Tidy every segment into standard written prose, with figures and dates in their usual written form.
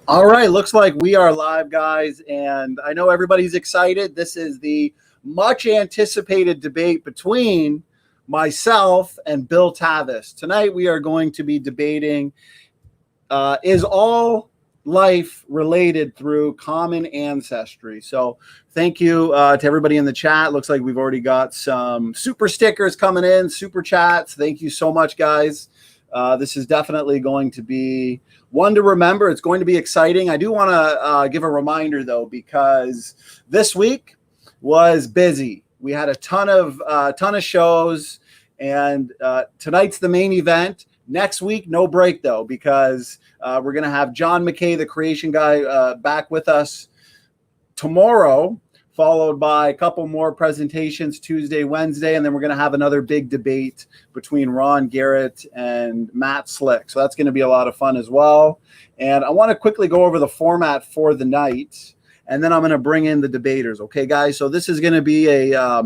All right, looks like we are live, guys, and I know everybody's excited. This is the much anticipated debate between myself and Bill Tavis. Tonight we are going to be debating, is all life related through common ancestry? So thank you to everybody in the chat. Looks like we've already got some super stickers coming in, super chats. Thank you so much, guys. This is definitely going to be one to remember. It's going to be exciting. I do want to give a reminder, though, because this week was busy. We had a ton of shows, and tonight's the main event. Next week, no break, though, because we're going to have John McKay, the creation guy, back with us tomorrow, followed by a couple more presentations Tuesday, Wednesday, and then we're going to have another big debate between Ron Garrett and Matt Slick. So that's going to be a lot of fun as well. And I want to quickly go over the format for the night, and then I'm going to bring in the debaters. Okay, guys? So this is going to be a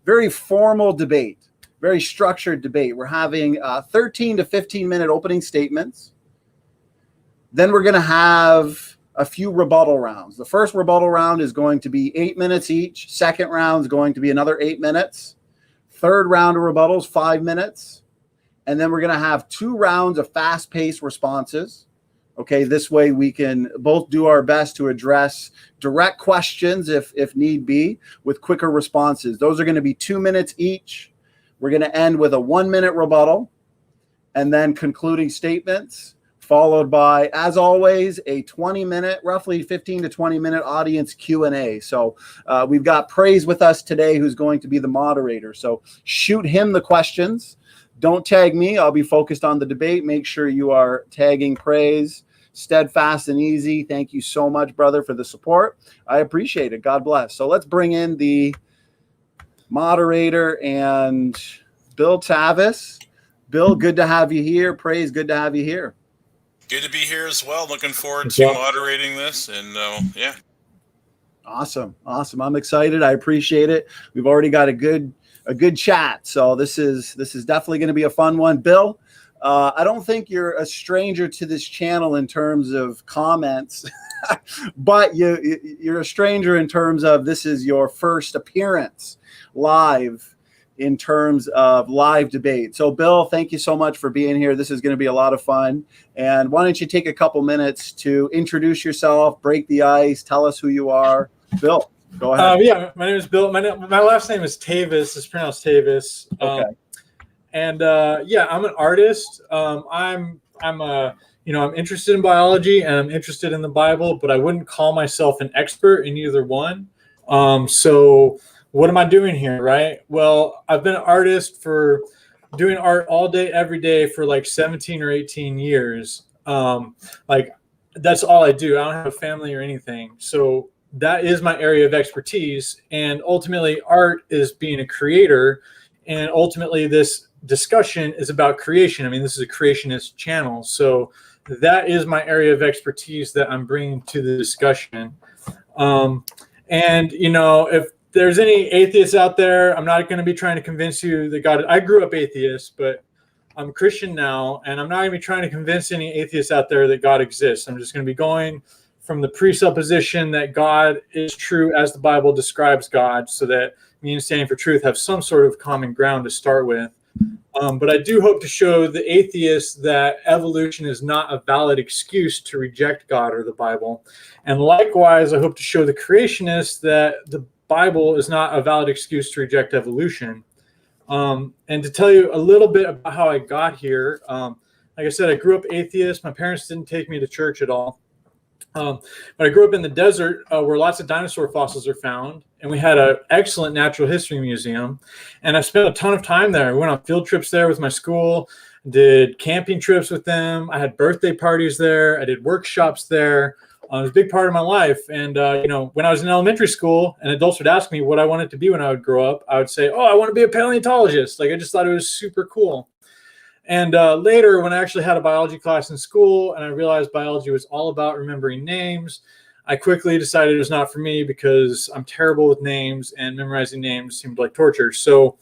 very formal debate, very structured debate. We're having 13 to 15-minute opening statements. Then we're going to have a few rebuttal rounds. The first rebuttal round is going to be 8 minutes each. Second round is going to be another 8 minutes. Third round of rebuttals, 5 minutes. And then we're going to have 2 rounds of fast-paced responses. Okay, this way we can both do our best to address direct questions if need be with quicker responses. Those are going to be 2 minutes each. We're going to end with a 1-minute rebuttal and then concluding statements, followed by, as always, a 20-minute, roughly 15 to 20-minute audience Q&A. So we've got Praise with us today, who's going to be the moderator. So shoot him the questions. Don't tag me. I'll be focused on the debate. Make sure you are tagging Praise. Steadfast and Easy, thank you so much, brother, for the support. I appreciate it. God bless. So let's bring in the moderator and Bill Tavis. Bill, good to have you here. Praise, good to have you here. Good to be here as well. Looking forward to moderating this, and yeah. Awesome. I'm excited. I appreciate it. We've already got a good chat, so this is definitely going to be a fun one. Bill, I don't think you're a stranger to this channel in terms of comments, but you're a stranger in terms of this is your first appearance live in terms of live debate. So Bill, thank you so much for being here. This is going to be a lot of fun. And why don't you take a couple minutes to introduce yourself, break the ice, tell us who you are. Bill, go ahead. Yeah, my name is Bill. My last name is Tavis. It's pronounced Tavis. Okay. Yeah, I'm an artist. I'm interested in biology and I'm interested in the Bible, but I wouldn't call myself an expert in either one. So what am I doing here, right? Well, I've been an artist doing art all day, every day for like 17 or 18 years. That's all I do. I don't have a family or anything. So that is my area of expertise. And ultimately, art is being a creator. And ultimately, this discussion is about creation. I mean, this is a creationist channel. So that is my area of expertise that I'm bringing to the discussion. If there's any atheists out there, I'm not going to be trying to convince you that God. I grew up atheist, but I'm a Christian now, and I'm not going to be trying to convince any atheists out there that God exists. I'm just going to be going from the presupposition that God is true as the Bible describes God, so that me and Standing for Truth have some sort of common ground to start with. But I do hope to show the atheists that evolution is not a valid excuse to reject God or the Bible. And likewise, I hope to show the creationists that the Bible is not a valid excuse to reject evolution. And to tell you a little bit about how I got here, like I said, I grew up atheist. My parents didn't take me to church at all. But I grew up in the desert where lots of dinosaur fossils are found. And we had an excellent natural history museum. And I spent a ton of time there. I went on field trips there with my school, did camping trips with them. I had birthday parties there. I did workshops there. It was a big part of my life. And, when I was in elementary school and adults would ask me what I wanted to be when I would grow up, I would say, I want to be a paleontologist. I just thought it was super cool. And later, when I actually had a biology class in school and I realized biology was all about remembering names, I quickly decided it was not for me because I'm terrible with names and memorizing names seemed like torture. So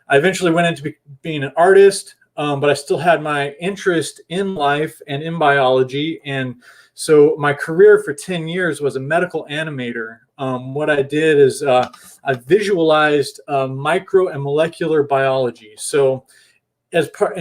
I eventually went into being an artist, but I still had my interest in life and in biology. And So my career for 10 years was a medical animator. What I did is I visualized micro and molecular biology. So as part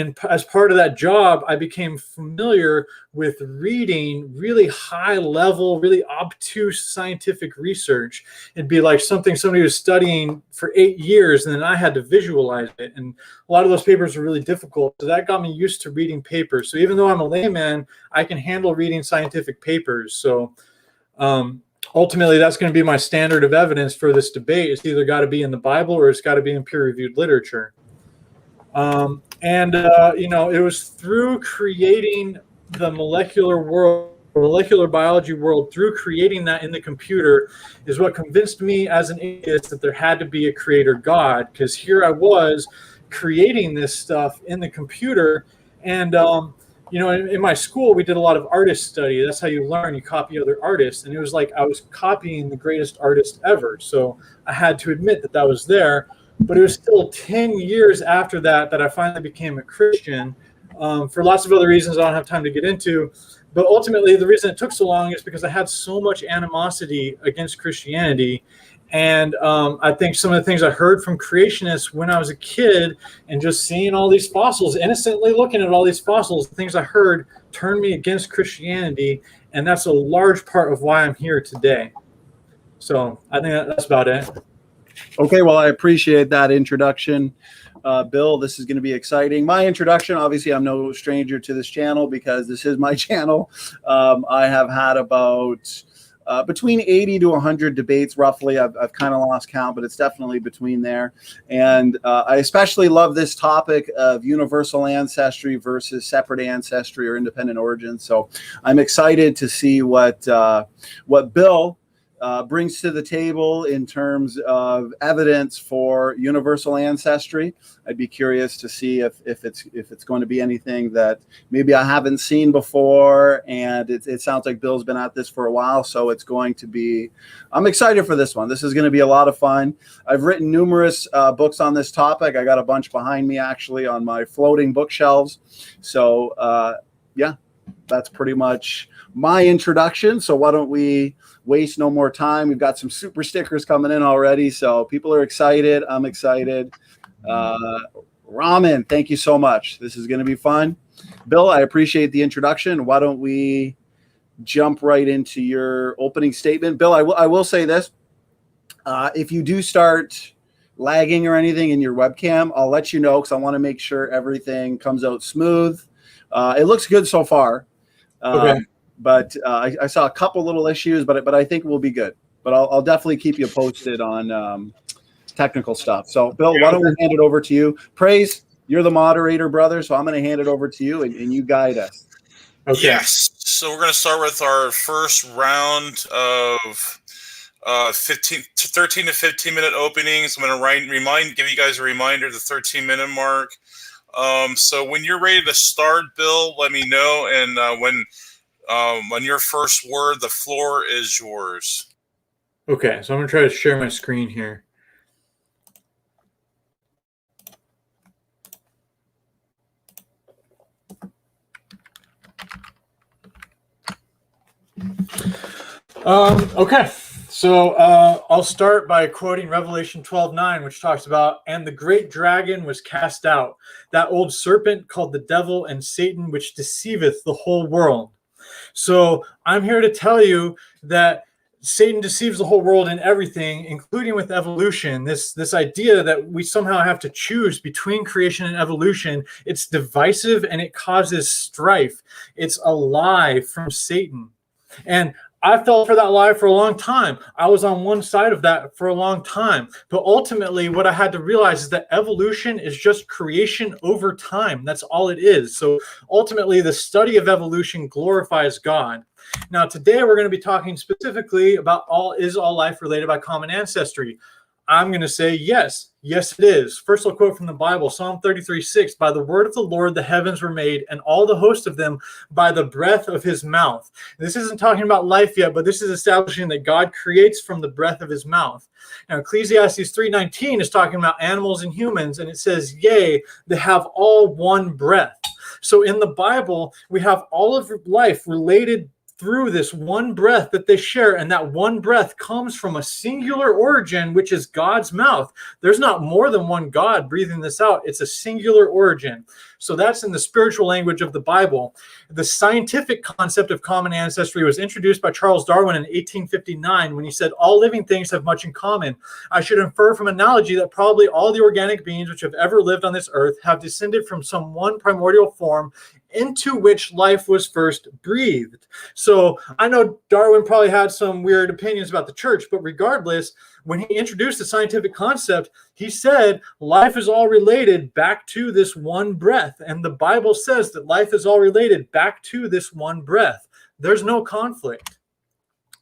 of that job, I became familiar with reading really high level, really obtuse scientific research. It'd be like something somebody was studying for 8 years, and then I had to visualize it. And a lot of those papers were really difficult. So that got me used to reading papers. So even though I'm a layman, I can handle reading scientific papers. So ultimately, that's going to be my standard of evidence for this debate. It's either got to be in the Bible or it's got to be in peer-reviewed literature. It was through creating the molecular biology world, through creating that in the computer, is what convinced me as an atheist that there had to be a creator God. Because here I was creating this stuff in the computer. And, in my school, we did a lot of artist study. That's how you learn. You copy other artists. And it was like I was copying the greatest artist ever. So I had to admit that was there. But it was still 10 years after that I finally became a Christian, for lots of other reasons I don't have time to get into. But ultimately, the reason it took so long is because I had so much animosity against Christianity. And I think some of the things I heard from creationists when I was a kid, and just seeing all these fossils, innocently looking at all these fossils, the things I heard turned me against Christianity. And that's a large part of why I'm here today. So I think that's about it. Okay, well, I appreciate that introduction, Bill. This is going to be exciting. My introduction, obviously, I'm no stranger to this channel because this is my channel. I have had about between 80 to 100 debates, roughly. I've kind of lost count, but it's definitely between there. And I especially love this topic of universal ancestry versus separate ancestry or independent origins. So I'm excited to see what Bill brings to the table in terms of evidence for universal ancestry. I'd be curious to see if it's going to be anything that maybe I haven't seen before. And it sounds like Bill's been at this for a while, so it's going to be. I'm excited for this one. This is going to be a lot of fun. I've written numerous books on this topic. I got a bunch behind me actually on my floating bookshelves. So yeah, that's pretty much my introduction. So why don't we waste no more time? We've got some super stickers coming in already, so people are excited. I'm excited. Ramen, thank you so much. This is going to be fun. Bill, I appreciate the introduction. Why don't we jump right into your opening statement? Bill, I will say this. If you do start lagging or anything in your webcam, I'll let you know because I want to make sure everything comes out smooth. It looks good so far. Okay. But I saw a couple little issues, but I think we'll be good. But I'll definitely keep you posted on technical stuff. So, Bill, why don't we hand it over to you? Praise, you're the moderator, brother, so I'm going to hand it over to you, and you guide us. Okay. Yes. So we're going to start with our first round of 13 to 15-minute openings. I'm going to give you guys a reminder, the 13-minute mark. So when you're ready to start, Bill, let me know, and on your first word, the floor is yours. Okay, so I'm going to try to share my screen here. Okay, so I'll start by quoting Revelation 12:9, which talks about, "And the great dragon was cast out, that old serpent called the devil and Satan, which deceiveth the whole world." So I'm here to tell you that Satan deceives the whole world in everything, including with evolution. This idea that we somehow have to choose between creation and evolution, it's divisive and it causes strife. It's a lie from Satan. And I fell for that lie for a long time. I was on one side of that for a long time. But ultimately, what I had to realize is that evolution is just creation over time. That's all it is. So ultimately, the study of evolution glorifies God. Now, today we're going to be talking specifically about is all life related by common ancestry? I'm going to say yes. Yes, it is. First, I'll quote from the Bible, Psalm 33:6. "By the word of the Lord, the heavens were made, and all the host of them by the breath of his mouth." This isn't talking about life yet, but this is establishing that God creates from the breath of his mouth. Now, Ecclesiastes 3:19 is talking about animals and humans, and it says, "Yea, they have all one breath." So in the Bible, we have all of life related through this one breath that they share, and that one breath comes from a singular origin, which is God's mouth. There's not more than one God breathing this out. It's a singular origin. So that's in the spiritual language of the Bible. The scientific concept of common ancestry was introduced by Charles Darwin in 1859 when he said, all living things have much in common. I should infer from analogy that probably all the organic beings which have ever lived on this earth have descended from some one primordial form into which life was first breathed. So I know Darwin probably had some weird opinions about the church, but regardless, when he introduced the scientific concept, he said life is all related back to this one breath. And the Bible says that life is all related back to this one breath. There's no conflict.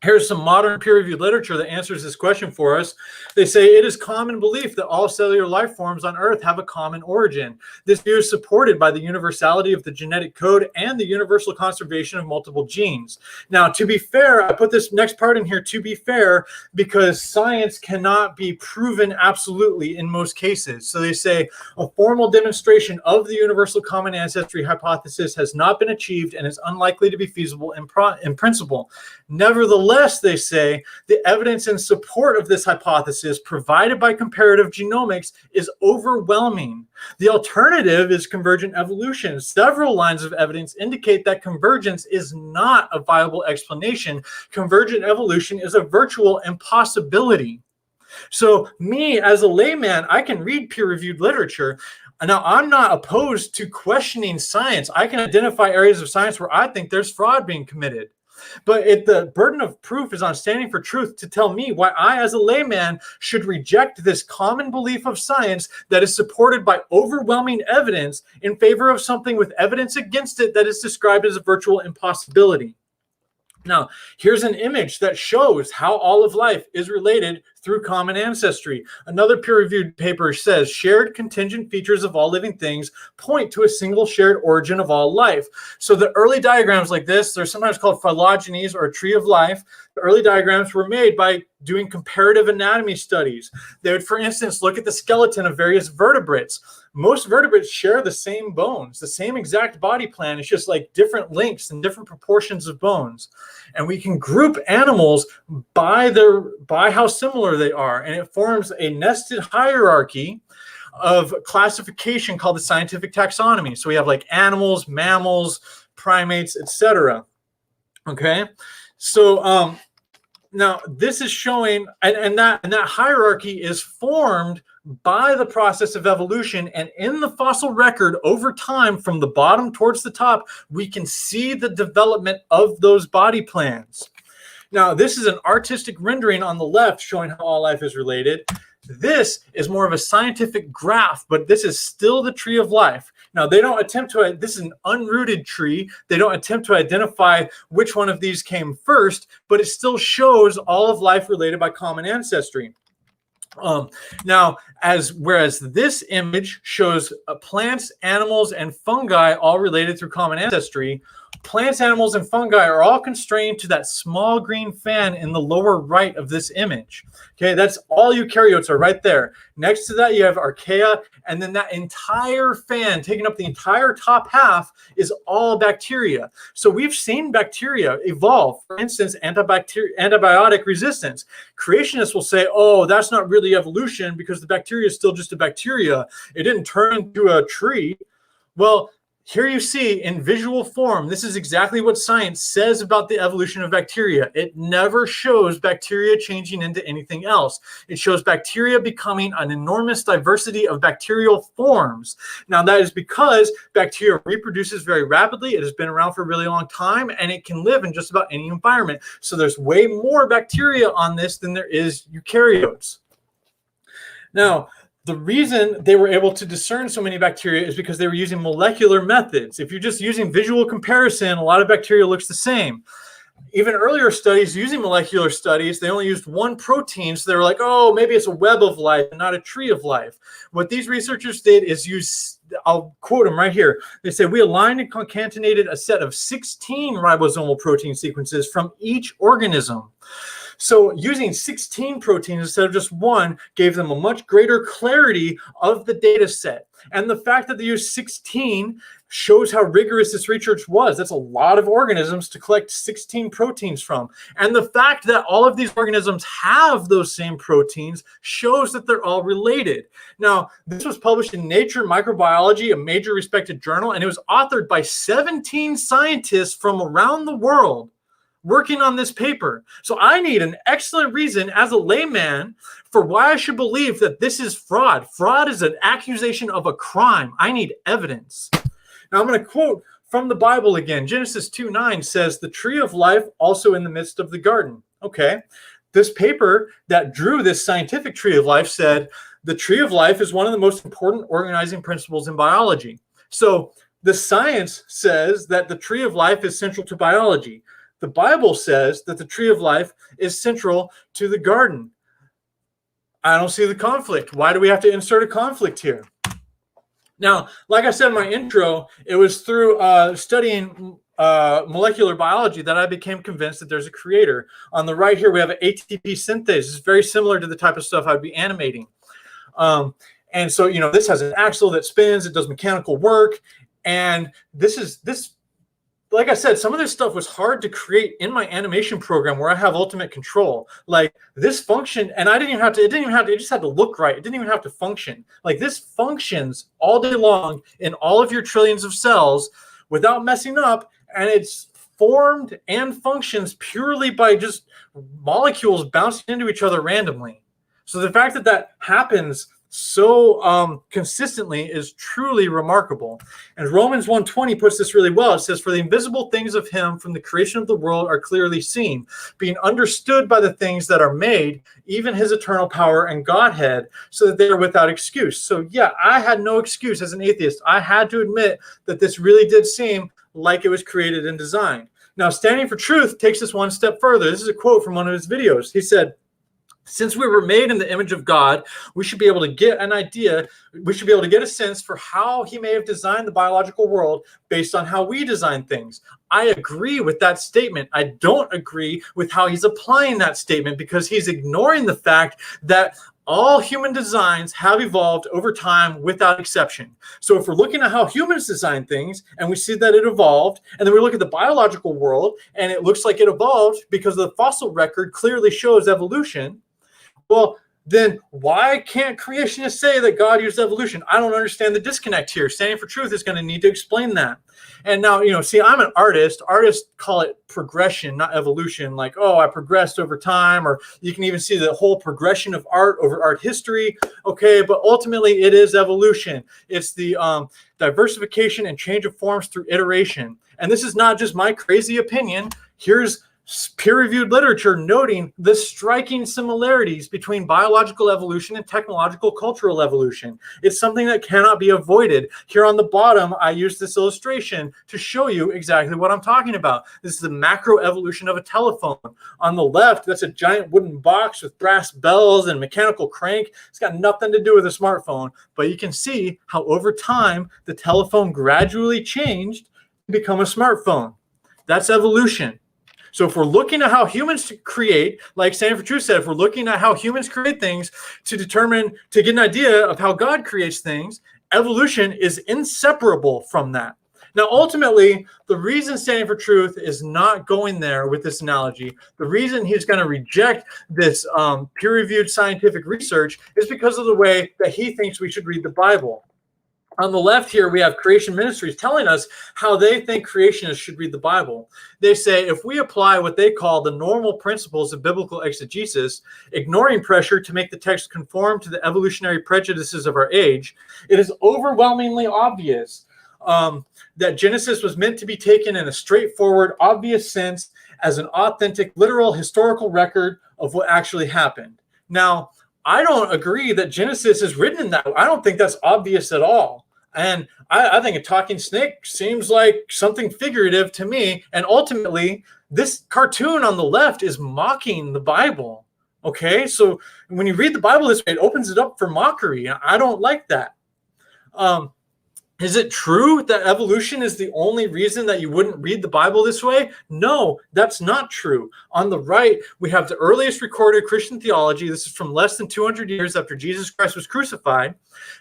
Here's some modern peer-reviewed literature that answers this question for us. They say it is common belief that all cellular life forms on Earth have a common origin. This view is supported by the universality of the genetic code and the universal conservation of multiple genes. Now, to be fair, I put this next part in here to be fair because science cannot be proven absolutely in most cases. So they say a formal demonstration of the universal common ancestry hypothesis has not been achieved and is unlikely to be feasible in principle. Nevertheless, they say the evidence in support of this hypothesis provided by comparative genomics is overwhelming. The alternative is convergent evolution. Several lines of evidence indicate that convergence is not a viable explanation. Convergent evolution is a virtual impossibility. So me as a layman, I can read peer-reviewed literature. Now, I'm not opposed to questioning science. I can identify areas of science where I think there's fraud being committed. But the burden of proof is on standing for truth to tell me why I, as a layman, should reject this common belief of science that is supported by overwhelming evidence in favor of something with evidence against it that is described as a virtual impossibility. Now, here's an image that shows how all of life is related through common ancestry. Another peer-reviewed paper says shared contingent features of all living things point to a single shared origin of all life. So the early diagrams like this, they're sometimes called phylogenies or a tree of life. The early diagrams were made by doing comparative anatomy studies. They would, for instance, look at the skeleton of various vertebrates. Most vertebrates share the same bones, the same exact body plan. It's just like different lengths and different proportions of bones. And we can group animals by how similar they are. And it forms a nested hierarchy of classification called the scientific taxonomy. So we have like animals, mammals, primates, etc. Okay. So now this is showing, and that hierarchy is formed by the process of evolution. And in the fossil record over time, from the bottom towards the top, we can see the development of those body plans. Now, this is an artistic rendering on the left showing how all life is related. This is more of a scientific graph, but this is still the tree of life. Now, they don't attempt to, this is an unrooted tree. They don't attempt to identify which one of these came first, but it still shows all of life related by common ancestry. Now, whereas this image shows plants, animals, and fungi all related through common ancestry, plants, animals, and fungi are all constrained to that small green fan in the lower right of this image. Okay, that's all eukaryotes are right there. Next to that, you have archaea, and then that entire fan, taking up the entire top half, is all bacteria. So we've seen bacteria evolve. For instance, antibiotic resistance. Creationists will say, oh, that's not really evolution because the bacteria is still just a bacteria. It didn't turn into a tree. Well, here you see in visual form, this is exactly what science says about the evolution of bacteria. It never shows bacteria changing into anything else. It shows bacteria becoming an enormous diversity of bacterial forms. Now, that is because bacteria reproduces very rapidly. It has been around for a really long time, and it can live in just about any environment. So there's way more bacteria on this than there is eukaryotes. Now, the reason they were able to discern so many bacteria is because they were using molecular methods. If you're just using visual comparison, a lot of bacteria looks the same. Even earlier studies using molecular studies, they only used one protein. So they were like, oh, maybe it's a web of life and not a tree of life. What these researchers did is use, I'll quote them right here. They said, we aligned and concatenated a set of 16 ribosomal protein sequences from each organism. So using 16 proteins instead of just one gave them a much greater clarity of the data set. And the fact that they used 16 shows how rigorous this research was. That's a lot of organisms to collect 16 proteins from. And the fact that all of these organisms have those same proteins shows that they're all related. Now, this was published in Nature Microbiology, a major respected journal, and it was authored by 17 scientists from around the world working on this paper. So I need an excellent reason as a layman for why I should believe that this is fraud. Fraud is an accusation of a crime. I need evidence. Now I'm going to quote from the Bible again. Genesis 2:9 says, "The tree of life also in the midst of the garden." Okay. This paper that drew this scientific tree of life said, the tree of life is one of the most important organizing principles in biology. So the science says that the tree of life is central to biology. The Bible says that the tree of life is central to the garden. I don't see the conflict. Why do we have to insert a conflict here? Now, like I said in my intro, it was through studying molecular biology that I became convinced that there's a creator. On the right here, we have an ATP synthase. It's very similar to the type of stuff I'd be animating. And so, this has an axle that spins. It does mechanical work. And this, like I said, some of this stuff was hard to create in my animation program where I have ultimate control. Like this function, and it just had to look right. It didn't even have to function. Like this functions all day long in all of your trillions of cells without messing up. And it's formed and functions purely by just molecules bouncing into each other randomly. So the fact that that happens so consistently is truly remarkable. And Romans 1:20 puts this really well. It says, "For the invisible things of him from the creation of the world are clearly seen, being understood by the things that are made, even his eternal power and Godhead, so that they are without excuse." So yeah, I had no excuse as an atheist. I had to admit that this really did seem like it was created and designed. Now, Standing for Truth takes this one step further. This is a quote from one of his videos. He said, "Since we were made in the image of God, we should be able to get an idea, we should be able to get a sense for how he may have designed the biological world based on how we design things." I agree with that statement. I don't agree with how he's applying that statement because he's ignoring the fact that all human designs have evolved over time without exception. So if we're looking at how humans design things and we see that it evolved, and then we look at the biological world and it looks like it evolved because the fossil record clearly shows evolution, well, then why can't creationists say that God used evolution? I don't understand the disconnect here. Standing for Truth is going to need to explain that. And now, see, I'm an artist. Artists call it progression, not evolution. Like, oh, I progressed over time, or you can even see the whole progression of art over art history. Okay, but ultimately it is evolution. It's the diversification and change of forms through iteration. And this is not just my crazy opinion. Here's peer-reviewed literature noting the striking similarities between biological evolution and technological cultural evolution. It's something that cannot be avoided. Here on the bottom, I use this illustration to show you exactly what I'm talking about. This is the macro evolution of a telephone. On the left, that's a giant wooden box with brass bells and mechanical crank. It's got nothing to do with a smartphone, but you can see how over time, the telephone gradually changed to become a smartphone. That's evolution. So if we're looking at how humans create, like Standing for Truth said, if we're looking at how humans create things to get an idea of how God creates things, evolution is inseparable from that. Now, ultimately, the reason Standing for Truth is not going there with this analogy, the reason he's going to reject this peer-reviewed scientific research is because of the way that he thinks we should read the Bible. On the left here, we have Creation Ministries telling us how they think creationists should read the Bible. They say, if we apply what they call the normal principles of biblical exegesis, ignoring pressure to make the text conform to the evolutionary prejudices of our age, it is overwhelmingly obvious that Genesis was meant to be taken in a straightforward, obvious sense as an authentic, literal, historical record of what actually happened. Now, I don't agree that Genesis is written in that way. I don't think that's obvious at all. And I think a talking snake seems like something figurative to me. And ultimately, this cartoon on the left is mocking the Bible. Okay, so when you read the Bible this way, it opens it up for mockery. I don't like that. Is it true that evolution is the only reason that you wouldn't read the Bible this way? No, that's not true. On the right, we have the earliest recorded Christian theology. This is from less than 200 years after Jesus Christ was crucified.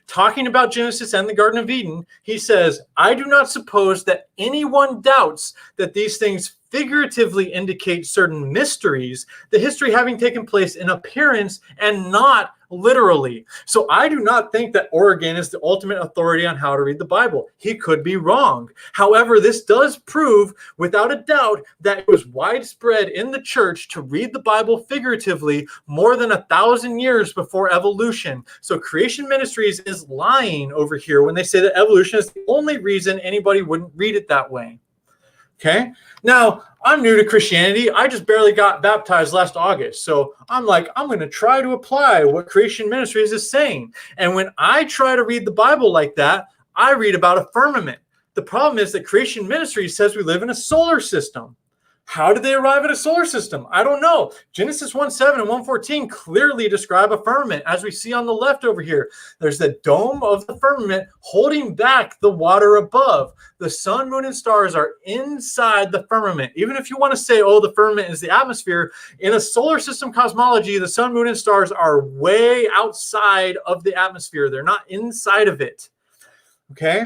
Talking about Genesis and the Garden of Eden, he says, I do not suppose that anyone doubts that these things figuratively indicate certain mysteries, the history having taken place in appearance and not literally. So I do not think that Origen is the ultimate authority on how to read the Bible. He could be wrong. However, this does prove without a doubt that it was widespread in the church to read the Bible figuratively more than 1,000 years before evolution. So Creation Ministries is lying over here when they say that evolution is the only reason anybody wouldn't read it that way. Okay. Now, I'm new to Christianity. I just barely got baptized last August. So I'm like, I'm going to try to apply what Creation Ministries is saying. And when I try to read the Bible like that, I read about a firmament. The problem is that Creation Ministries says we live in a solar system. How did they arrive at a solar system? I don't know. Genesis 1:7 and 1:14 clearly describe a firmament, as we see on the left over here. There's the dome of the firmament holding back the water above. The sun, moon, and stars are inside the firmament. Even if you want to say, oh, the firmament is the atmosphere, in a solar system cosmology, the sun, moon, and stars are way outside of the atmosphere. They're not inside of it. Okay?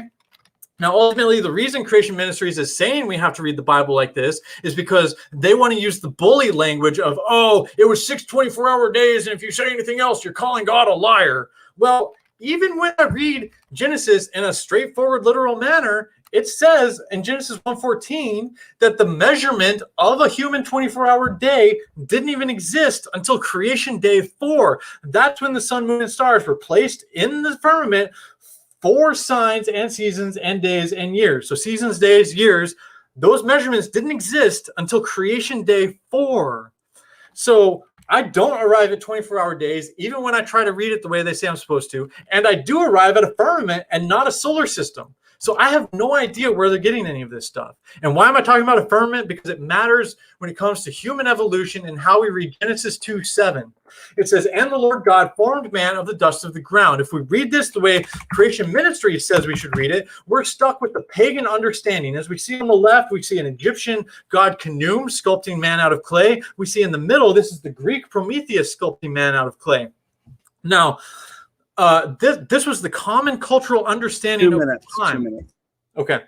Now, ultimately, the reason Creation Ministries is saying we have to read the Bible like this is because they want to use the bully language of, oh, it was 6 24-hour days, and if you say anything else, you're calling God a liar. Well, even when I read Genesis in a straightforward, literal manner, it says in Genesis 1:14 that the measurement of a human 24-hour day didn't even exist until creation day 4. That's when the sun, moon, and stars were placed in the firmament for signs and seasons and days and years. So seasons, days, years, those measurements didn't exist until creation day 4. So I don't arrive at 24-hour days, even when I try to read it the way they say I'm supposed to. And I do arrive at a firmament and not a solar system. So I have no idea where they're getting any of this stuff. And why am I talking about a firmament? Because it matters when it comes to human evolution and how we read Genesis 2:7. It says, and the Lord God formed man of the dust of the ground. If we read this the way Creation Ministry says we should read it, we're stuck with the pagan understanding. As we see on the left, we see an Egyptian god Khnum sculpting man out of clay. We see in the middle, this is the Greek Prometheus sculpting man out of clay. Now, this was the common cultural understanding of the time. 2 minutes. Okay.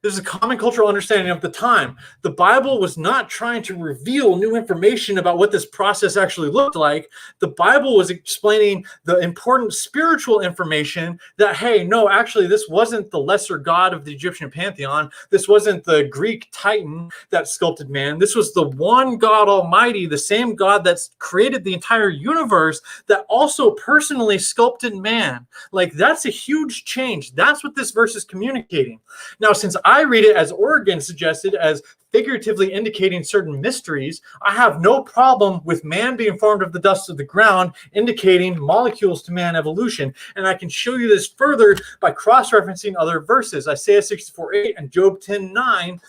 This is a common cultural understanding of the time. The Bible was not trying to reveal new information about what this process actually looked like. The Bible was explaining the important spiritual information that, hey, no, actually, this wasn't the lesser god of the Egyptian pantheon. This wasn't the Greek Titan that sculpted man. This was the one God Almighty, the same God that's created the entire universe that also personally sculpted man. Like, that's a huge change. That's what this verse is communicating. Now, since I read it as Origen suggested, as figuratively indicating certain mysteries, I have no problem with man being formed of the dust of the ground, indicating molecules to man evolution. And I can show you this further by cross-referencing other verses. Isaiah 64:8 and Job 10:9.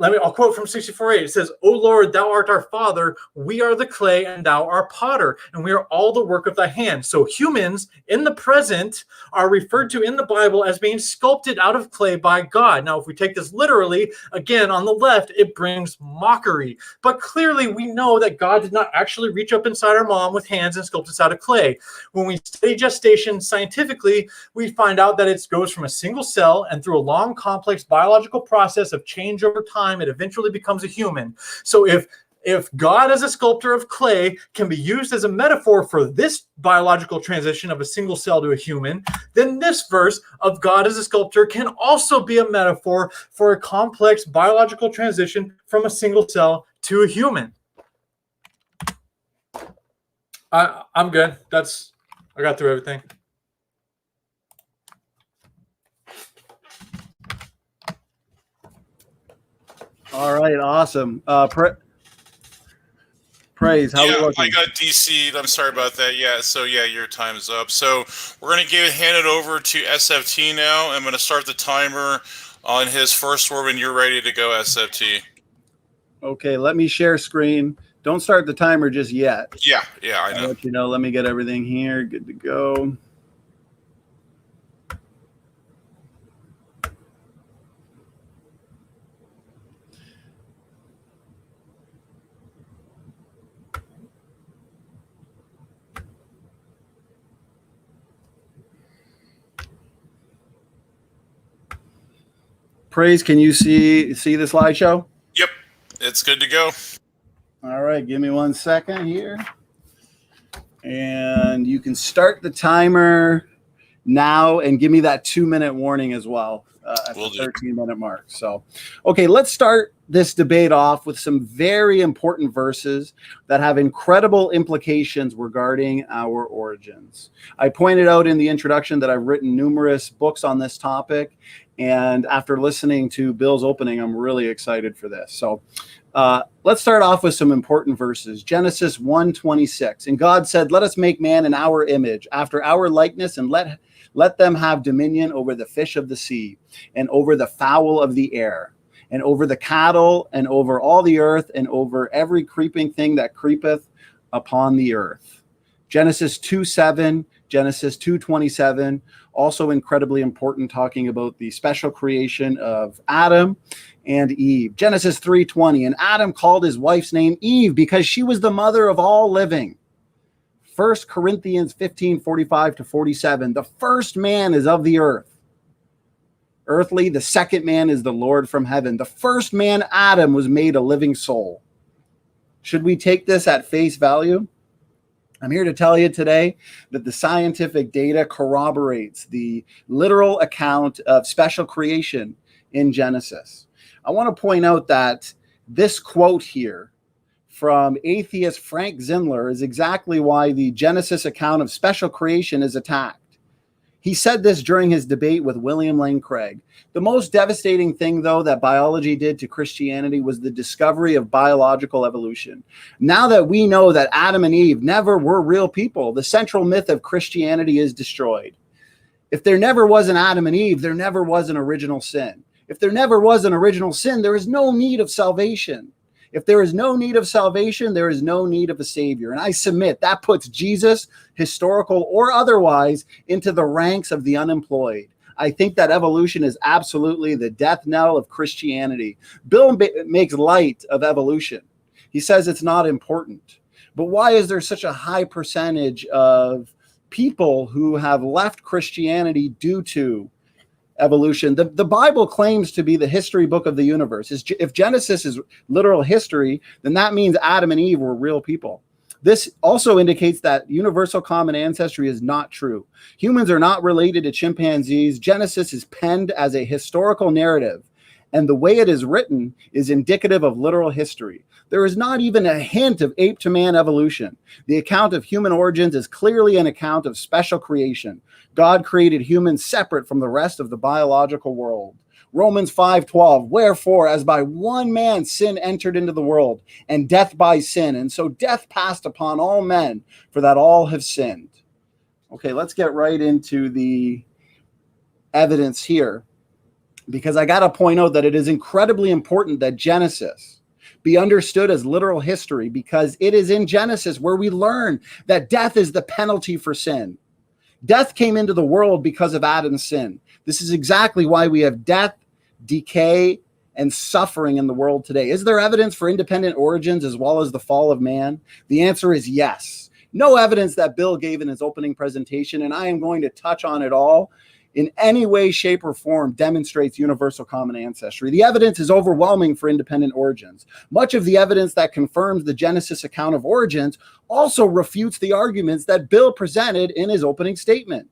I'll quote from 64:8. It says, O Lord, thou art our Father, we are the clay, and thou art potter, and we are all the work of thy hand. So humans in the present are referred to in the Bible as being sculpted out of clay by God. Now, if we take this literally, again, on the left, it brings mockery. But clearly, we know that God did not actually reach up inside our mom with hands and sculpt us out of clay. When we study gestation scientifically, we find out that it goes from a single cell and through a long, complex biological process of change over time, it eventually becomes a human. So if God as a sculptor of clay can be used as a metaphor for this biological transition of a single cell to a human, then this verse of God as a sculptor can also be a metaphor for a complex biological transition from a single cell to a human. I'm good. I got through everything. All right, awesome. Praise. How yeah, we looking? I got DC'd. I'm sorry about that. Yeah, so yeah, your time's up. So we're going to hand it over to SFT now. I'm going to start the timer on his first word when you're ready to go, SFT. Okay, let me share screen. Don't start the timer just yet. Yeah, I know. I'll let you know. Let me get everything here. Good to go. Praise, can you see the slideshow? Yep, it's good to go. All right, give me 1 second here. And you can start the timer now and give me that 2-minute warning as well at the 13-minute mark. So, okay, let's start this debate off with some very important verses that have incredible implications regarding our origins. I pointed out in the introduction that I've written numerous books on this topic, and after listening to Bill's opening, I'm really excited for this. So let's start off with some important verses. Genesis 1:26. And God said, let us make man in our image, after our likeness, and let them have dominion over the fish of the sea, and over the fowl of the air, and over the cattle, and over all the earth, and over every creeping thing that creepeth upon the earth. Genesis 2:7, Genesis 2:27, also incredibly important, talking about the special creation of Adam and Eve. Genesis 3:20, and Adam called his wife's name Eve because she was the mother of all living. 1 Corinthians 15:45-47, the first man is of the earth, earthly. The second man is the Lord from heaven. The first man, Adam, was made a living soul. Should we take this at face value? I'm here to tell you today that the scientific data corroborates the literal account of special creation in Genesis. I want to point out that this quote here from atheist Frank Zimler is exactly why the Genesis account of special creation is attacked. He said this during his debate with William Lane Craig. The most devastating thing, though, that biology did to Christianity was the discovery of biological evolution. Now that we know that Adam and Eve never were real people, the central myth of Christianity is destroyed. If there never was an Adam and Eve, there never was an original sin. If there never was an original sin, there is no need of salvation. If there is no need of salvation, there is no need of a savior. And I submit that puts Jesus, historical or otherwise, into the ranks of the unemployed. I think that evolution is absolutely the death knell of Christianity. Bill makes light of evolution. He says it's not important. But why is there such a high percentage of people who have left Christianity due to evolution? The Bible claims to be the history book of the universe. If Genesis is literal history, then that means Adam and Eve were real people. This also indicates that universal common ancestry is not true. Humans are not related to chimpanzees. Genesis is penned as a historical narrative, and the way it is written is indicative of literal history. There is not even a hint of ape to man evolution. The account of human origins is clearly an account of special creation. God created humans separate from the rest of the biological world. Romans 5:12, wherefore, as by one man sin entered into the world, and death by sin, and so death passed upon all men, for that all have sinned. Okay, let's get right into the evidence here, because I got to point out that it is incredibly important that Genesis be understood as literal history, because it is in Genesis where we learn that death is the penalty for sin. Death came into the world because of Adam's sin. This is exactly why we have death, decay, and suffering in the world today. Is there evidence for independent origins as well as the fall of man? The answer is yes. No evidence that Bill gave in his opening presentation, and I am going to touch on it all, in any way, shape, or form demonstrates universal common ancestry. The evidence is overwhelming for independent origins. Much of the evidence that confirms the Genesis account of origins also refutes the arguments that Bill presented in his opening statement.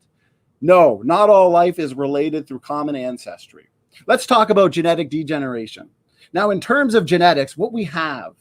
No, not all life is related through common ancestry. Let's talk about genetic degeneration. Now, in terms of genetics, what we have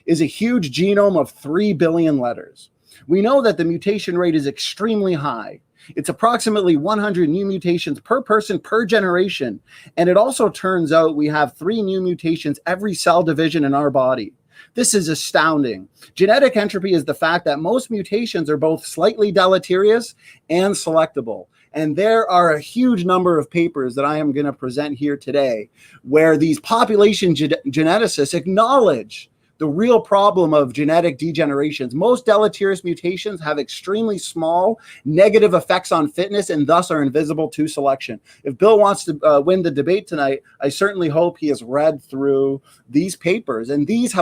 is a huge genome of 3 billion letters. We know that the mutation rate is extremely high. It's approximately 100 new mutations per person per generation. And it also turns out we have 3 new mutations every cell division in our body. This is astounding. Genetic entropy is the fact that most mutations are both slightly deleterious and selectable. And there are a huge number of papers that I am going to present here today where these population geneticists acknowledge the real problem of genetic degenerations. Most deleterious mutations have extremely small negative effects on fitness and thus are invisible to selection. If Bill wants to win the debate tonight, I certainly hope he has read through these papers. And these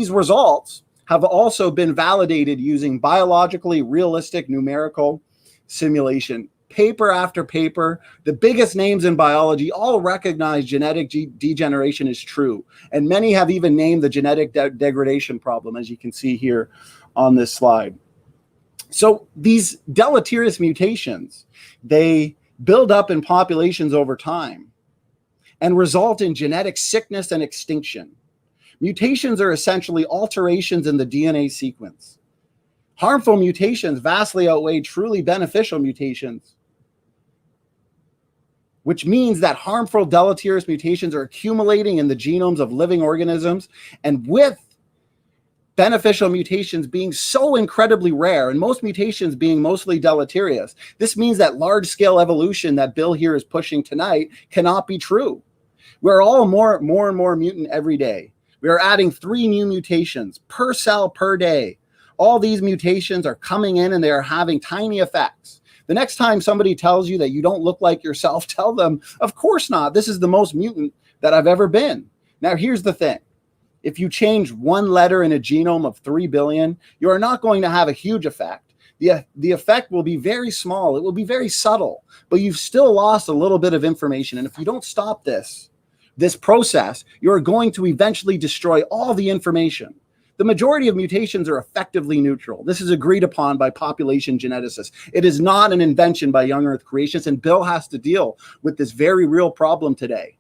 results have also been validated using biologically realistic numerical simulation. paper after paper. The biggest names in biology all recognize genetic degeneration is true. And many have even named the genetic degradation problem, as you can see here on this slide. So these deleterious mutations, they build up in populations over time and result in genetic sickness and extinction. Mutations are essentially alterations in the DNA sequence. Harmful mutations vastly outweigh truly beneficial mutations, which means that harmful deleterious mutations are accumulating in the genomes of living organisms, and with beneficial mutations being so incredibly rare and most mutations being mostly deleterious, this means that large-scale evolution that Bill here is pushing tonight cannot be true. We're all more and more mutant every day. We are adding 3 new mutations per cell per day. All these mutations are coming in and they are having tiny effects. The next time somebody tells you that you don't look like yourself, tell them, of course not. This is the most mutant that I've ever been. Now, here's the thing. If you change 1 letter in a genome of 3 billion, you are not going to have a huge effect. The effect will be very small. It will be very subtle, but you've still lost a little bit of information. And if you don't stop this process, you're going to eventually destroy all the information. The majority of mutations are effectively neutral. This is agreed upon by population geneticists. It is not an invention by young Earth creationists, and Bill has to deal with this very real problem today.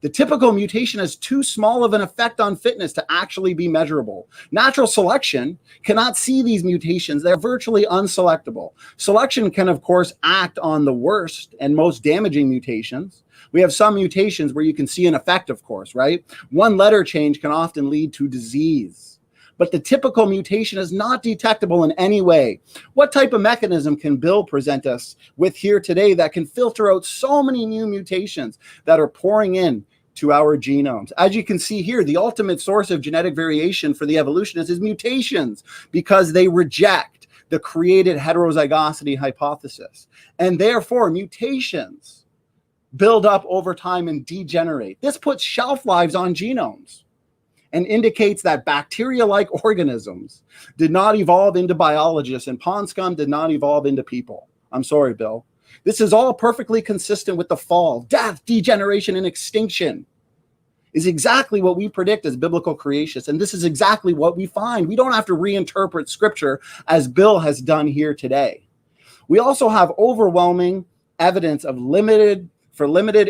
The typical mutation has too small of an effect on fitness to actually be measurable. Natural selection cannot see these mutations. They're virtually unselectable. Selection can, of course, act on the worst and most damaging mutations. We have some mutations where you can see an effect, of course, right? 1 letter change can often lead to disease. But the typical mutation is not detectable in any way. What type of mechanism can Bill present us with here today that can filter out so many new mutations that are pouring in to our genomes? As you can see here, the ultimate source of genetic variation for the evolutionists is mutations, because they reject the created heterozygosity hypothesis. And therefore, mutations build up over time and degenerate. This puts shelf lives on genomes and indicates that bacteria-like organisms did not evolve into biologists, and pond scum did not evolve into people. I'm sorry, Bill. This is all perfectly consistent with the fall, death, degeneration, and extinction is exactly what we predict as biblical creationists. And this is exactly what we find. We don't have to reinterpret scripture as Bill has done here today. We also have overwhelming evidence of limited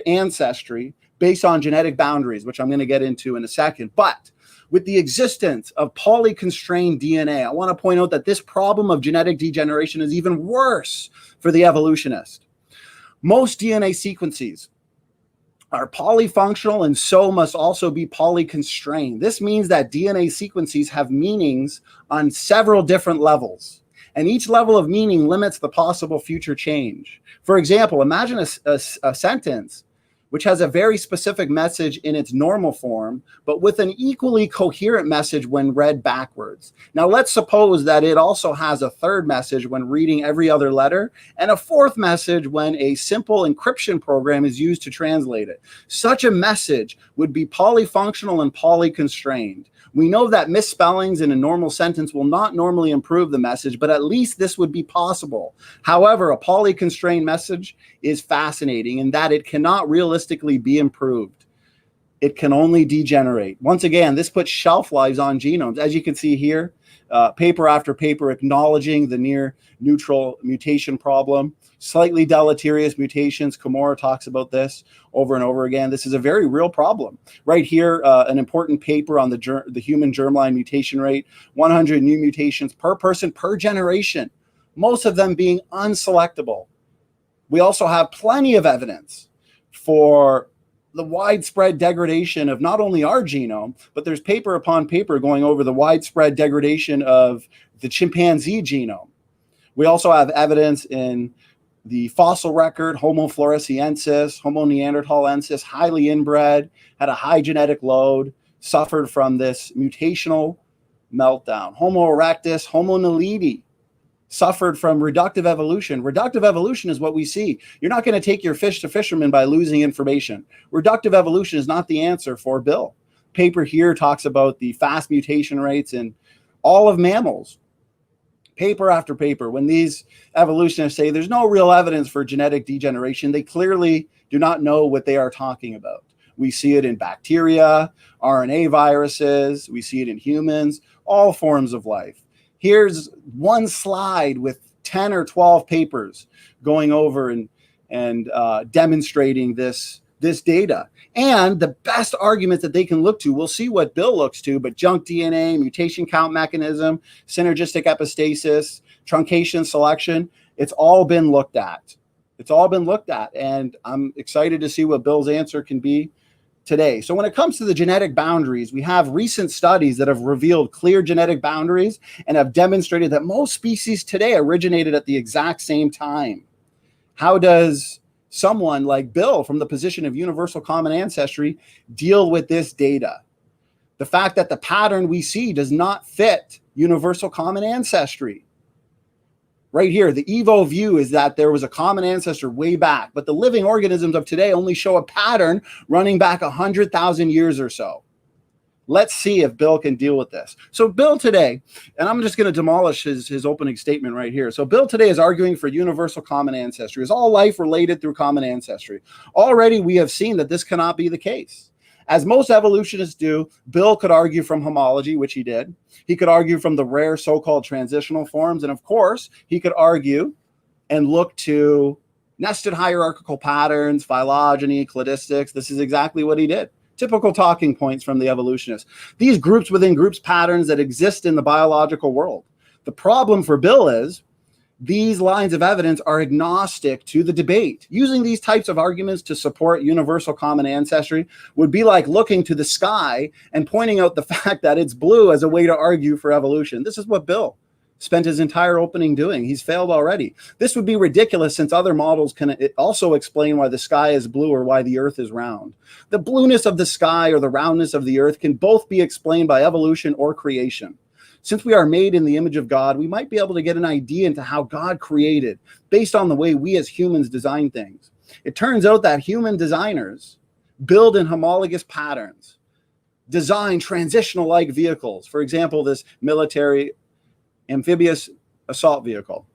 ancestry based on genetic boundaries, which I'm going to get into in a second. But with the existence of polyconstrained DNA, I want to point out that this problem of genetic degeneration is even worse for the evolutionist. Most DNA sequences are polyfunctional and so must also be polyconstrained. This means that DNA sequences have meanings on several different levels, and each level of meaning limits the possible future change. For example, imagine a sentence which has a very specific message in its normal form, but with an equally coherent message when read backwards. Now, let's suppose that it also has a third message when reading every other letter, and a fourth message when a simple encryption program is used to translate it. Such a message would be polyfunctional and polyconstrained. We know that misspellings in a normal sentence will not normally improve the message, but at least this would be possible. However, a polyconstrained message is fascinating in that it cannot realistically be improved. It can only degenerate. Once again, this puts shelf lives on genomes. As you can see here, paper after paper acknowledging the near neutral mutation problem. Slightly deleterious mutations. Kimura talks about this over and over again. This is a very real problem. Right here, an important paper on the human germline mutation rate, 100 new mutations per person per generation, most of them being unselectable. We also have plenty of evidence for the widespread degradation of not only our genome, but there's paper upon paper going over the widespread degradation of the chimpanzee genome. We also have evidence in the fossil record, Homo floresiensis, Homo neanderthalensis, highly inbred, had a high genetic load, suffered from this mutational meltdown. Homo erectus, Homo naledi, suffered from reductive evolution. Reductive evolution is what we see. You're not going to take your fish to fishermen by losing information. Reductive evolution is not the answer for Bill. Paper here talks about the fast mutation rates in all of mammals. Paper after paper. When these evolutionists say there's no real evidence for genetic degeneration, they clearly do not know what they are talking about. We see it in bacteria, RNA viruses, we see it in humans, all forms of life. Here's one slide with 10 or 12 papers going over and demonstrating this data. And the best arguments that they can look to, we'll see what Bill looks to, but junk DNA, mutation count mechanism, synergistic epistasis, truncation selection, it's all been looked at. It's all been looked at. And I'm excited to see what Bill's answer can be today. So when it comes to the genetic boundaries, we have recent studies that have revealed clear genetic boundaries and have demonstrated that most species today originated at the exact same time. How does someone like Bill from the position of universal common ancestry deal with this data? The fact that the pattern we see does not fit universal common ancestry. Right here, the Evo view is that there was a common ancestor way back, but the living organisms of today only show a pattern running back 100,000 years or so. Let's see if Bill can deal with this. So Bill today, and I'm just going to demolish his opening statement right here. So Bill today is arguing for universal common ancestry. Is all life related through common ancestry? Already we have seen that this cannot be the case. As most evolutionists do, Bill could argue from homology, which he did. He could argue from the rare so-called transitional forms. And of course, he could argue and look to nested hierarchical patterns, phylogeny, cladistics. This is exactly what he did. Typical talking points from the evolutionists. These groups within groups patterns that exist in the biological world. The problem for Bill is these lines of evidence are agnostic to the debate. Using these types of arguments to support universal common ancestry would be like looking to the sky and pointing out the fact that it's blue as a way to argue for evolution. This is what Bill spent his entire opening doing. He's failed already. This would be ridiculous since other models can also explain why the sky is blue or why the earth is round. The blueness of the sky or the roundness of the earth can both be explained by evolution or creation. Since we are made in the image of God, we might be able to get an idea into how God created based on the way we as humans design things. It turns out that human designers build in homologous patterns, design transitional-like vehicles. For example, this military amphibious assault vehicle.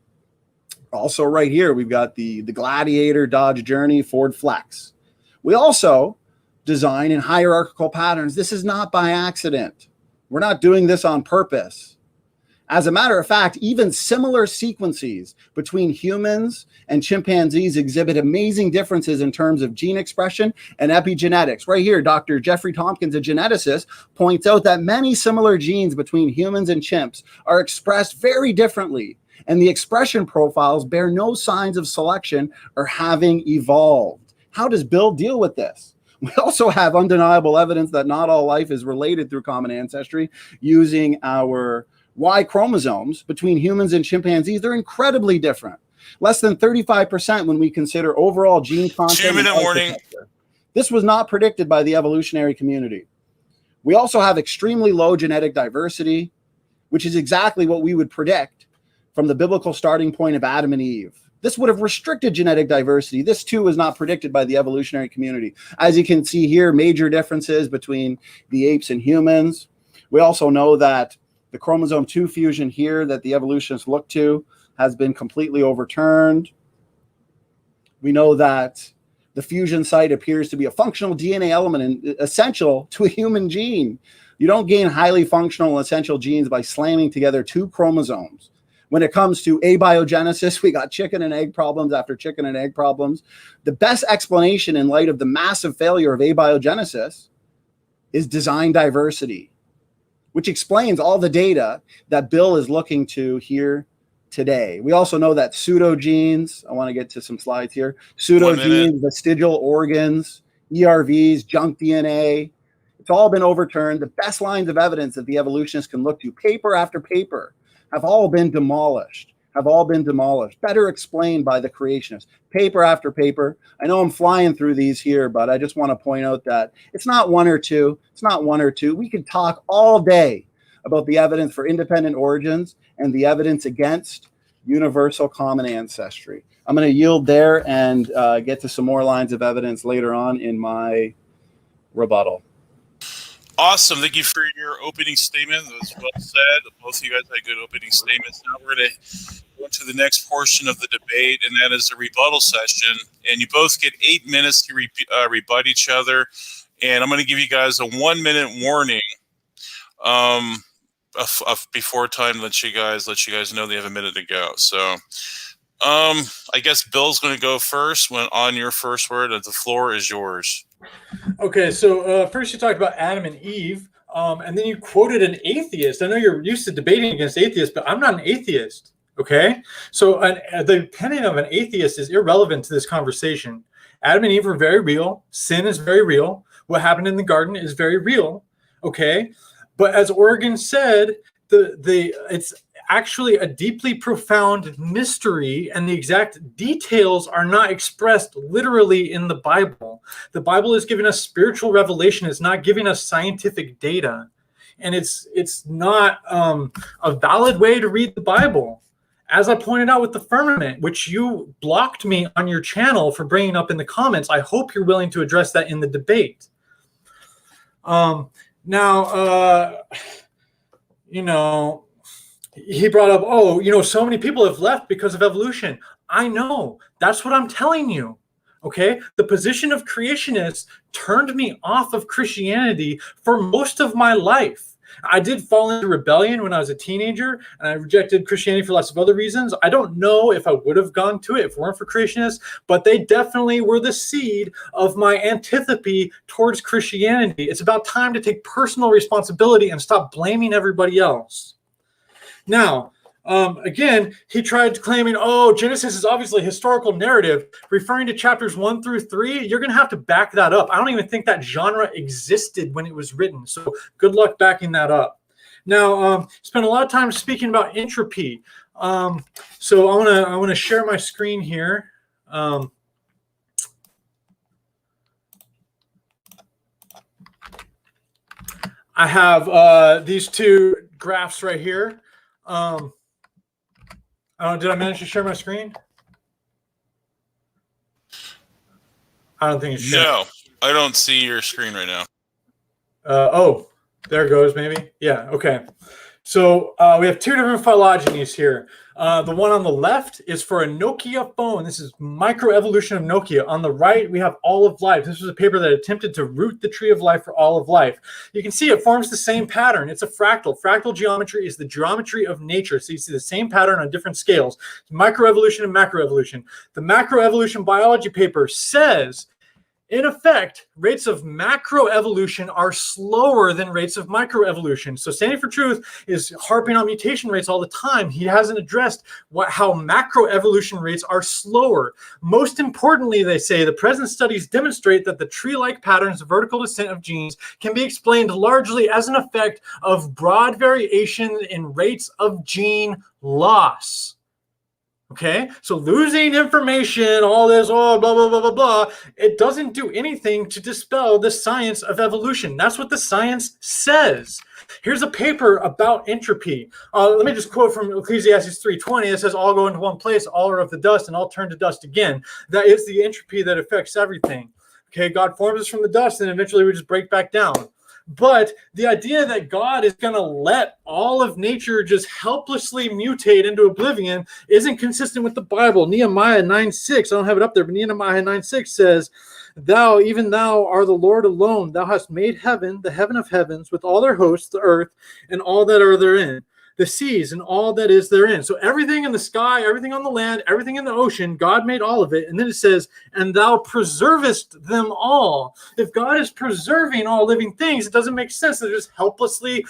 Also right here, we've got the Gladiator, Dodge Journey, Ford Flex. We also design in hierarchical patterns. This is not by accident. We're not doing this on purpose. As a matter of fact, even similar sequences between humans and chimpanzees exhibit amazing differences in terms of gene expression and epigenetics. Right here, Dr. Jeffrey Tompkins, a geneticist, points out that many similar genes between humans and chimps are expressed very differently, and the expression profiles bear no signs of selection or having evolved. How does Bill deal with this? We also have undeniable evidence that not all life is related through common ancestry using our Y chromosomes between humans and chimpanzees. They're incredibly different. Less than 35% when we consider overall gene content. 2-minute warning. This was not predicted by the evolutionary community. We also have extremely low genetic diversity, which is exactly what we would predict from the biblical starting point of Adam and Eve. This would have restricted genetic diversity. This too was not predicted by the evolutionary community. As you can see here, major differences between the apes and humans. We also know that the chromosome 2 fusion here that the evolutionists look to has been completely overturned. We know that the fusion site appears to be a functional DNA element and essential to a human gene. You don't gain highly functional and essential genes by slamming together 2 chromosomes. When it comes to abiogenesis, we got chicken and egg problems after chicken and egg problems. The best explanation in light of the massive failure of abiogenesis is design diversity, which explains all the data that Bill is looking to here today. We also know that pseudogenes, I want to get to some slides here, pseudogenes, vestigial organs, ERVs, junk DNA, it's all been overturned. The best lines of evidence that the evolutionists can look to, paper after paper, have all been demolished, better explained by the creationists, paper after paper. I know I'm flying through these here, but I just want to point out that it's not one or two. We could talk all day about the evidence for independent origins and the evidence against universal common ancestry. I'm going to yield there and get to some more lines of evidence later on in my rebuttal. Awesome. Thank you for your opening statement. That was well said. Both of you guys had good opening statements. Now we're going to go to the next portion of the debate, and that is the rebuttal session. And you both get 8 minutes to rebut each other. And I'm going to give you guys a 1 minute warning before time. Let you guys know they have a minute to go. So I guess Bill's going to go first. When on your first word, the floor is yours. Okay, so first you talked about Adam and Eve, and then you quoted an atheist. I know you're used to debating against atheists, but I'm not an atheist, okay? So the opinion of an atheist is irrelevant to this conversation. Adam and Eve are very real. Sin is very real. What happened in the garden is very real, okay? But as Oregon said, it's actually a deeply profound mystery, and the exact details are not expressed literally in the Bible. The Bible is giving us spiritual revelation. It's not giving us scientific data, and it's not a valid way to read the Bible. As I pointed out with the firmament, which you blocked me on your channel for bringing up in the comments, I hope you're willing to address that in the debate. He brought up, so many people have left because of evolution. I know. That's what I'm telling you. Okay? The position of creationists turned me off of Christianity for most of my life. I did fall into rebellion when I was a teenager, and I rejected Christianity for lots of other reasons. I don't know if I would have gone to it if it weren't for creationists, but they definitely were the seed of my antipathy towards Christianity. It's about time to take personal responsibility and stop blaming everybody else. Now, again, he tried claiming, Genesis is obviously a historical narrative, referring to chapters 1 through 3. You're going to have to back that up. I don't even think that genre existed when it was written. So good luck backing that up. Now, spent a lot of time speaking about entropy. So I want to share my screen here. I have these two graphs right here. Did I manage to share my screen? I don't think it's shared. No, I don't see your screen right now. There it goes, maybe. Yeah, okay. So we have two different phylogenies here. The one on the left is for a Nokia phone. This is microevolution of Nokia. On the right, we have all of life. This was a paper that attempted to root the tree of life for all of life. You can see it forms the same pattern. It's a fractal. Fractal geometry is the geometry of nature. So you see the same pattern on different scales. Microevolution and macroevolution. The macroevolution biology paper says, in effect, rates of macroevolution are slower than rates of microevolution. So Standing for Truth is harping on mutation rates all the time. He hasn't addressed how macroevolution rates are slower. Most importantly, they say, the present studies demonstrate that the tree-like patterns of vertical descent of genes can be explained largely as an effect of broad variation in rates of gene loss. Okay, so losing information, all this, blah, blah, blah, blah, blah, it doesn't do anything to dispel the science of evolution. That's what the science says. Here's a paper about entropy. Let me just quote from Ecclesiastes 3:20. It says, all go into one place, all are of the dust, and all turn to dust again. That is the entropy that affects everything. Okay, God forms us from the dust, and eventually we just break back down. But the idea that God is going to let all of nature just helplessly mutate into oblivion isn't consistent with the Bible. Nehemiah 9:6, I don't have it up there, but Nehemiah 9:6 says, Thou, even thou, art the Lord alone. Thou hast made heaven, the heaven of heavens, with all their hosts, the earth, and all that are therein, the seas, and all that is therein. So everything in the sky, everything on the land, everything in the ocean, God made all of it. And then it says, and thou preservest them all. If God is preserving all living things, it doesn't make sense. They're just helplessly,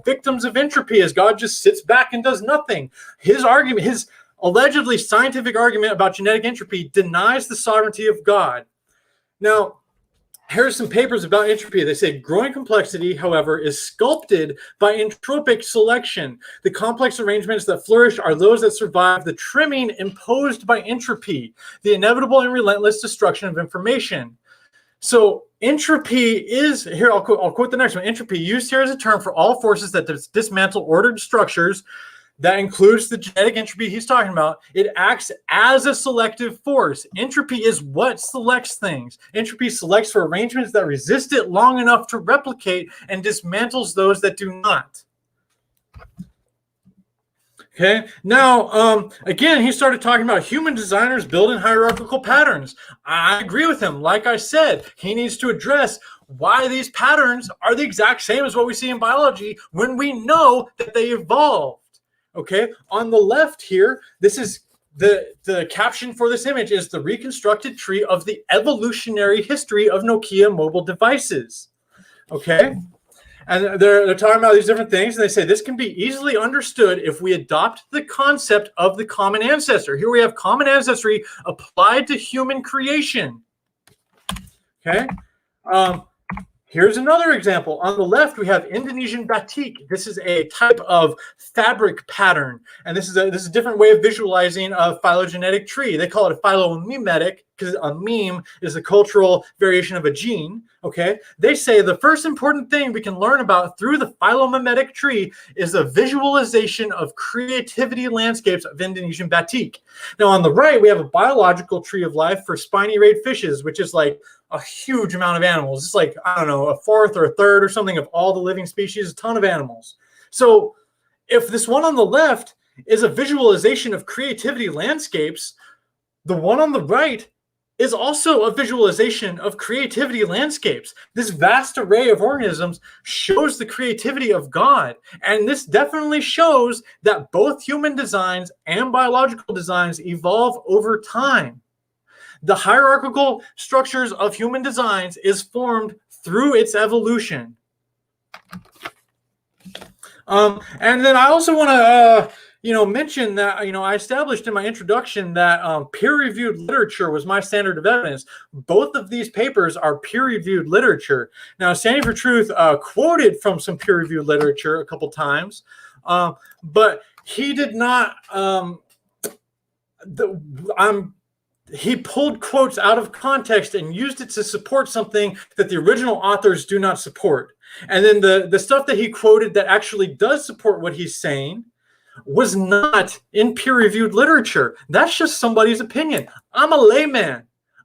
victims of entropy as God just sits back and does nothing. His argument, his allegedly scientific argument about genetic entropy denies the sovereignty of God. Now, here are some papers about entropy. They say growing complexity, however, is sculpted by entropic selection. The complex arrangements that flourish are those that survive the trimming imposed by entropy, the inevitable and relentless destruction of information. So entropy is, here I'll quote the next one, entropy used here as a term for all forces that dismantle ordered structures, that includes the genetic entropy he's talking about. It acts as a selective force. Entropy is what selects things. Entropy selects for arrangements that resist it long enough to replicate and dismantles those that do not. Okay, now, again, he started talking about human designers building hierarchical patterns. I agree with him. Like I said, he needs to address why these patterns are the exact same as what we see in biology when we know that they evolved. Okay, on the left here, this is the caption for this image is the reconstructed tree of the evolutionary history of Nokia mobile devices. Okay, and they're talking about these different things, and they say this can be easily understood if we adopt the concept of the common ancestor. Here we have common ancestry applied to human creation. Okay. Here's another example. On the left, we have Indonesian batik. This is a type of fabric pattern, and this is a different way of visualizing a phylogenetic tree. They call it a phylomimetic because a meme is a cultural variation of a gene. Okay, they say the first important thing we can learn about through the phylomimetic tree is the visualization of creativity landscapes of Indonesian batik. Now, on the right, we have a biological tree of life for spiny-rayed fishes, which is like a huge amount of animals. It's like, I don't know, a fourth or a third or something of all the living species, a ton of animals. So if this one on the left is a visualization of creativity landscapes, the one on the right is also a visualization of creativity landscapes. This vast array of organisms shows the creativity of God. And this definitely shows that both human designs and biological designs evolve over time. The hierarchical structures of human designs is formed through its evolution. And then I also want to, mention that, I established in my introduction that peer-reviewed literature was my standard of evidence. Both of these papers are peer-reviewed literature. Now, Standing for Truth quoted from some peer-reviewed literature a couple times, but he did not. He pulled quotes out of context and used it to support something that the original authors do not support. And then the stuff that he quoted that actually does support what he's saying was not in peer-reviewed literature. That's just somebody's opinion. I'm a layman.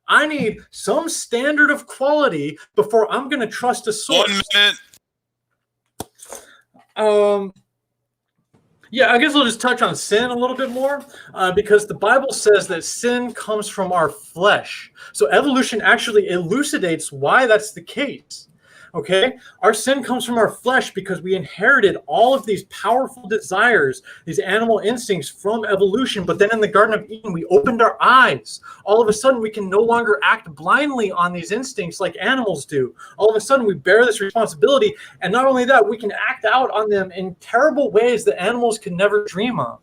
I need some standard of quality before I'm going to trust a source. 1 minute. Yeah, I guess we'll just touch on sin a little bit more because the Bible says that sin comes from our flesh. So evolution actually elucidates why that's the case. Okay, our sin comes from our flesh because we inherited all of these powerful desires, these animal instincts from evolution. But then in the Garden of Eden, we opened our eyes. All of a sudden, we can no longer act blindly on these instincts like animals do. All of a sudden, we bear this responsibility. And not only that, we can act out on them in terrible ways that animals can never dream of.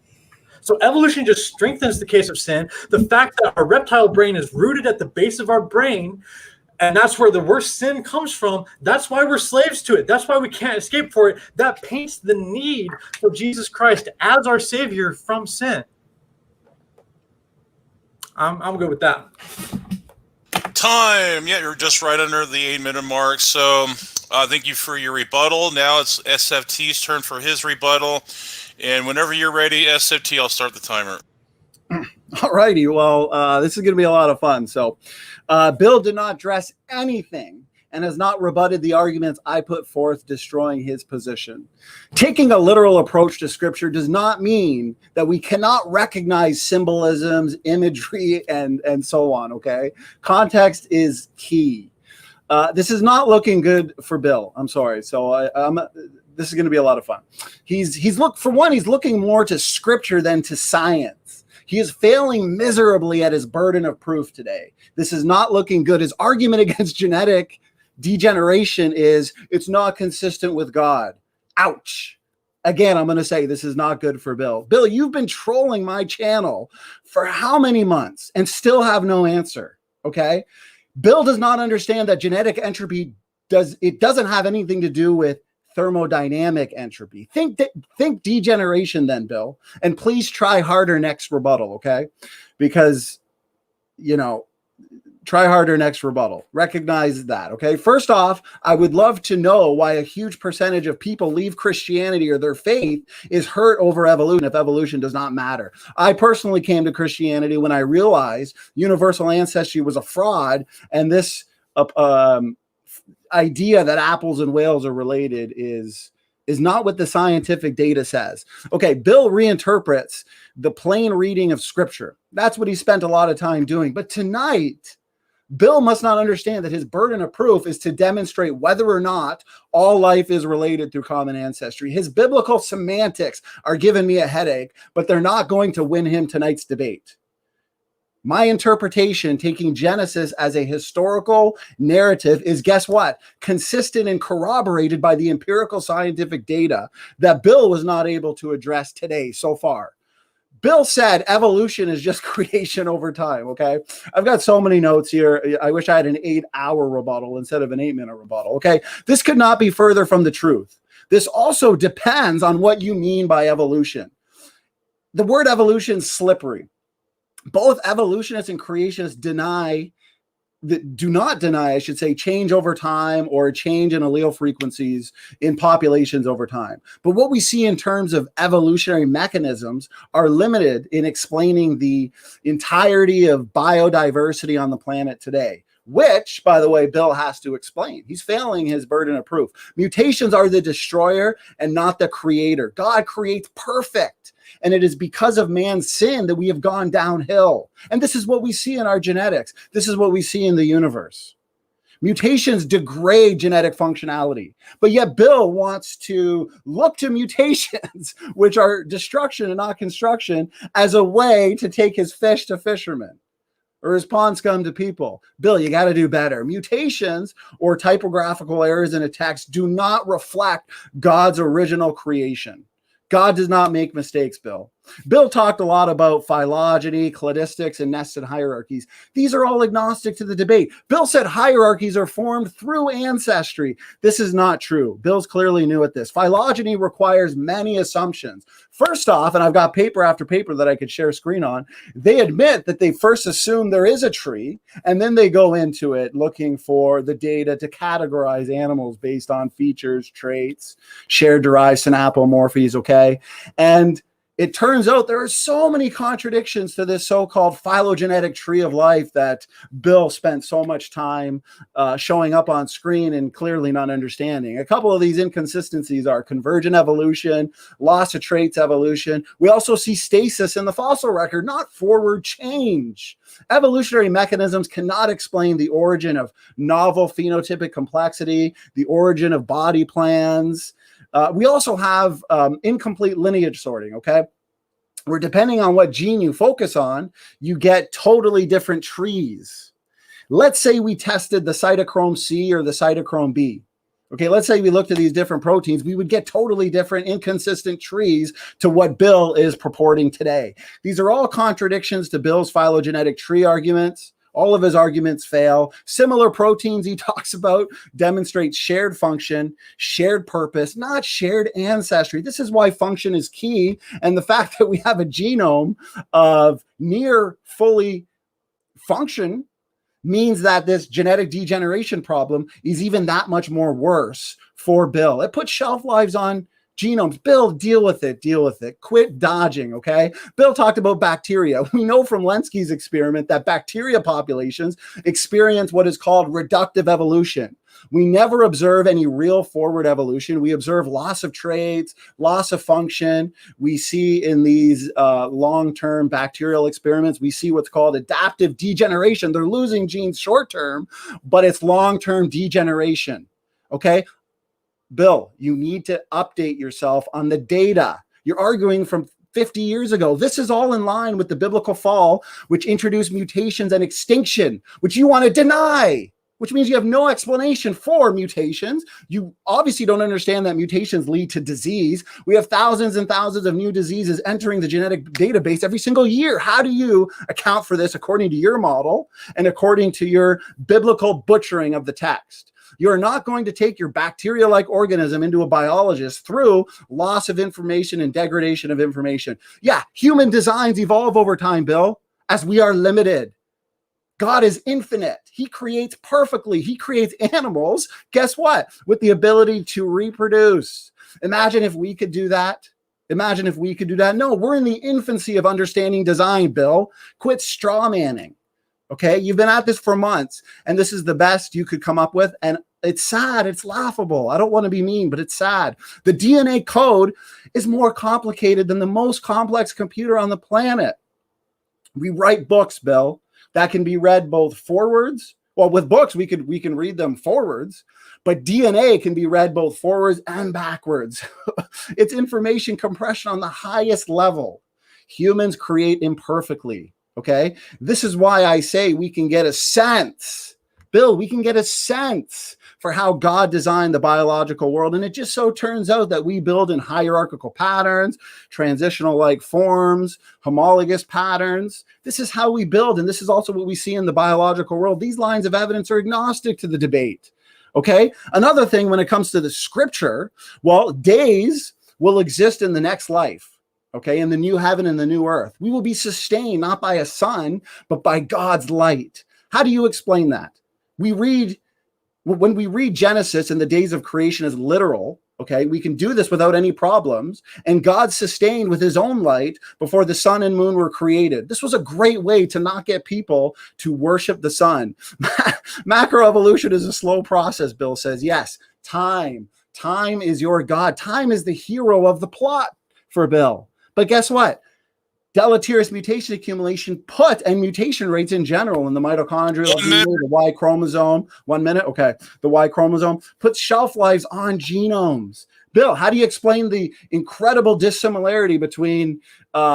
So evolution just strengthens the case of sin. The fact that our reptile brain is rooted at the base of our brain, and that's where the worst sin comes from. That's why we're slaves to it. That's why we can't escape for it. That paints the need for Jesus Christ as our Savior from sin. I'm good with that. Time. Yeah, you're just right under the 8-minute mark. So thank you for your rebuttal. Now it's SFT's turn for his rebuttal. And whenever you're ready, SFT, I'll start the timer. All righty. Well, this is going to be a lot of fun. So Bill did not address anything and has not rebutted the arguments I put forth, destroying his position. Taking a literal approach to Scripture does not mean that we cannot recognize symbolisms, imagery, and so on, okay? Context is key. This is not looking good for Bill. I'm sorry. So this is going to be a lot of fun. He's looking more to Scripture than to science. He is failing miserably at his burden of proof today. This is not looking good. His argument against genetic degeneration is it's not consistent with God. Ouch. Again, I'm going to say this is not good for Bill. Bill, you've been trolling my channel for how many months and still have no answer, okay? Bill does not understand that genetic entropy doesn't have anything to do with thermodynamic entropy. Think degeneration then, Bill, and please try harder next rebuttal, okay? Because, Try harder next rebuttal. Recognize that, okay? First off, I would love to know why a huge percentage of people leave Christianity or their faith is hurt over evolution if evolution does not matter. I personally came to Christianity when I realized universal ancestry was a fraud, and this idea that apples and whales are related is not what the scientific data says. Okay, Bill reinterprets the plain reading of scripture. That's what he spent a lot of time doing. But tonight, Bill must not understand that his burden of proof is to demonstrate whether or not all life is related through common ancestry. His biblical semantics are giving me a headache, but they're not going to win him tonight's debate. My interpretation, taking Genesis as a historical narrative, is, guess what? Consistent and corroborated by the empirical scientific data that Bill was not able to address today so far. Bill said evolution is just creation over time, okay? I've got so many notes here. I wish I had an 8-hour rebuttal instead of an 8-minute rebuttal, okay? This could not be further from the truth. This also depends on what you mean by evolution. The word evolution is slippery. Both evolutionists and creationists do not deny, I should say, change over time or change in allele frequencies in populations over time. But what we see in terms of evolutionary mechanisms are limited in explaining the entirety of biodiversity on the planet today, which, by the way, Bill has to explain. He's failing his burden of proof. Mutations are the destroyer and not the creator. God creates perfect. And it is because of man's sin that we have gone downhill. And this is what we see in our genetics. This is what we see in the universe. Mutations degrade genetic functionality. But yet Bill wants to look to mutations, which are destruction and not construction, as a way to take his fish to fishermen or his pond scum to people. Bill, you got to do better. Mutations or typographical errors in a text do not reflect God's original creation. God does not make mistakes, Bill. Bill talked a lot about phylogeny, cladistics, and nested hierarchies. These are all agnostic to the debate. Bill said hierarchies are formed through ancestry. This is not true. Bill's clearly new at this. Phylogeny requires many assumptions. First off, and I've got paper after paper that I could share screen on, they admit that they first assume there is a tree, and then they go into it looking for the data to categorize animals based on features, traits, shared derived synapomorphies, okay? And it turns out there are so many contradictions to this so-called phylogenetic tree of life that Bill spent so much time showing up on screen and clearly not understanding. A couple of these inconsistencies are convergent evolution, loss of traits evolution. We also see stasis in the fossil record, not forward change. Evolutionary mechanisms cannot explain the origin of novel phenotypic complexity, the origin of body plans. We also have incomplete lineage sorting, okay? Where depending on what gene you focus on, you get totally different trees. Let's say we tested the cytochrome C or the cytochrome B. Okay, let's say we looked at these different proteins, we would get totally different, inconsistent trees to what Bill is purporting today. These are all contradictions to Bill's phylogenetic tree arguments. All of his arguments fail. Similar proteins he talks about demonstrate shared function, shared purpose, not shared ancestry. This is why function is key. And the fact that we have a genome of near fully function means that this genetic degeneration problem is even that much more worse for Bill. It puts shelf lives on genomes. Bill, deal with it. Quit dodging, okay? Bill talked about bacteria. We know from Lenski's experiment that bacteria populations experience what is called reductive evolution. We never observe any real forward evolution. We observe loss of traits, loss of function. We see in these long-term bacterial experiments, we see what's called adaptive degeneration. They're losing genes short-term, but it's long-term degeneration, okay? Bill, you need to update yourself on the data. You're arguing from 50 years ago. This is all in line with the biblical fall, which introduced mutations and extinction, which you want to deny, which means you have no explanation for mutations. You obviously don't understand that mutations lead to disease. We have thousands and thousands of new diseases entering the genetic database every single year. How do you account for this according to your model and according to your biblical butchering of the text? You're not going to take your bacteria-like organism into a biologist through loss of information and degradation of information. Yeah, human designs evolve over time, Bill, as we are limited. God is infinite. He creates perfectly. He creates animals. Guess what? With the ability to reproduce. Imagine if we could do that. Imagine if we could do that. No, we're in the infancy of understanding design, Bill. Quit straw manning. Okay, you've been at this for months, and this is the best you could come up with. And it's sad. It's laughable. I don't want to be mean, but it's sad. The DNA code is more complicated than the most complex computer on the planet. We write books, Bill, that can be read both forwards. Well, with books, we can read them forwards, but DNA can be read both forwards and backwards. It's information compression on the highest level. Humans create imperfectly. Okay, this is why I say we can get a sense, Bill, we can get a sense for how God designed the biological world. And it just so turns out that we build in hierarchical patterns, transitional like forms, homologous patterns. This is how we build. And this is also what we see in the biological world. These lines of evidence are agnostic to the debate. Okay, another thing when it comes to the scripture, well, days will exist in the next life. Okay, in the new heaven and the new earth. We will be sustained not by a sun, but by God's light. How do you explain that? When we read Genesis and the days of creation as literal, okay, we can do this without any problems. And God sustained with his own light before the sun and moon were created. This was a great way to not get people to worship the sun. Macroevolution is a slow process, Bill says. Yes, time is your God. Time is the hero of the plot for Bill. But guess what? Deleterious mutation accumulation and mutation rates in general in the mitochondrial DNA, the Y chromosome. 1 minute. Okay. The Y chromosome puts shelf lives on genomes. Bill, how do you explain the incredible dissimilarity between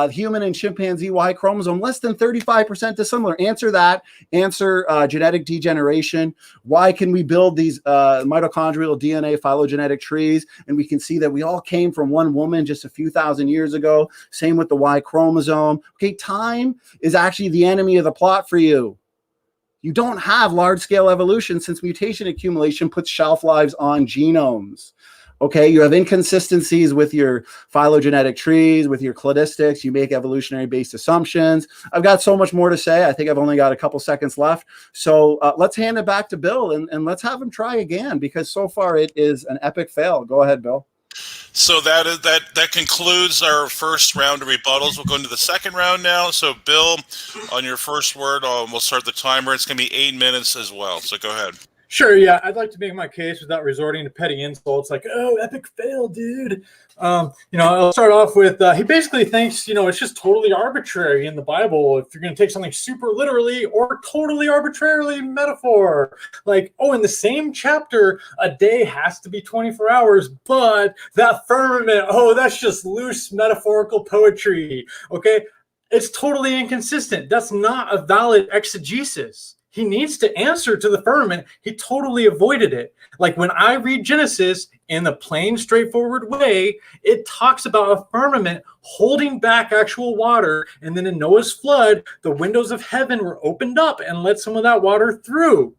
human and chimpanzee Y chromosome? Less than 35% dissimilar. Answer that. Answer genetic degeneration. Why can we build these mitochondrial DNA phylogenetic trees? And we can see that we all came from one woman just a few thousand years ago. Same with the Y chromosome. Okay, time is actually the enemy of the plot for you. You don't have large-scale evolution since mutation accumulation puts shelf lives on genomes. Okay, you have inconsistencies with your phylogenetic trees, with your cladistics. You make evolutionary-based assumptions. I've got so much more to say. I think I've only got a couple seconds left. So let's hand it back to Bill and let's have him try again because so far it is an epic fail. Go ahead, Bill. So that concludes our first round of rebuttals. We'll go into the second round now. So, Bill, on your first word, we'll start the timer. It's going to be 8 minutes as well. So go ahead. Sure, yeah. I'd like to make my case without resorting to petty insults like, oh, epic fail, dude. I'll start off with, he basically thinks, it's just totally arbitrary in the Bible if you're going to take something super literally or totally arbitrarily metaphor. Like, oh, in the same chapter, a day has to be 24 hours, but that firmament, oh, that's just loose metaphorical poetry, okay? It's totally inconsistent. That's not a valid exegesis. He needs to answer to the firmament. He totally avoided it. Like when I read Genesis in the plain, straightforward way, it talks about a firmament holding back actual water. And then in Noah's flood, the windows of heaven were opened up and let some of that water through.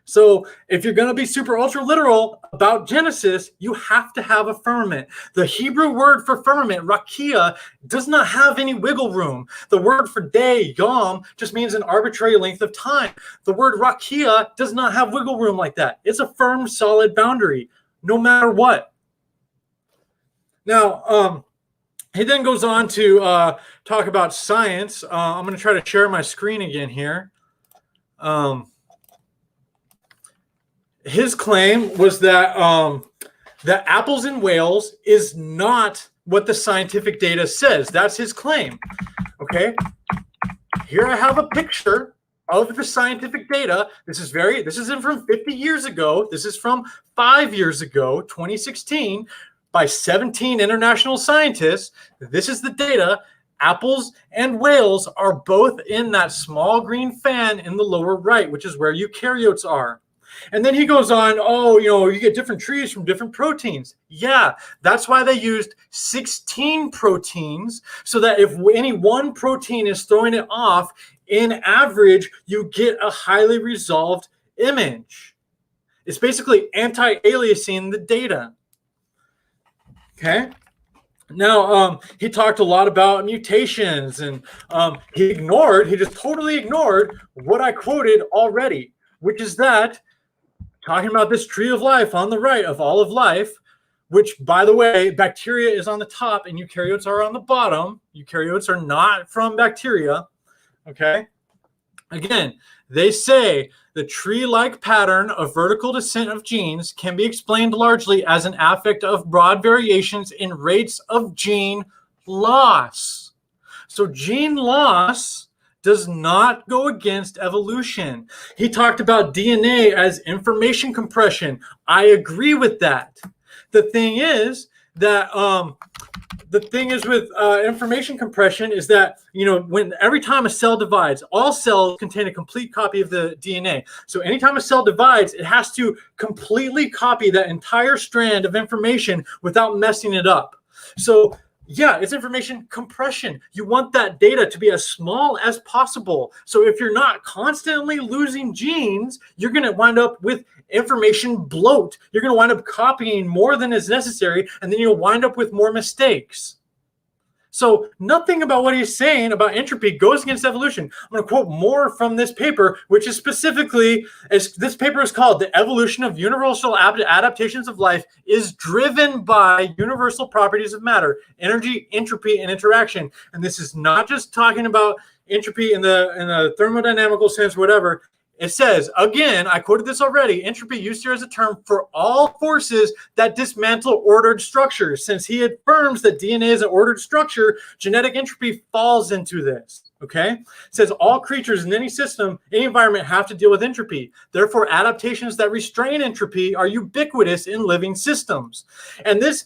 So if you're going to be super ultra literal about Genesis, you have to have a firmament. The Hebrew word for firmament, rakia, does not have any wiggle room. The word for day, yom, just means an arbitrary length of time. The word rakia does not have wiggle room like that. It's a firm, solid boundary, no matter what. Now, he then goes on to talk about science. I'm going to try to share my screen again here. His claim was that that apples in Wales is not what the scientific data says. That's his claim. Okay. Here I have a picture of the scientific data. This isn't from 50 years ago. This is from 5 years ago, 2016, by 17 international scientists. This is the data. Apples and whales are both in that small green fan in the lower right, which is where eukaryotes are. And then he goes on, you get different trees from different proteins. Yeah, that's why they used 16 proteins, so that if any one protein is throwing it off, in average, you get a highly resolved image. It's basically anti-aliasing the data. Okay? Now, he talked a lot about mutations, and he just totally ignored what I quoted already, which is that talking about this tree of life on the right of all of life, which, by the way, bacteria is on the top and eukaryotes are on the bottom. Eukaryotes are not from bacteria, okay? Again, they say the tree-like pattern of vertical descent of genes can be explained largely as an affect of broad variations in rates of gene loss. So gene loss does not go against evolution. He talked about DNA as information compression. I agree with that. The thing is that with information compression is that, when every time a cell divides, all cells contain a complete copy of the DNA. So anytime a cell divides, it has to completely copy that entire strand of information without messing it up. So yeah, it's information compression. You want that data to be as small as possible. So if you're not constantly losing genes, you're going to wind up with information bloat. You're going to wind up copying more than is necessary, and then you'll wind up with more mistakes. So nothing about what he's saying about entropy goes against evolution. I'm going to quote more from this paper, which is specifically, this paper is called "The Evolution of Universal Adaptations of Life is Driven by Universal Properties of Matter, Energy, Entropy, and Interaction." And this is not just talking about entropy in the thermodynamical sense, whatever. It says, again, I quoted this already, entropy used here as a term for all forces that dismantle ordered structures. Since he affirms that DNA is an ordered structure, genetic entropy falls into this. Okay? It says all creatures in any system, any environment have to deal with entropy. Therefore, adaptations that restrain entropy are ubiquitous in living systems. And this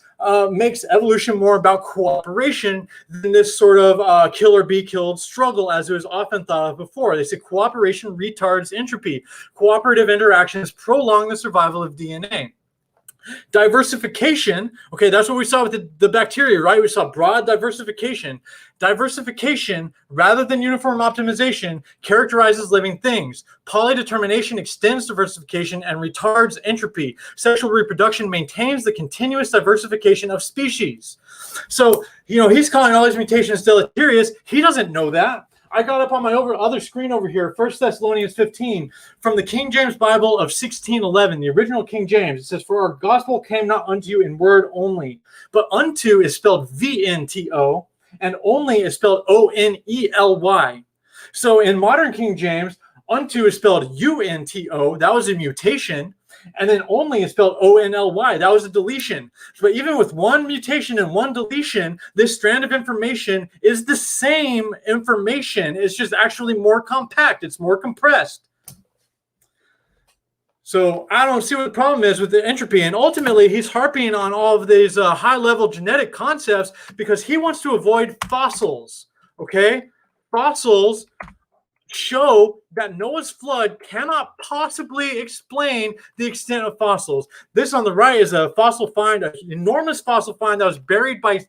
makes evolution more about cooperation than this sort of kill or be killed struggle, as it was often thought of before. They say cooperation retards entropy. Cooperative interactions prolong the survival of DNA. Diversification, okay, that's what we saw with the bacteria, right? We saw broad diversification. Diversification, rather than uniform optimization, characterizes living things. Polydetermination extends diversification and retards entropy. Sexual reproduction maintains the continuous diversification of species. So, he's calling all these mutations deleterious. He doesn't know that. I got up on my other screen over here, 1 Thessalonians 15, from the King James Bible of 1611, the original King James. It says, "For our gospel came not unto you in word only, but unto is spelled VNTO, and only is spelled ONELY. So in modern King James, unto is spelled UNTO. That was a mutation. And then only is spelled ONLY. That was a deletion. But even with one mutation and one deletion, this strand of information is the same information. It's just actually more compact. It's more compressed. So I don't see what the problem is with the entropy. And ultimately, he's harping on all of these high-level genetic concepts because he wants to avoid fossils. Okay? Fossils show that Noah's flood cannot possibly explain the extent of fossils. This on the right is a fossil find, an enormous fossil find that was buried by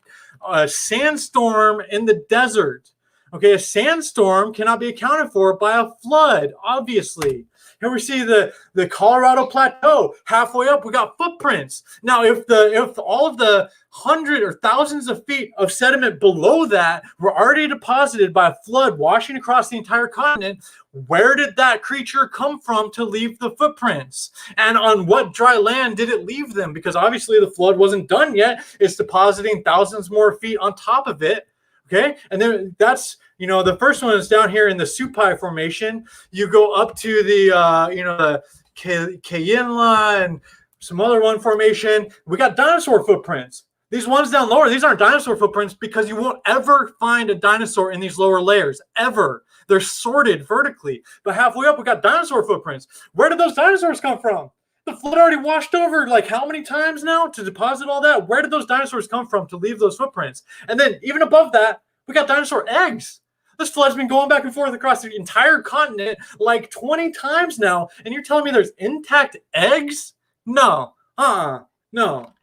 a sandstorm in the desert. Okay, a sandstorm cannot be accounted for by a flood, obviously. Here we see the Colorado Plateau. Halfway up, we got footprints. Now, if all of the hundred or thousands of feet of sediment below that were already deposited by a flood washing across the entire continent, where did that creature come from to leave the footprints? And on what dry land did it leave them? Because obviously the flood wasn't done yet. It's depositing thousands more feet on top of it. Okay, and then that's, the first one is down here in the Supai Formation. You go up to the, the Kayinla and some other one formation. We got dinosaur footprints. These ones down lower, these aren't dinosaur footprints because you won't ever find a dinosaur in these lower layers, ever. They're sorted vertically. But halfway up, we got dinosaur footprints. Where did those dinosaurs come from? The flood already washed over like how many times now to deposit all that? Where did those dinosaurs come from to leave those footprints? And then even above that, we got dinosaur eggs. This flood's been going back and forth across the entire continent like 20 times now. And you're telling me there's intact eggs? No. No.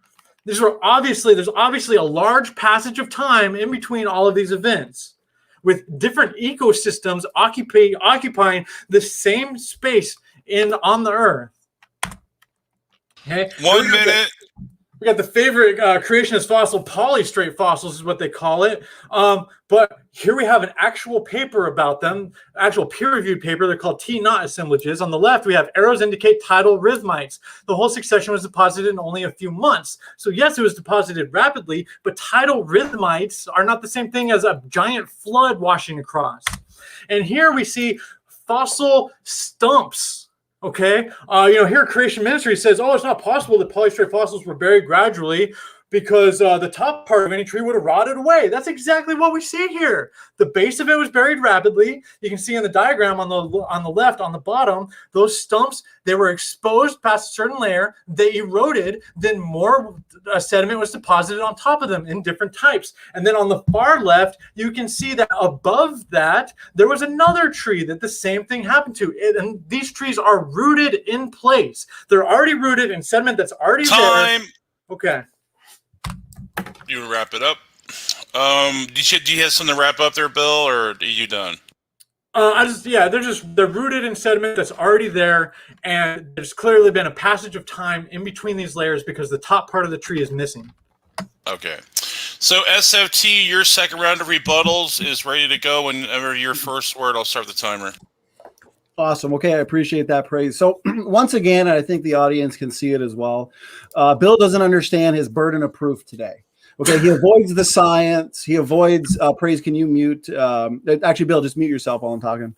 There's obviously a large passage of time in between all of these events, with different ecosystems occupying the same space on the Earth. Okay. 1 minute. We got the favorite creationist fossil, polystrate fossils is what they call it. But here we have an actual paper about them, actual peer-reviewed paper. They're called T-knot assemblages. On the left, we have arrows indicate tidal rhythmites. The whole succession was deposited in only a few months. So yes, it was deposited rapidly, but tidal rhythmites are not the same thing as a giant flood washing across. And here we see fossil stumps. Okay, here Creation Ministry says, oh, it's not possible that polystrate fossils were buried gradually because the top part of any tree would have rotted away. That's exactly what we see here. The base of it was buried rapidly. You can see in the diagram on the left, on the bottom, those stumps, they were exposed past a certain layer, they eroded, then more sediment was deposited on top of them in different types. And then on the far left, you can see that above that, there was another tree that the same thing happened to. And these trees are rooted in place. They're already rooted in sediment that's already there. Okay. You wrap it up. Do you have something to wrap up there, Bill, or are you done? They're rooted in sediment that's already there, and there's clearly been a passage of time in between these layers because the top part of the tree is missing. Okay. So SFT, your second round of rebuttals is ready to go. Whenever your first word, I'll start the timer. Awesome. Okay, I appreciate that praise. So once again, I think the audience can see it as well. Bill doesn't understand his burden of proof today. Okay, he avoids the science. He avoids praise. Can you mute? Actually, Bill, just mute yourself while I'm talking.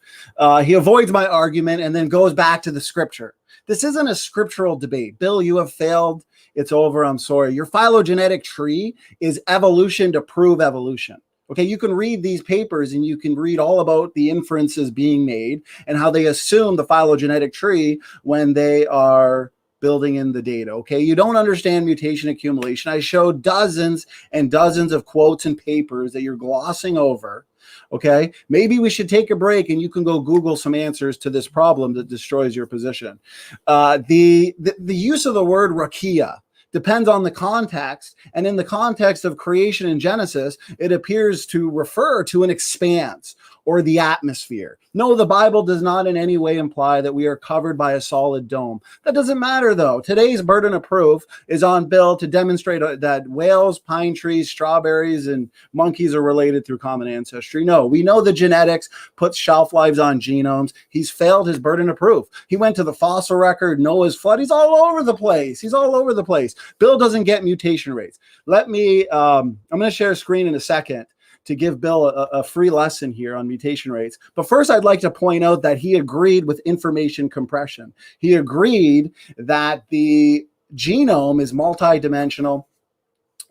He avoids my argument and then goes back to the scripture. This isn't a scriptural debate. Bill, you have failed. It's over. I'm sorry. Your phylogenetic tree is evolution to prove evolution. Okay, you can read these papers and you can read all about the inferences being made and how they assume the phylogenetic tree when they are building in the data. Okay, you don't understand mutation accumulation. I showed dozens and dozens of quotes and papers that you're glossing over. Okay, maybe we should take a break and you can go Google some answers to this problem that destroys your position. The use of the word rakia depends on the context, and in the context of creation and Genesis, it appears to refer to an expanse or the atmosphere. No, the Bible does not in any way imply that we are covered by a solid dome. That doesn't matter, though. Today's burden of proof is on Bill to demonstrate that whales, pine trees, strawberries, and monkeys are related through common ancestry. No, we know the genetics puts shelf lives on genomes. He's failed his burden of proof. He went to the fossil record, Noah's flood. He's all over the place. He's all over the place. Bill doesn't get mutation rates. I'm going to share a screen in a second to give Bill a free lesson here on mutation rates. But first, I'd like to point out that he agreed with information compression. He agreed that the genome is multidimensional,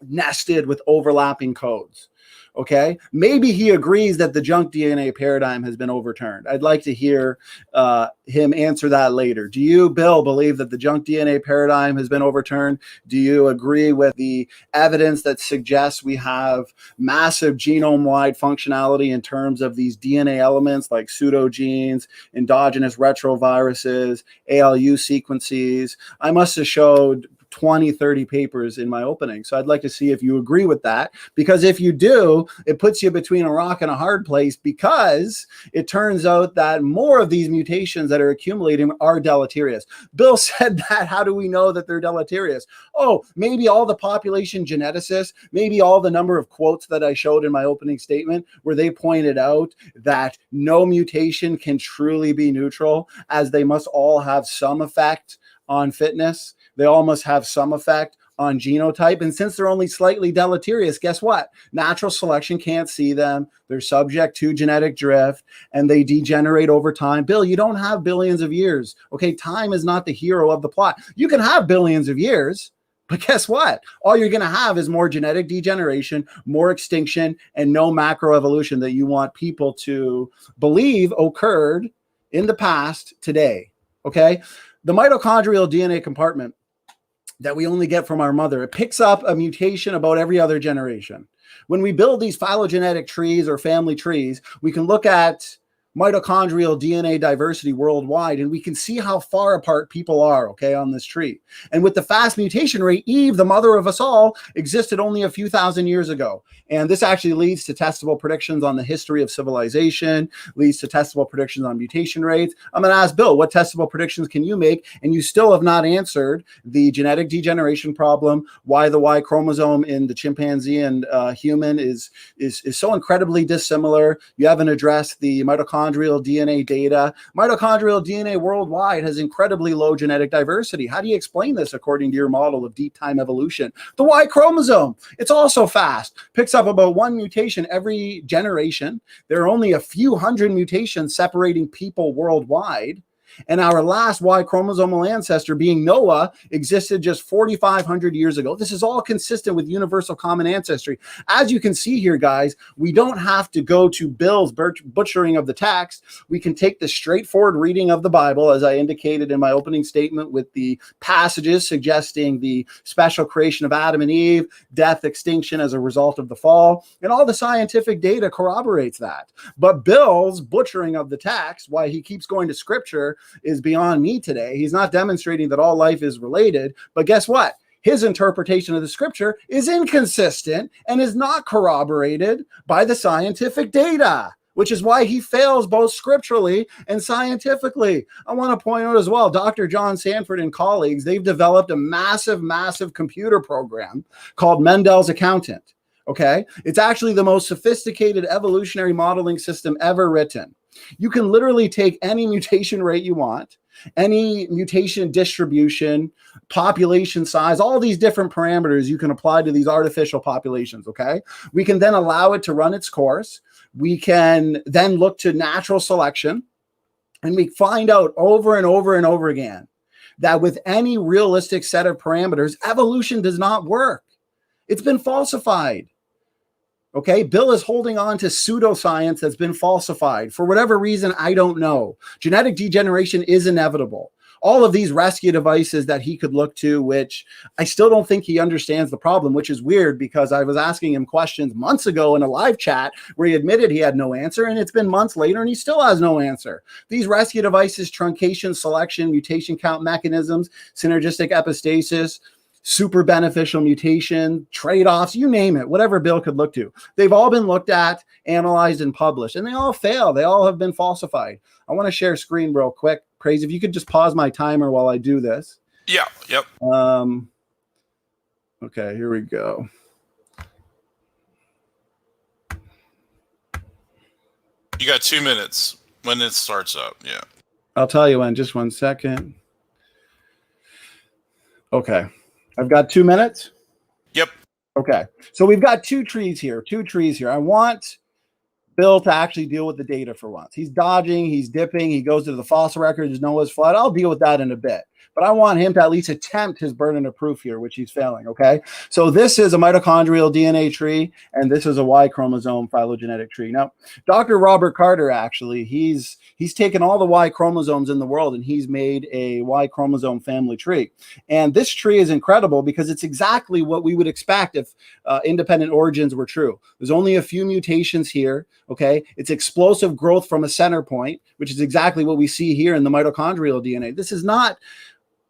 nested with overlapping codes. Okay, maybe he agrees that the junk DNA paradigm has been overturned. I'd like to hear him answer that later. Do you, Bill, believe that the junk DNA paradigm has been overturned? Do you agree with the evidence that suggests we have massive genome-wide functionality in terms of these DNA elements like pseudogenes, endogenous retroviruses, ALU sequences? I must have showed 20, 30 papers in my opening. So I'd like to see if you agree with that, because if you do, it puts you between a rock and a hard place, because it turns out that more of these mutations that are accumulating are deleterious. Bill said that. How do we know that they're deleterious? Oh, maybe all the population geneticists, maybe all the number of quotes that I showed in my opening statement where they pointed out that no mutation can truly be neutral, as they must all have some effect on fitness. They all must have some effect on genotype. And since they're only slightly deleterious, guess what? Natural selection can't see them. They're subject to genetic drift and they degenerate over time. Bill, you don't have billions of years. Okay, time is not the hero of the plot. You can have billions of years, but guess what? All you're going to have is more genetic degeneration, more extinction, and no macroevolution that you want people to believe occurred in the past today. Okay? The mitochondrial DNA compartment that we only get from our mother, it picks up a mutation about every other generation. When we build these phylogenetic trees or family trees, we can look at mitochondrial DNA diversity worldwide, and we can see how far apart people are, okay, on this tree. And with the fast mutation rate, Eve, the mother of us all, existed only a few thousand years ago. And this actually leads to testable predictions on the history of civilization, leads to testable predictions on mutation rates. I'm going to ask Bill, what testable predictions can you make? And you still have not answered the genetic degeneration problem, why the Y chromosome in the chimpanzee and human is so incredibly dissimilar. You haven't addressed the mitochondrial DNA data. Mitochondrial DNA worldwide has incredibly low genetic diversity. How do you explain this according to your model of deep time evolution? The Y chromosome, it's also fast, picks up about one mutation every generation. There are only a few hundred mutations separating people worldwide. And our last Y chromosomal ancestor, being Noah, existed just 4,500 years ago. This is all consistent with universal common ancestry. As you can see here, guys, we don't have to go to Bill's butchering of the text. We can take the straightforward reading of the Bible, as I indicated in my opening statement, with the passages suggesting the special creation of Adam and Eve, death, extinction as a result of the fall, and all the scientific data corroborates that. But Bill's butchering of the text, why he keeps going to scripture, is beyond me today. He's not demonstrating that all life is related, but guess what? His interpretation of the scripture is inconsistent and is not corroborated by the scientific data, which is why he fails both scripturally and scientifically. I want to point out as well, Dr. John Sanford and colleagues, they've developed a massive computer program called Mendel's Accountant. Okay, it's actually the most sophisticated evolutionary modeling system ever written. You can literally take any mutation rate you want, any mutation distribution, population size, all these different parameters you can apply to these artificial populations, okay? We can then allow it to run its course. We can then look to natural selection, and we find out over and over and over again that with any realistic set of parameters, evolution does not work. It's been falsified. Okay, Bill is holding on to pseudoscience that's been falsified. For whatever reason, I don't know. Genetic degeneration is inevitable. All of these rescue devices that he could look to, which I still don't think he understands the problem, which is weird because I was asking him questions months ago in a live chat where he admitted he had no answer, and it's been months later and he still has no answer. These rescue devices, truncation, selection, mutation count mechanisms, synergistic epistasis, super beneficial mutation, trade-offs, you name it, whatever Bill could look to. They've all been looked at, analyzed, and published, and they all fail. They all have been falsified. I want to share screen real quick. Crazy, if you could just pause my timer while I do this. Yeah, yep. Okay, here we go. You got 2 minutes when it starts up, yeah. I'll tell you when, just 1 second. Okay. I've got 2 minutes. Yep. Okay. So we've got two trees here. I want Bill to actually deal with the data for once. He's dodging, he's dipping, he goes to the fossil records, Noah's flood. I'll deal with that in a bit. But I want him to at least attempt his burden of proof here, which he's failing, okay? So this is a mitochondrial DNA tree, and this is a Y chromosome phylogenetic tree. Now, Dr. Robert Carter, actually, he's taken all the Y chromosomes in the world, and he's made a Y chromosome family tree. And this tree is incredible because it's exactly what we would expect if independent origins were true. There's only a few mutations here, okay? It's explosive growth from a center point, which is exactly what we see here in the mitochondrial DNA. This is not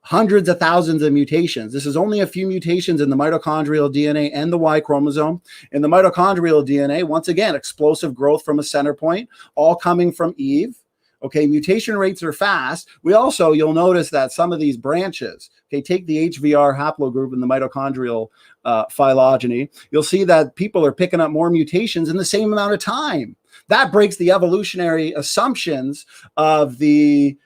hundreds of thousands of mutations. This is only a few mutations in the mitochondrial DNA and the Y chromosome. In the mitochondrial DNA, once again, explosive growth from a center point, all coming from Eve. Okay, mutation rates are fast. We also, you'll notice that some of these branches, okay, take the HVR haplogroup in the mitochondrial phylogeny, you'll see that people are picking up more mutations in the same amount of time. That breaks the evolutionary assumptions of the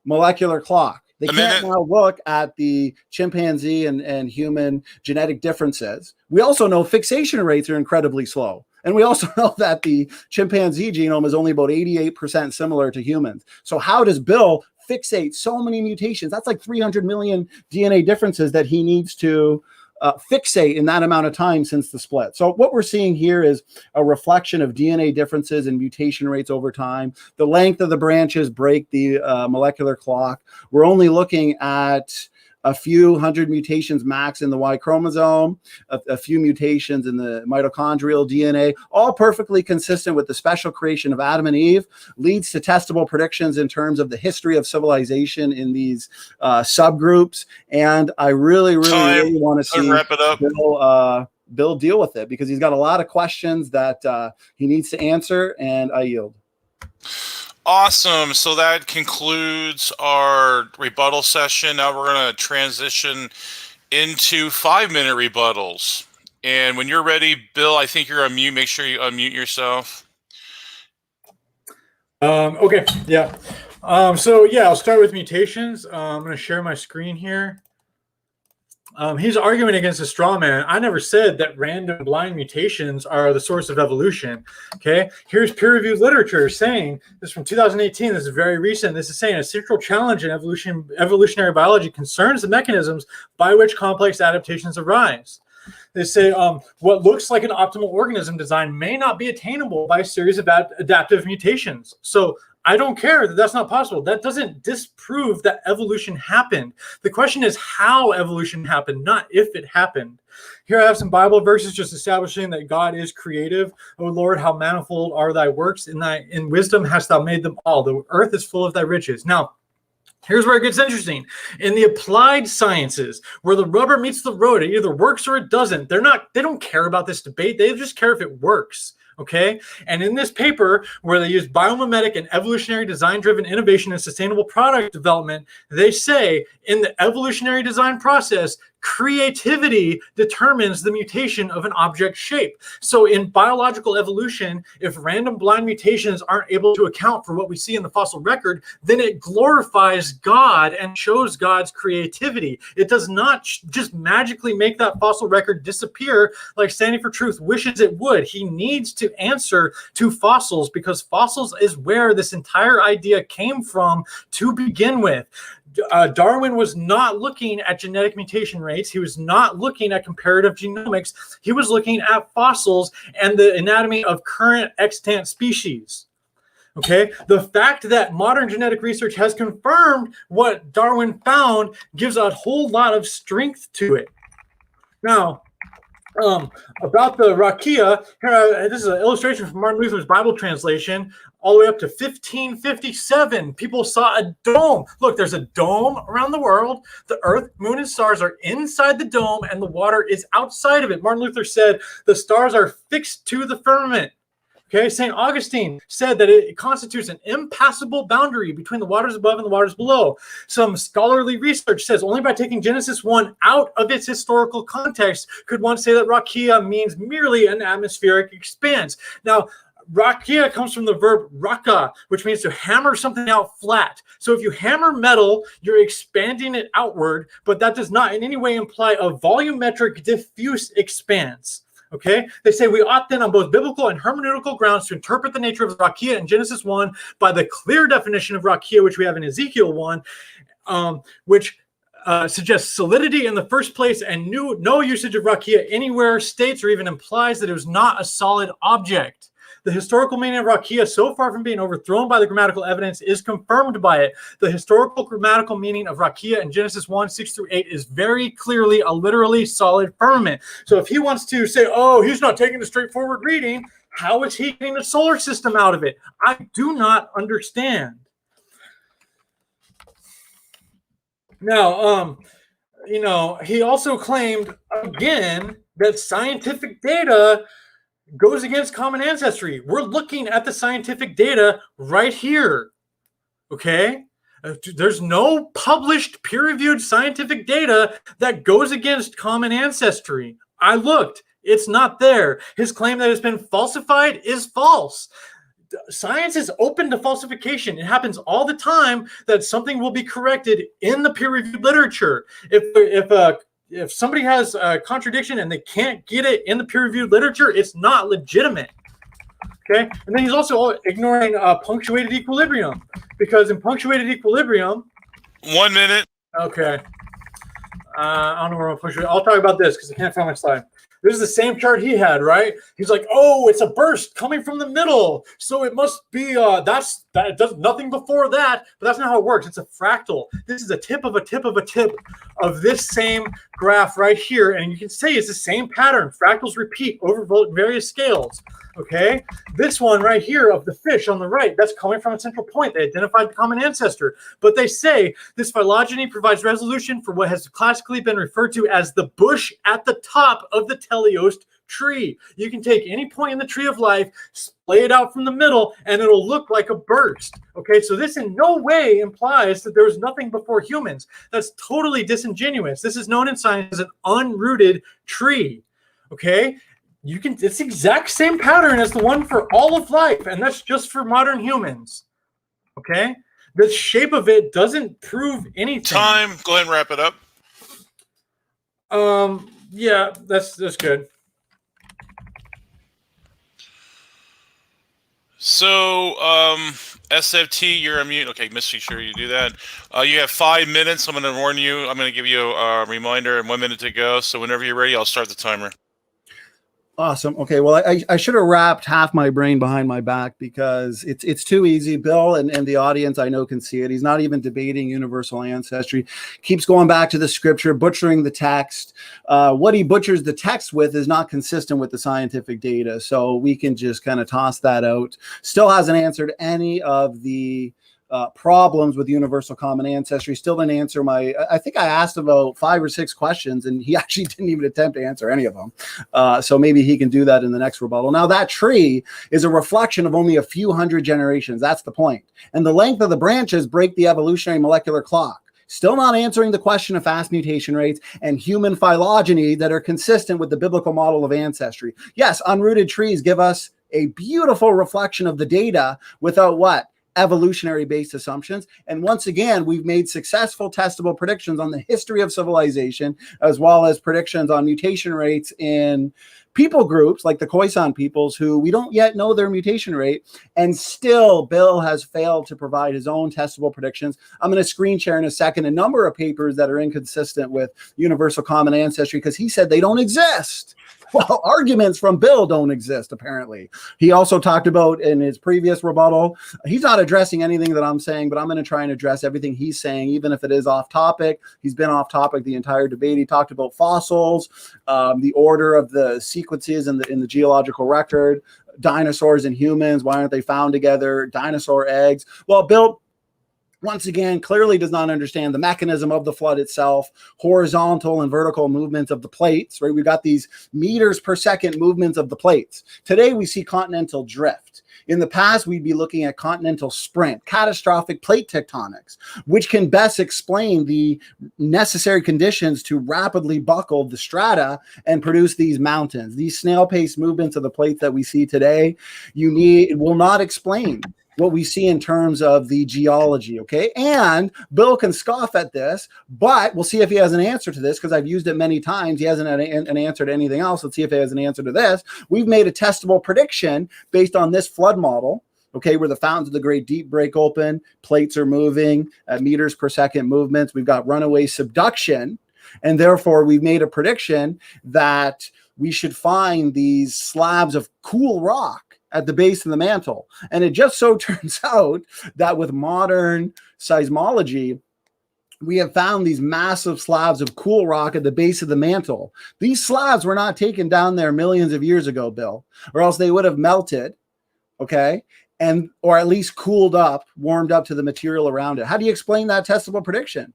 molecular clock. They can't now look at the chimpanzee and human genetic differences. We also know fixation rates are incredibly slow. And we also know that the chimpanzee genome is only about 88% similar to humans. So how does Bill fixate so many mutations? That's like 300 million DNA differences that he needs to fixate in that amount of time since the split. So what we're seeing here is a reflection of DNA differences and mutation rates over time. The length of the branches break the molecular clock. We're only looking at a few hundred mutations max in the Y chromosome, a few mutations in the mitochondrial DNA, all perfectly consistent with the special creation of Adam and Eve, leads to testable predictions in terms of the history of civilization in these subgroups. And I really want to see wrap it up. Bill deal with it, because he's got a lot of questions that he needs to answer, and I yield. Awesome. So that concludes our rebuttal session. Now we're going to transition into 5-minute rebuttals. And when you're ready, Bill, I think you're on mute. Make sure you unmute yourself. Okay. Yeah. So yeah, I'll start with mutations. I'm going to share my screen here. He's arguing against a straw man. I never said that random blind mutations are the source of evolution. Okay, here's peer-reviewed literature saying this from 2018. This is very recent. This is saying a central challenge in evolutionary biology concerns the mechanisms by which complex adaptations arise. They say what looks like an optimal organism design may not be attainable by a series of adaptive mutations. So I don't care that that's not possible. That doesn't disprove that evolution happened. The question is how evolution happened, not if it happened. Here I have some Bible verses just establishing that God is creative. O Lord, how manifold are thy works. In wisdom hast thou made them all. The earth is full of thy riches. Now, here's where it gets interesting. In the applied sciences, where the rubber meets the road, it either works or it doesn't. They don't care about this debate. They just care if it works. Okay. And in this paper, where they use biomimetic and evolutionary design-driven innovation and sustainable product development, they say in the evolutionary design process, creativity determines the mutation of an object shape. So in biological evolution, if random blind mutations aren't able to account for what we see in the fossil record, then it glorifies God and shows God's creativity. It does not just magically make that fossil record disappear like Standing for Truth wishes it would. He needs to answer to fossils, because fossils is where this entire idea came from to begin with. Darwin was not looking at genetic mutation rates. He was not looking at comparative genomics. He was looking at fossils and the anatomy of current extant species. Okay, the fact that modern genetic research has confirmed what Darwin found gives a whole lot of strength to it. Now, about the rakia, here, this is an illustration from Martin Luther's Bible translation. All the way up to 1557, people saw a dome. Look, there's a dome around the world. The earth, moon, and stars are inside the dome, and the water is outside of it. Martin Luther said the stars are fixed to the firmament. Okay, St. Augustine said that it constitutes an impassable boundary between the waters above and the waters below. Some scholarly research says only by taking Genesis 1 out of its historical context could one say that rakia means merely an atmospheric expanse. Now, rakia comes from the verb raka, which means to hammer something out flat. So if you hammer metal, you're expanding it outward, but that does not in any way imply a volumetric diffuse expanse. Okay, they say we ought then on both biblical and hermeneutical grounds to interpret the nature of rakia in Genesis 1 by the clear definition of rakia, which we have in Ezekiel 1, which suggests solidity in the first place, and no usage of rakia anywhere states or even implies that it was not a solid object. The historical meaning of rakia, so far from being overthrown by the grammatical evidence, is confirmed by it. The historical grammatical meaning of rakia in Genesis 1, 6 through 8 is very clearly a literally solid firmament. So if he wants to say, oh, he's not taking the straightforward reading, how is he getting the solar system out of it? I do not understand. Now, he also claimed again that scientific data goes against common ancestry. We're looking at the scientific data right here. Okay? There's no published peer-reviewed scientific data that goes against common ancestry. I looked. It's not there. His claim that it's been falsified is false. Science is open to falsification. It happens all the time that something will be corrected in the peer-reviewed literature. If somebody has a contradiction and they can't get it in the peer-reviewed literature, it's not legitimate. Okay, and then he's also ignoring punctuated equilibrium, because in punctuated equilibrium, 1 minute. Okay, I don't know where I'm punctuated. I'll talk about this because I can't find my slide. This is the same chart he had, right? He's like, oh, it's a burst coming from the middle, so it must be it does nothing before that, but that's not how it works. It's a fractal. This is a tip of a tip of a tip of this same graph right here, and you can say it's the same pattern. Fractals repeat over various scales. Okay, this one right here of the fish on the right, that's coming from a central point. They identified the common ancestor, but they say this phylogeny provides resolution for what has classically been referred to as the bush at the top of the teleost tree. You can take any point in the tree of life, splay it out from the middle, and it'll look like a burst. Okay, so this in no way implies that there was nothing before humans. That's totally disingenuous. This is known in science as an unrooted tree. Okay, it's the exact same pattern as the one for all of life, and that's just for modern humans. Okay, the shape of it doesn't prove anything. Time. Go ahead and wrap it up. Yeah, that's good. So, SFT, you're immune. Okay, Misty, sure you do that. You have 5 minutes. I'm going to warn you. I'm going to give you a reminder and 1 minute to go. So whenever you're ready, I'll start the timer. Awesome. Okay. Well, I should have wrapped half my brain behind my back because it's too easy. Bill and the audience I know can see it. He's not even debating universal ancestry. Keeps going back to the scripture, butchering the text. What he butchers the text with is not consistent with the scientific data. So we can just kind of toss that out. Still hasn't answered any of the problems with universal common ancestry. Still didn't answer I think I asked about 5 or 6 questions and he actually didn't even attempt to answer any of them. So maybe he can do that in the next rebuttal. Now that tree is a reflection of only a few hundred generations. That's the point. And the length of the branches break the evolutionary molecular clock. Still not answering the question of fast mutation rates and human phylogeny that are consistent with the biblical model of ancestry. Yes, unrooted trees give us a beautiful reflection of the data without what? Evolutionary based assumptions. And once again, we've made successful testable predictions on the history of civilization, as well as predictions on mutation rates in people groups like the Khoisan peoples who we don't yet know their mutation rate. And still, Bill has failed to provide his own testable predictions. I'm going to screen share in a second a number of papers that are inconsistent with universal common ancestry because he said they don't exist. Well, arguments from Bill don't exist, apparently. He also talked about in his previous rebuttal, he's not addressing anything that I'm saying, but I'm going to try and address everything he's saying, even if it is off topic. He's been off topic the entire debate. He talked about fossils, the order of the sequences in the geological record, dinosaurs and humans, why aren't they found together, dinosaur eggs. Well, Bill, once again, clearly does not understand the mechanism of the flood itself, horizontal and vertical movements of the plates, right? We've got these meters per second movements of the plates. Today, we see continental drift. In the past, we'd be looking at continental sprint, catastrophic plate tectonics, which can best explain the necessary conditions to rapidly buckle the strata and produce these mountains. These snail-paced movements of the plates that we see today, will not explain what we see in terms of the geology, okay? And Bill can scoff at this, but we'll see if he has an answer to this because I've used it many times. He hasn't had an answer to anything else. Let's see if he has an answer to this. We've made a testable prediction based on this flood model, okay, where the fountains of the Great Deep break open, plates are moving at meters per second movements. We've got runaway subduction, and therefore we've made a prediction that we should find these slabs of cool rock at the base of the mantle. And it just so turns out that with modern seismology, we have found these massive slabs of cool rock at the base of the mantle. These slabs were not taken down there millions of years ago, Bill, or else they would have melted, okay? Or at least cooled up, warmed up to the material around it. How do you explain that testable prediction?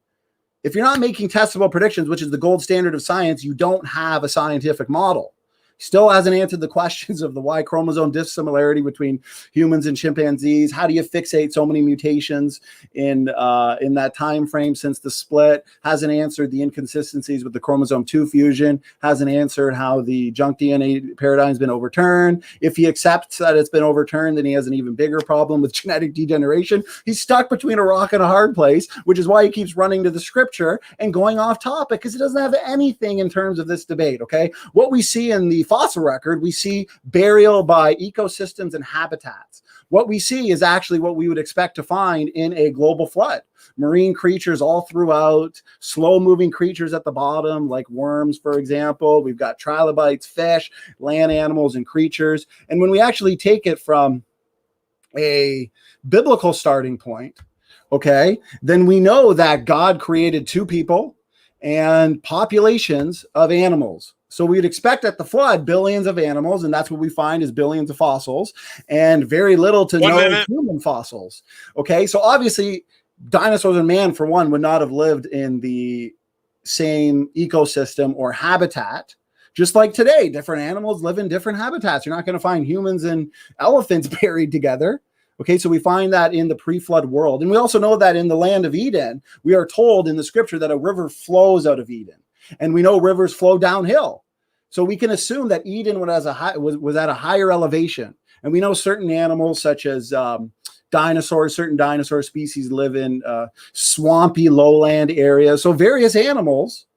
If you're not making testable predictions, which is the gold standard of science, you don't have a scientific model. Still hasn't answered the questions of the Y chromosome dissimilarity between humans and chimpanzees. How do you fixate so many mutations in that time frame since the split? Hasn't answered the inconsistencies with the chromosome 2 fusion. Hasn't answered how the junk DNA paradigm has been overturned. If he accepts that it's been overturned, then he has an even bigger problem with genetic degeneration. He's stuck between a rock and a hard place, which is why he keeps running to the scripture and going off topic because he doesn't have anything in terms of this debate, okay? What we see in the fossil record, we see burial by ecosystems and habitats. what we see is actually what we would expect to find in a global flood. Marine creatures all throughout, slow-moving creatures at the bottom, like worms, for example. We've got trilobites, fish, land animals, and creatures. And when we actually take it from a biblical starting point, okay, then we know that God created two people and populations of animals. So we'd expect at the flood billions of animals, and that's what we find is billions of fossils and very little to no human fossils. Okay, so obviously dinosaurs and man, for one, would not have lived in the same ecosystem or habitat. Just like today, different animals live in different habitats. You're not going to find humans and elephants buried together. Okay, so we find that in the pre-flood world. And we also know that in the land of Eden, we are told in the scripture that a river flows out of Eden. And we know rivers flow downhill. So we can assume that Eden was at a higher elevation. And we know certain animals such as certain dinosaur species live in swampy lowland areas. So various animals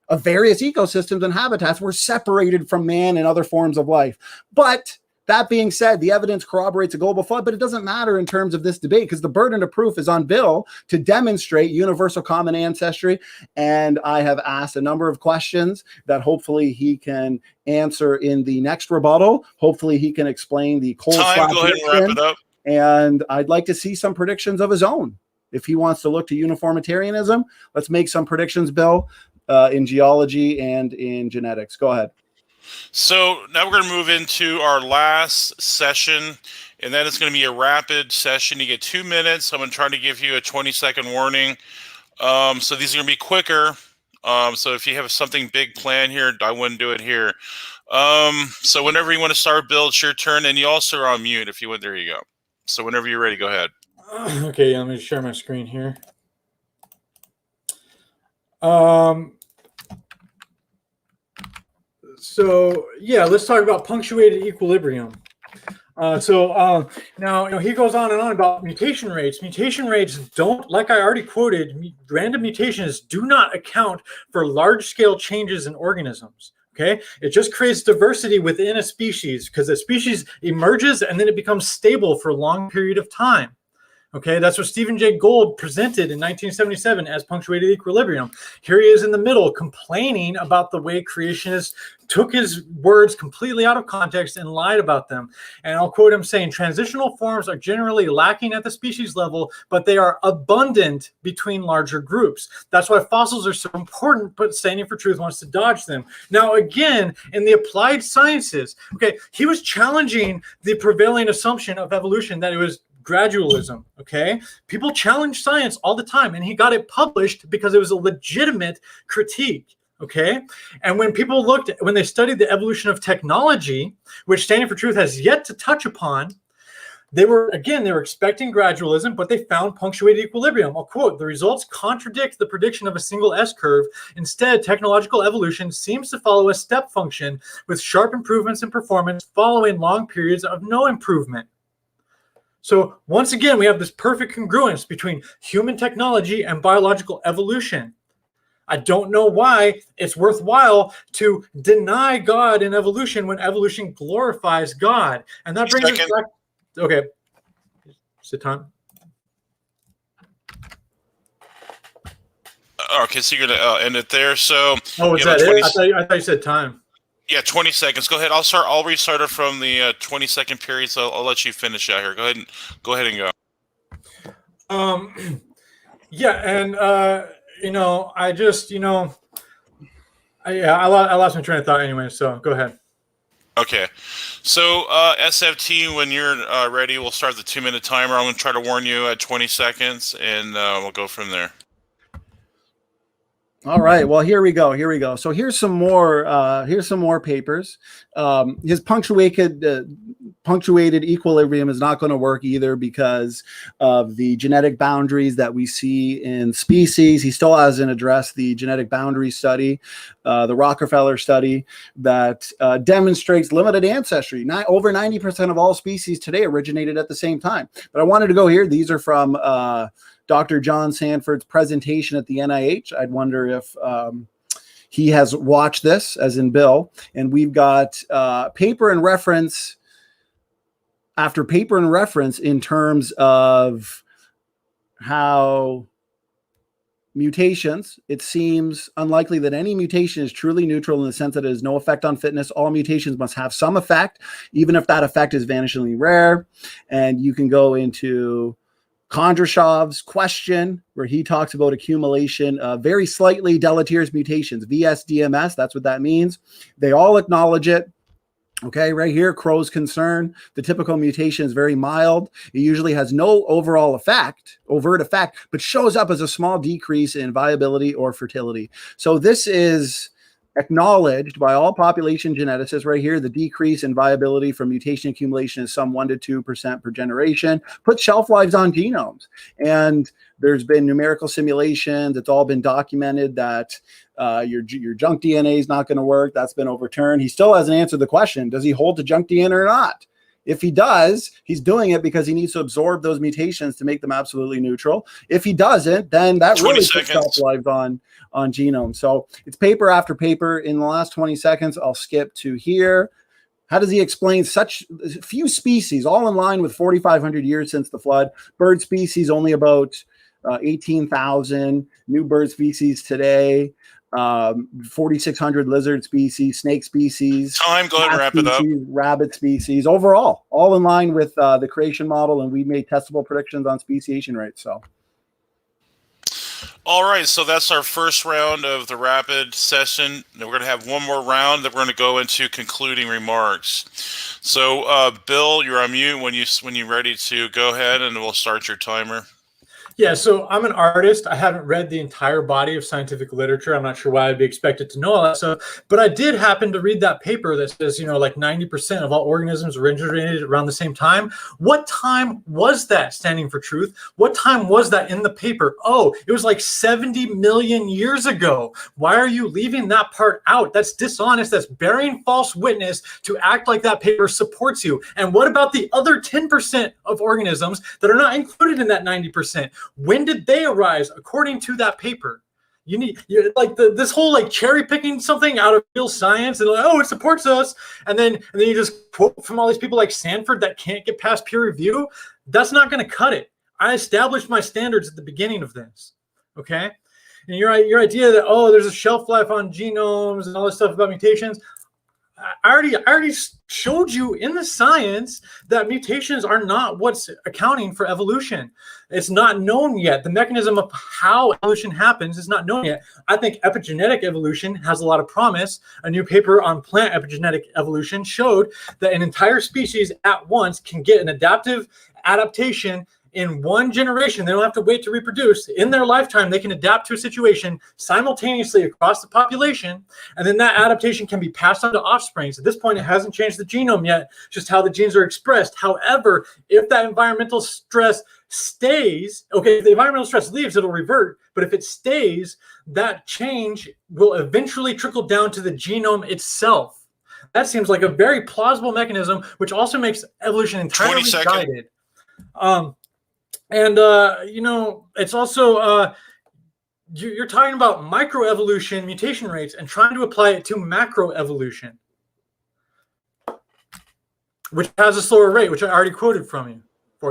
of various ecosystems and habitats were separated from man and other forms of life. But that being said, the evidence corroborates a global flood, but it doesn't matter in terms of this debate because the burden of proof is on Bill to demonstrate universal common ancestry. And I have asked a number of questions that hopefully he can answer in the next rebuttal. Hopefully he can explain the cold time. Go ahead and wrap it up. And I'd like to see some predictions of his own. If he wants to look to uniformitarianism, let's make some predictions, Bill, in geology and in genetics. Go ahead. So now we're going to move into our last session, and then it's going to be a rapid session. You get 2 minutes. I'm going to try to give you a 20-second warning. So these are going to be quicker. So if you have something big planned here, I wouldn't do it here. So whenever you want to start, Bill, it's your turn, and you also are on mute if you want. There you go. So whenever you're ready, go ahead. Okay, let me share my screen here. So yeah, let's talk about punctuated equilibrium. Now, he goes on and on about mutation rates. Mutation rates don't, like I already quoted, random mutations do not account for large-scale changes in organisms. Okay, it just creates diversity within a species because a species emerges and then it becomes stable for a long period of time. Okay, that's what Stephen Jay Gould presented in 1977 as punctuated equilibrium. Here he is in the middle complaining about the way creationists took his words completely out of context and lied about them. And I'll quote him saying, transitional forms are generally lacking at the species level, but they are abundant between larger groups. That's why fossils are so important, but Standing for Truth wants to dodge them. Now, again, in the applied sciences, okay, he was challenging the prevailing assumption of evolution that it was gradualism. Okay, people challenge science all the time, and he got it published because it was a legitimate critique. Okay, and when they studied the evolution of technology, which Standing for Truth has yet to touch upon, they were expecting gradualism, but they found punctuated equilibrium. I'll quote, the results contradict the prediction of a single S-curve. Instead, technological evolution seems to follow a step function with sharp improvements in performance following long periods of no improvement. So once again, we have this perfect congruence between human technology and biological evolution. I don't know why it's worthwhile to deny God in evolution when evolution glorifies God. And that brings us back. Okay. Is it time? Okay, so you're going to end it there. So, oh, is that it? I thought you said time. Yeah, 20 seconds. Go ahead. I'll restart it from the 20-second period, so I'll let you finish out here. Go ahead and go. Yeah, and I lost my train of thought anyway. So go ahead. Okay, so SFT, when you're ready, we'll start the 2-minute timer. I'm going to try to warn you at 20 seconds, and we'll go from there. All right. Well, here we go. So here's some more papers. His punctuated equilibrium is not going to work either because of the genetic boundaries that we see in species. He still hasn't addressed the genetic boundary study, the Rockefeller study that demonstrates limited ancestry. Over 90% of all species today originated at the same time. But I wanted to go here. These are from Dr. John Sanford's presentation at the NIH. I'd wonder if he has watched this, as in Bill. And we've got paper and reference after paper and reference in terms of how mutations, it seems unlikely that any mutation is truly neutral in the sense that it has no effect on fitness. All mutations must have some effect, even if that effect is vanishingly rare. And you can go into Kondrashov's question, where he talks about accumulation of very slightly deleterious mutations, VSDMS, that's what that means. They all acknowledge it. Okay, right here, Crow's concern. The typical mutation is very mild. It usually has no overall effect, overt effect, but shows up as a small decrease in viability or fertility. So this is acknowledged by all population geneticists right here. The decrease in viability from mutation accumulation is some 1 to 2% per generation. Put shelf lives on genomes. And there's been numerical simulations. It's all been documented that your junk DNA is not going to work. That's been overturned. He still hasn't answered the question. Does he hold to junk DNA or not? If he does, he's doing it because he needs to absorb those mutations to make them absolutely neutral. If he doesn't, then that really puts shelf lives on genomes. So it's paper after paper. In the last 20 seconds, I'll skip to here. How does he explain such few species, all in line with 4,500 years since the flood? Bird species, only about 18,000. New bird species today. 4,600 lizard species, snake species. Time, go ahead and wrap it up. Rabbit species, overall, all in line with the creation model, and we made testable predictions on speciation rates. So, all right, so that's our first round of the rapid session. Then we're going to have one more round that we're going to go into concluding remarks. So, Bill, you're on mute when you're ready to go ahead, and we'll start your timer. Yeah, so I'm an artist. I haven't read the entire body of scientific literature. I'm not sure why I'd be expected to know all that stuff, but I did happen to read that paper that says, like 90% of all organisms originated around the same time. What time was that, standing for truth? What time was that in the paper? Oh, it was like 70 million years ago. Why are you leaving that part out? That's dishonest. That's bearing false witness to act like that paper supports you. And what about the other 10% of organisms that are not included in that 90%? When did they arise according to that paper? You're like this whole like cherry picking something out of real science and like, oh, it supports us, and then you just quote from all these people like Sanford that can't get past peer review. That's not going to cut it. I established my standards at the beginning of this. Okay, and your idea that there's a shelf life on genomes and all this stuff about mutations. I already showed you in the science that mutations are not what's accounting for evolution. It's not known yet. The mechanism of how evolution happens is not known yet. I think epigenetic evolution has a lot of promise. A new paper on plant epigenetic evolution showed that an entire species at once can get an adaptation in one generation. They don't have to wait to reproduce. In their lifetime, they can adapt to a situation simultaneously across the population, and then that adaptation can be passed on to offspring. So at this point, it hasn't changed the genome yet, just how the genes are expressed. However, if that environmental stress stays, if the environmental stress leaves, it'll revert. But if it stays, that change will eventually trickle down to the genome itself. That seems like a very plausible mechanism, which also makes evolution entirely guided. It's also, you're talking about microevolution mutation rates and trying to apply it to macroevolution, which has a slower rate, which I already quoted for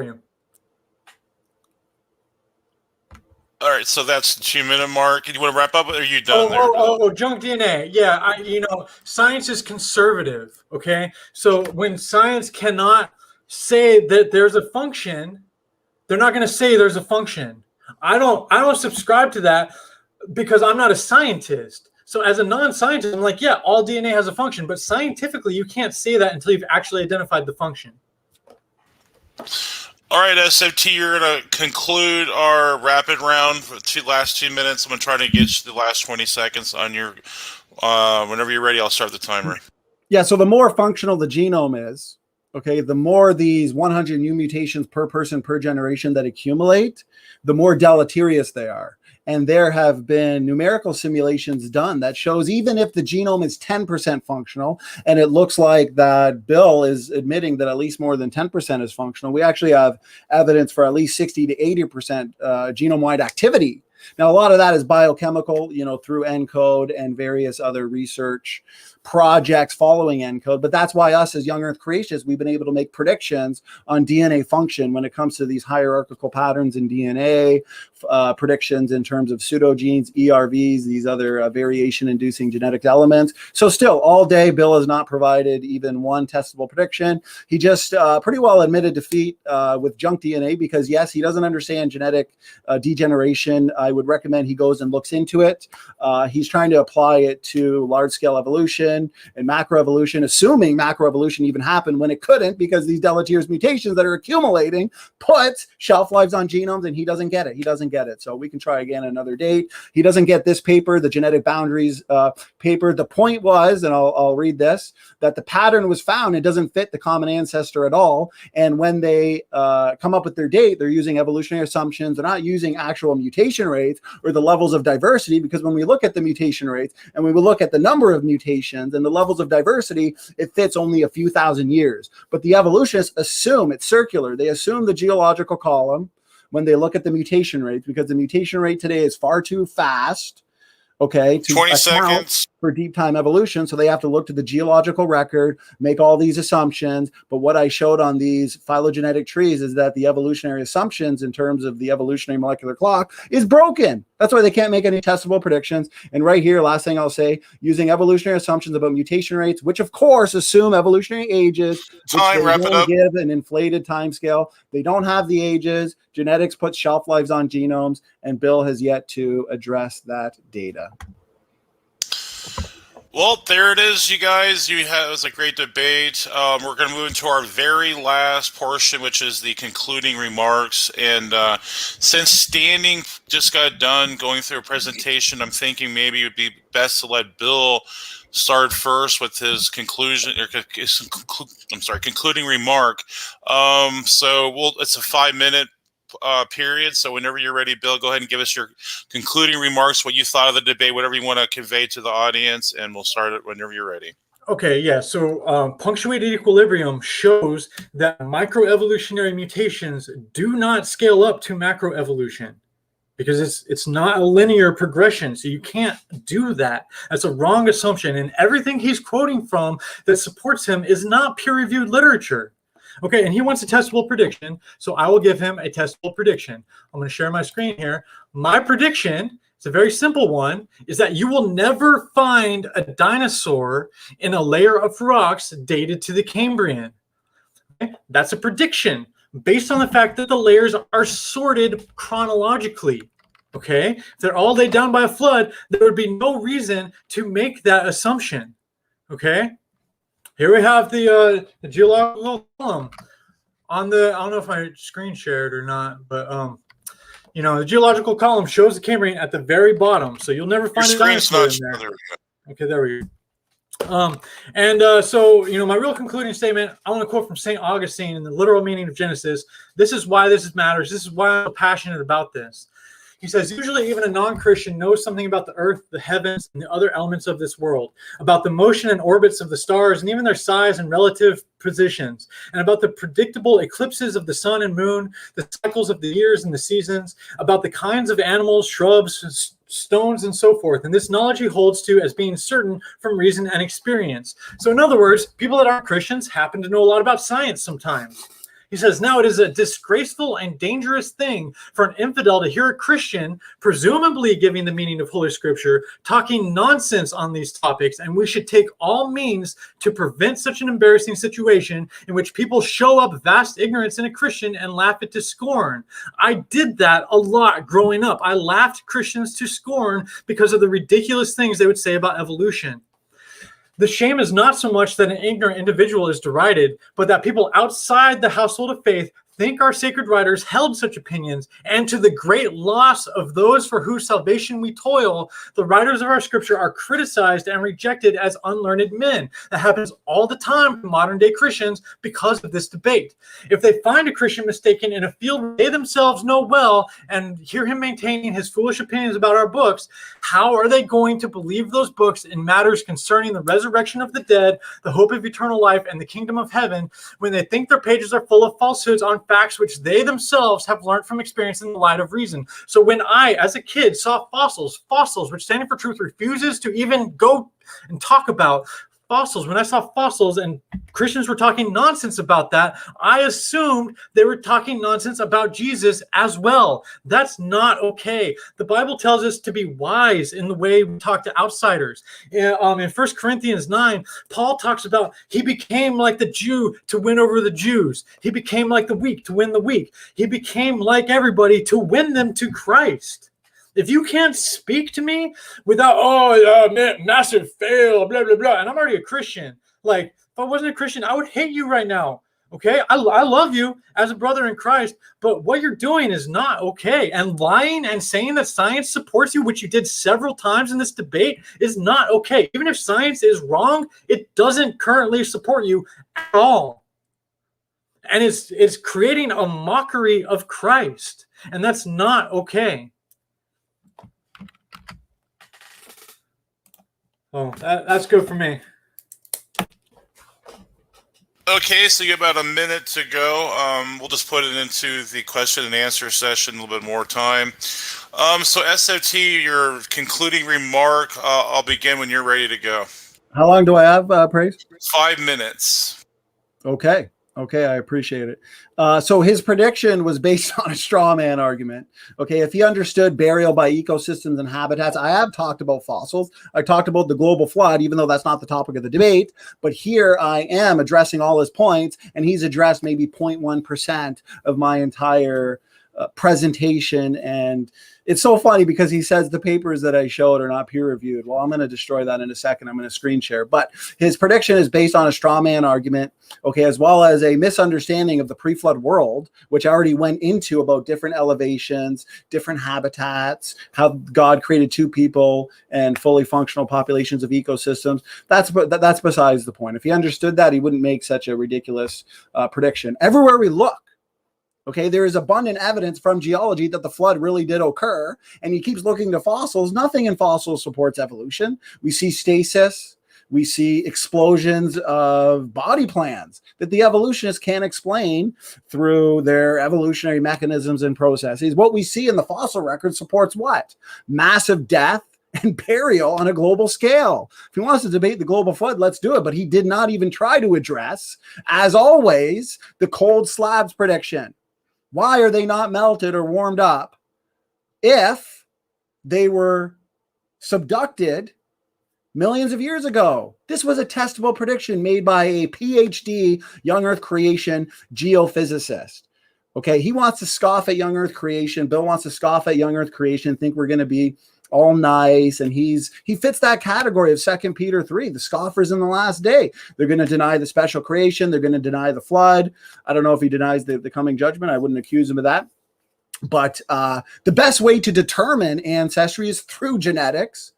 you. All right, so that's the 2-minute mark. Do you want to wrap up, or are you done Junk DNA. Yeah, science is conservative, okay? So when science cannot say that there's a function, they're not going to say there's a function. I don't subscribe to that because I'm not a scientist. So as a non-scientist, I'm like, yeah, all DNA has a function, but scientifically, you can't say that until you've actually identified the function. All right, SOT, you're going to conclude our rapid round for the last 2 minutes. I'm going to try to get you the last 20 seconds on your, whenever you're ready, I'll start the timer. Yeah, so the more functional the genome is, the more these 100 new mutations per person per generation that accumulate, the more deleterious they are. And there have been numerical simulations done that shows even if the genome is 10% functional, and it looks like that Bill is admitting that at least more than 10% is functional, we actually have evidence for at least 60 to 80% genome-wide activity. Now, a lot of that is biochemical, through ENCODE and various other research projects following ENCODE. But that's why us as young Earth creationists, we've been able to make predictions on DNA function when it comes to these hierarchical patterns in DNA, predictions in terms of pseudogenes, ERVs, these other variation-inducing genetic elements. So still, all day, Bill has not provided even one testable prediction. He just pretty well admitted defeat with junk DNA because, yes, he doesn't understand genetic degeneration. I would recommend he goes and looks into it. He's trying to apply it to large-scale evolution and macroevolution, assuming macroevolution even happened when it couldn't, because these deleterious mutations that are accumulating put shelf lives on genomes, and he doesn't get it. He doesn't get it. So we can try again another date. He doesn't get this paper, the genetic boundaries paper. The point was, and I'll read this, that the pattern was found. It doesn't fit the common ancestor at all. And when they come up with their date, they're using evolutionary assumptions. They're not using actual mutation rates or the levels of diversity, because when we look at the mutation rates and we will look at the number of mutations and the levels of diversity, it fits only a few thousand years. But the evolutionists assume it's circular. They assume the geological column when they look at the mutation rates, because the mutation rate today is far too fast, to 20 seconds for deep time evolution. So they have to look to the geological record, make all these assumptions. But what I showed on these phylogenetic trees is that the evolutionary assumptions in terms of the evolutionary molecular clock is broken. That's why they can't make any testable predictions. And right here, last thing I'll say, using evolutionary assumptions about mutation rates, which of course assume evolutionary ages, wrap it up. give an inflated time scale. They don't have the ages. Genetics puts shelf lives on genomes, and Bill has yet to address that data. Well, there it is, you guys. It was a great debate. We're going to move into our very last portion, which is the concluding remarks. And since Standing just got done going through a presentation, I'm thinking maybe it would be best to let Bill start first with his conclusion, concluding remark. It's a 5-minute period. So whenever you're ready, Bill, go ahead and give us your concluding remarks, what you thought of the debate, whatever you want to convey to the audience, and we'll start it whenever you're ready. Okay, yeah. So punctuated equilibrium shows that microevolutionary mutations do not scale up to macroevolution, because it's not a linear progression. So you can't do that. That's a wrong assumption. And everything he's quoting from that supports him is not peer-reviewed literature. Okay, and he wants a testable prediction, so I will give him a testable prediction. I'm going to share my screen here. My prediction, it's a very simple one, is that you will never find a dinosaur in a layer of rocks dated to the Cambrian. Okay? That's a prediction based on the fact that the layers are sorted chronologically. Okay, if they're all laid down by a flood, there would be no reason to make that assumption. Okay. Here we have the geological column on the, I don't know if I screen shared or not, but the geological column shows the Cambrian at the very bottom, so you'll never find a dinosaur in there. Okay, there we go. So my real concluding statement, I want to quote from St. Augustine in the literal meaning of Genesis. This is why this matters. This is why I'm so passionate about this. He says, usually even a non-Christian knows something about the earth, the heavens, and the other elements of this world, about the motion and orbits of the stars, and even their size and relative positions, and about the predictable eclipses of the sun and moon, the cycles of the years and the seasons, about the kinds of animals, shrubs, stones, and so forth. And this knowledge he holds to as being certain from reason and experience. So in other words, people that aren't Christians happen to know a lot about science sometimes. He says, now it is a disgraceful and dangerous thing for an infidel to hear a Christian, presumably giving the meaning of Holy Scripture, talking nonsense on these topics, and we should take all means to prevent such an embarrassing situation in which people show up vast ignorance in a Christian and laugh it to scorn. I did that a lot growing up. I laughed Christians to scorn because of the ridiculous things they would say about evolution. The shame is not so much that an ignorant individual is derided, but that people outside the household of faith think our sacred writers held such opinions, and to the great loss of those for whose salvation we toil, the writers of our scripture are criticized and rejected as unlearned men. That happens all the time to modern day Christians because of this debate. If they find a Christian mistaken in a field they themselves know well and hear him maintaining his foolish opinions about our books, how are they going to believe those books in matters concerning the resurrection of the dead, the hope of eternal life, and the kingdom of heaven when they think their pages are full of falsehoods on on facts which they themselves have learned from experience in the light of reason. So when I, as a kid, saw fossils, which standing for truth refuses to even go and talk about fossils, when I saw fossils and Christians were talking nonsense about that, I assumed they were talking nonsense about Jesus as well. That's not okay. The Bible tells us to be wise in the way we talk to outsiders. In 1 Corinthians 9, Paul talks about he became like the Jew to win over the Jews. He became like the weak to win the weak. He became like everybody to win them to Christ. If you can't speak to me without, massive fail, blah, blah, blah, and I'm already a Christian. Like, if I wasn't a Christian, I would hate you right now. Okay? I love you as a brother in Christ, but what you're doing is not okay. And lying and saying that science supports you, which you did several times in this debate, is not okay. Even if science is wrong, it doesn't currently support you at all. And it's creating a mockery of Christ. And that's not okay. Oh, that's good for me. Okay, so you have about a minute to go. We'll just put it into the question and answer session, a little bit more time. So SOT, your concluding remark, I'll begin when you're ready to go. How long do I have, Praise? 5 minutes. Okay, I appreciate it. So his prediction was based on a straw man argument. Okay, if he understood burial by ecosystems and habitats, I have talked about fossils. I talked about the global flood, even though that's not the topic of the debate. But here I am addressing all his points, and he's addressed maybe 0.1% of my entire presentation. And it's so funny because he says the papers that I showed are not peer reviewed. Well, I'm going to destroy that in a second. I'm going to screen share. But his prediction is based on a straw man argument, okay, as well as a misunderstanding of the pre-flood world, which I already went into about different elevations, different habitats, how God created two people and fully functional populations of ecosystems. That's besides the point. If he understood that, he wouldn't make such a ridiculous prediction. Everywhere we look, okay, there is abundant evidence from geology that the flood really did occur, and he keeps looking to fossils. Nothing in fossils supports evolution. We see stasis. We see explosions of body plans that the evolutionists can't explain through their evolutionary mechanisms and processes. What we see in the fossil record supports what? Massive death and burial on a global scale. If he wants to debate the global flood, let's do it. But he did not even try to address, as always, the cold slabs prediction. Why are they not melted or warmed up if they were subducted millions of years ago? This was a testable prediction made by a PhD young Earth creation geophysicist. Okay, he wants to scoff at young Earth creation. Bill wants to scoff at young Earth creation, think we're going to be all nice, and he fits that category of 2 Peter 3, the scoffers in the last day. They're going to deny the special creation. They're going to deny the flood. I don't know if he denies the coming judgment. I wouldn't accuse him of that. But the best way to determine ancestry is through genetics.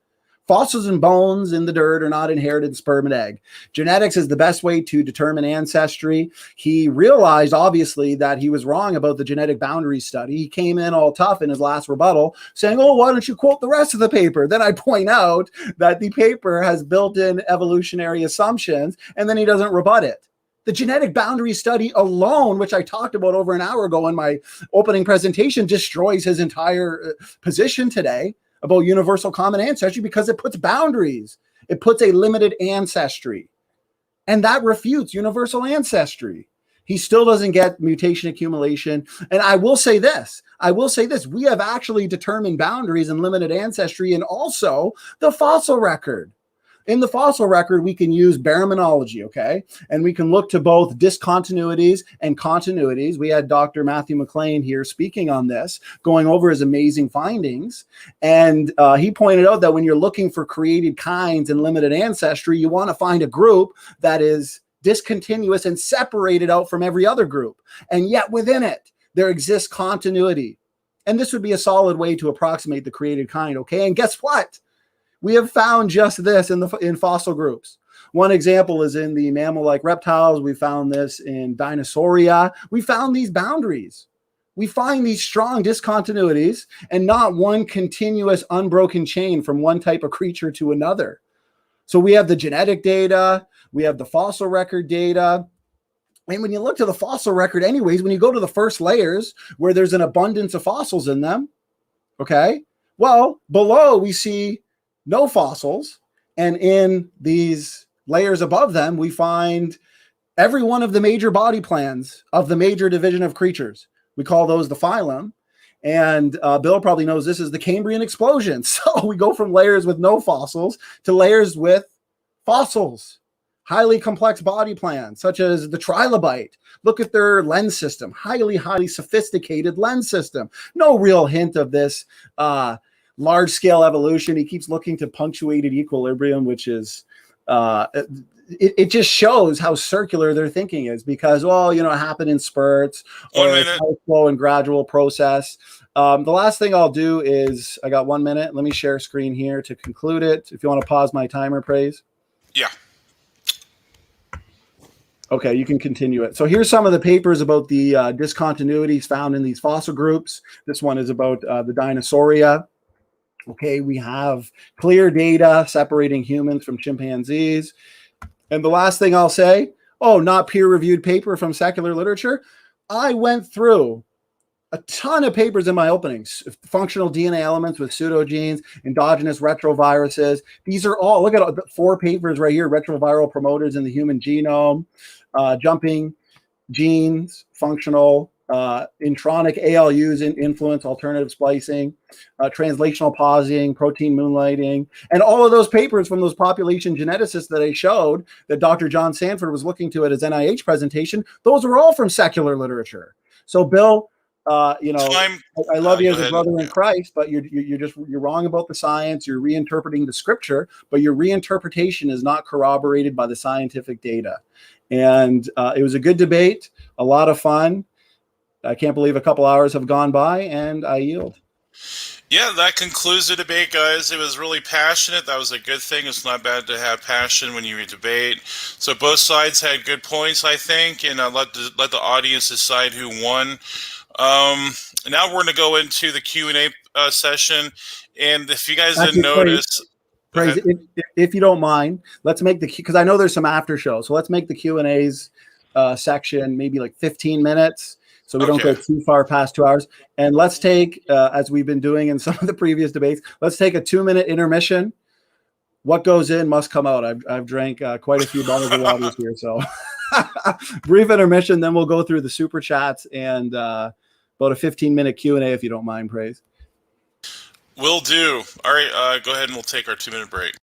Fossils and bones in the dirt are not inherited in sperm and egg. Genetics is the best way to determine ancestry. He realized, obviously, that he was wrong about the genetic boundaries study. He came in all tough in his last rebuttal saying, oh, why don't you quote the rest of the paper? Then I point out that the paper has built-in evolutionary assumptions, and then he doesn't rebut it. The genetic boundary study alone, which I talked about over an hour ago in my opening presentation, destroys his entire position today about universal common ancestry because it puts boundaries. It puts a limited ancestry. And that refutes universal ancestry. He still doesn't get mutation accumulation. And I will say this. We have actually determined boundaries and limited ancestry and also the fossil record. In the fossil record, we can use baraminology, okay? And we can look to both discontinuities and continuities. We had Dr. Matthew McLean here speaking on this, going over his amazing findings. And he pointed out that when you're looking for created kinds and limited ancestry, you want to find a group that is discontinuous and separated out from every other group. And yet within it, there exists continuity. And this would be a solid way to approximate the created kind, okay? And guess what? We have found just this in fossil groups. One example is in the mammal-like reptiles. We found this in Dinosauria. We found these boundaries. We find these strong discontinuities and not one continuous unbroken chain from one type of creature to another. So we have the genetic data. We have the fossil record data. And when you look to the fossil record, anyways, when you go to the first layers where there's an abundance of fossils in them, okay, well, below we see no fossils. And in these layers above them, we find every one of the major body plans of the major division of creatures. We call those the phylum. And Bill probably knows this is the Cambrian explosion. So we go from layers with no fossils to layers with fossils, highly complex body plans, such as the trilobite. Look at their lens system, highly, highly sophisticated lens system. No real hint of this large-scale evolution. He keeps looking to punctuated equilibrium, which is it just shows how circular their thinking is, because, well, it happened in spurts, or it's a slow and gradual process. The last thing I'll do is, I got 1 minute. Let me share screen here to conclude it. If you want to pause my timer, Praise. Yeah. Okay, you can continue it. So here's some of the papers about the discontinuities found in these fossil groups. This one is about the Dinosauria. Okay, we have clear data separating humans from chimpanzees. And the last thing I'll say, not peer-reviewed paper from secular literature. I went through a ton of papers in my openings, functional DNA elements with pseudogenes, endogenous retroviruses. These are all, look at 4 papers right here, retroviral promoters in the human genome, jumping genes, functional, intronic ALUs influence alternative splicing, translational pausing, protein moonlighting, and all of those papers from those population geneticists that I showed that Dr. John Sanford was looking to at his NIH presentation, those are all from secular literature. So Bill, I love you as a brother in Christ, but you're wrong about the science. You're reinterpreting the scripture, but your reinterpretation is not corroborated by the scientific data. And it was a good debate, a lot of fun. I can't believe a couple hours have gone by, and I yield. Yeah, that concludes the debate, guys. It was really passionate. That was a good thing. It's not bad to have passion when you debate. So both sides had good points, I think, and let the audience decide who won. Now we're going to go into the Q&A session, and if you guys didn't notice... Praise, if you don't mind, let's make because I know there's some after show, so let's make the Q&As section maybe like 15 minutes. So we don't go too far past 2 hours. And let's take, as we've been doing in some of the previous debates, let's take a 2-minute intermission. What goes in must come out. I've drank quite a few bottles of water here. So brief intermission, then we'll go through the super chats and about a 15-minute Q&A if you don't mind, Praise. Will do. All right, go ahead and we'll take our 2-minute break.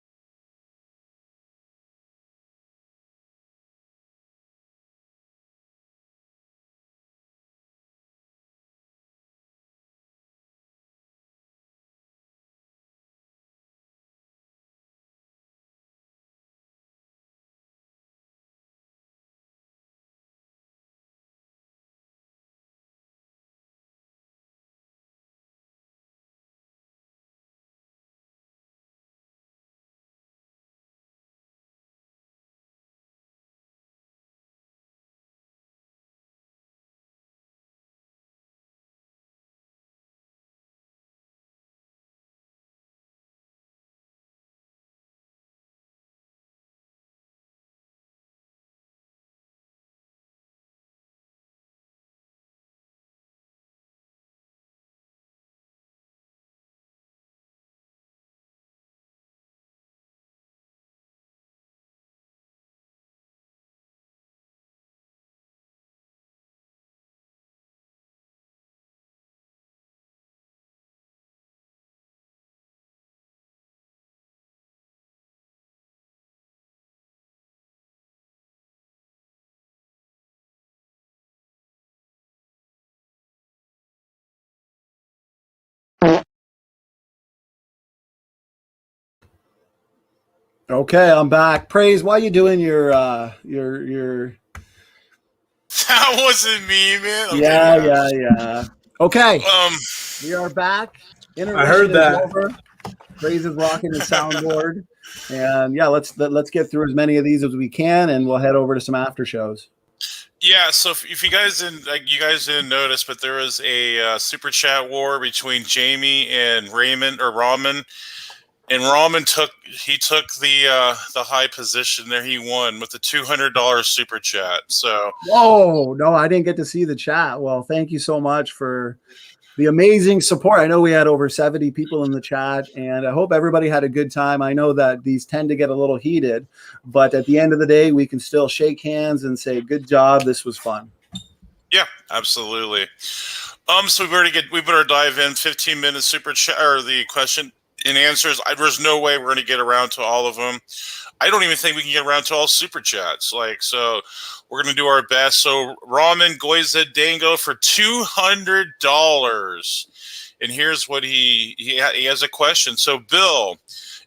Okay, I'm back. Praise, why are you doing your That wasn't me, man. Yeah. Okay. We are back. I heard that. Over. Praise is rocking the soundboard. And yeah, let's get through as many of these as we can, and we'll head over to some after shows. Yeah, so if you guys didn't notice, but there was a super chat war between Jamie and Raymond or Ramen. And Ramen took the high position there. He won with the $200 super chat. So Whoa, no, I didn't get to see the chat. Well, thank you so much for the amazing support. I know we had over 70 people in the chat, and I hope everybody had a good time. I know that these tend to get a little heated, but at the end of the day, we can still shake hands and say, good job. This was fun. yeah, absolutely. So we better dive in. 15 minutes super chat or the question and answers. There's no way we're going to get around to all of them. I don't even think we can get around to all super chats. So we're going to do our best. So Ramen Goiza Dango for $200. And here's what he has a question. So Bill,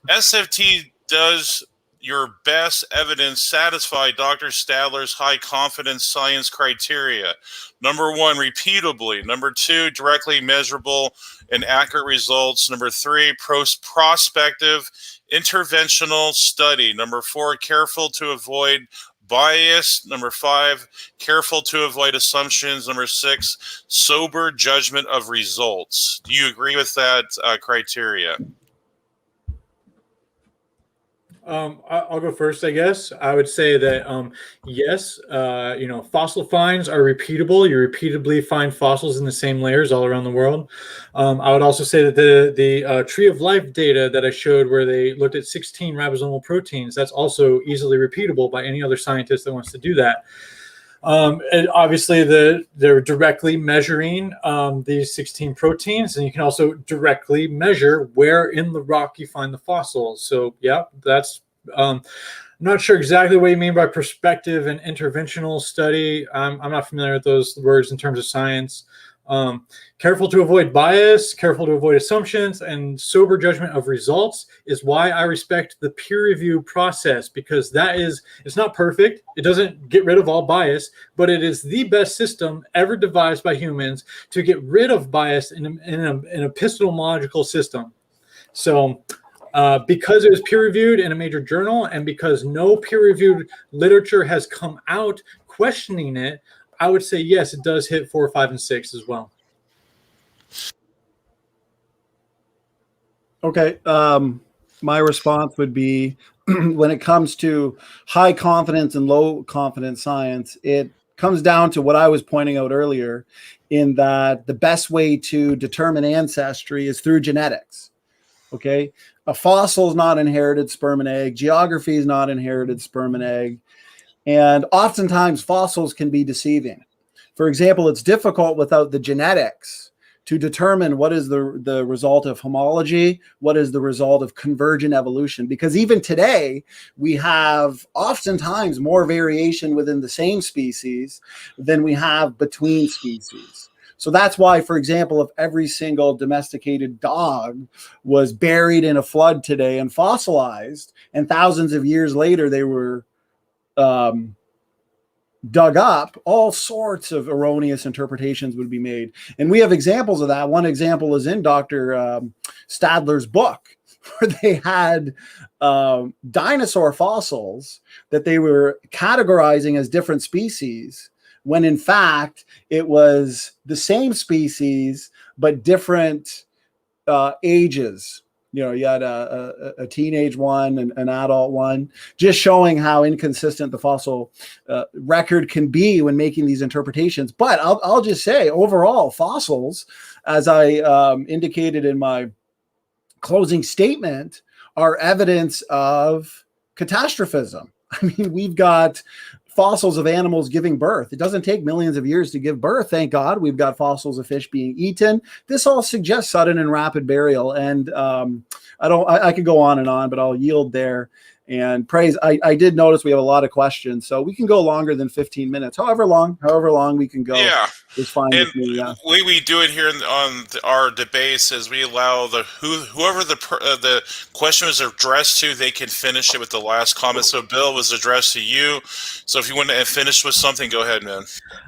SFT, does your best evidence satisfy Dr. Stadler's high confidence science criteria? Number one, repeatably. Number two, directly measurable and accurate results. Number three, prospective interventional study. Number four, careful to avoid bias. Number five, careful to avoid assumptions. Number six, sober judgment of results. Do you agree with that criteria? I'll go first, I guess. I would say that yes, fossil finds are repeatable. You repeatedly find fossils in the same layers all around the world. I would also say that the Tree of Life data that I showed, where they looked at 16 ribosomal proteins, that's also easily repeatable by any other scientist that wants to do that. And obviously, they're directly measuring these 16 proteins, and you can also directly measure where in the rock you find the fossils. So, yeah, that's. I'm not sure exactly what you mean by prospective and interventional study. I'm not familiar with those words in terms of science. Careful to avoid bias, careful to avoid assumptions, and sober judgment of results is why I respect the peer review process, because it's not perfect. It doesn't get rid of all bias, but it is the best system ever devised by humans to get rid of bias in an epistemological system. So because it was peer reviewed in a major journal, and because no peer reviewed literature has come out questioning it, I would say yes, it does hit 4, 5, and 6 as well. Okay. My response would be when it comes to high confidence and low confidence science, it comes down to what I was pointing out earlier, in that the best way to determine ancestry is through genetics. Okay. A fossil is not inherited sperm and egg. Geography is not inherited sperm and egg. And oftentimes fossils can be deceiving. For example, it's difficult without the genetics to determine what is the result of homology, what is the result of convergent evolution. Because even today, we have oftentimes more variation within the same species than we have between species. So that's why, for example, if every single domesticated dog was buried in a flood today and fossilized, and thousands of years later they were dug up, all sorts of erroneous interpretations would be made. And we have examples of that. One example is in Dr. Stadler's book, where they had dinosaur fossils that they were categorizing as different species, when in fact it was the same species, but different ages. You had a teenage one and an adult one, just showing how inconsistent the fossil record can be when making these interpretations. But I'll just say, overall, fossils, as I indicated in my closing statement, are evidence of catastrophism. I mean, we've got fossils of animals giving birth. It doesn't take millions of years to give birth. Thank God. We've got fossils of fish being eaten. This all suggests sudden and rapid burial. And I could go on, but I'll yield there. And praise. I did notice we have a lot of questions, so we can go longer than 15 minutes. However long we can go. Yeah, is fine and with me. Yeah. The way we do it here on our debates is we allow whoever the question was addressed to, they can finish it with the last comment. So Bill, was addressed to you. So if you want to finish with something, go ahead, man.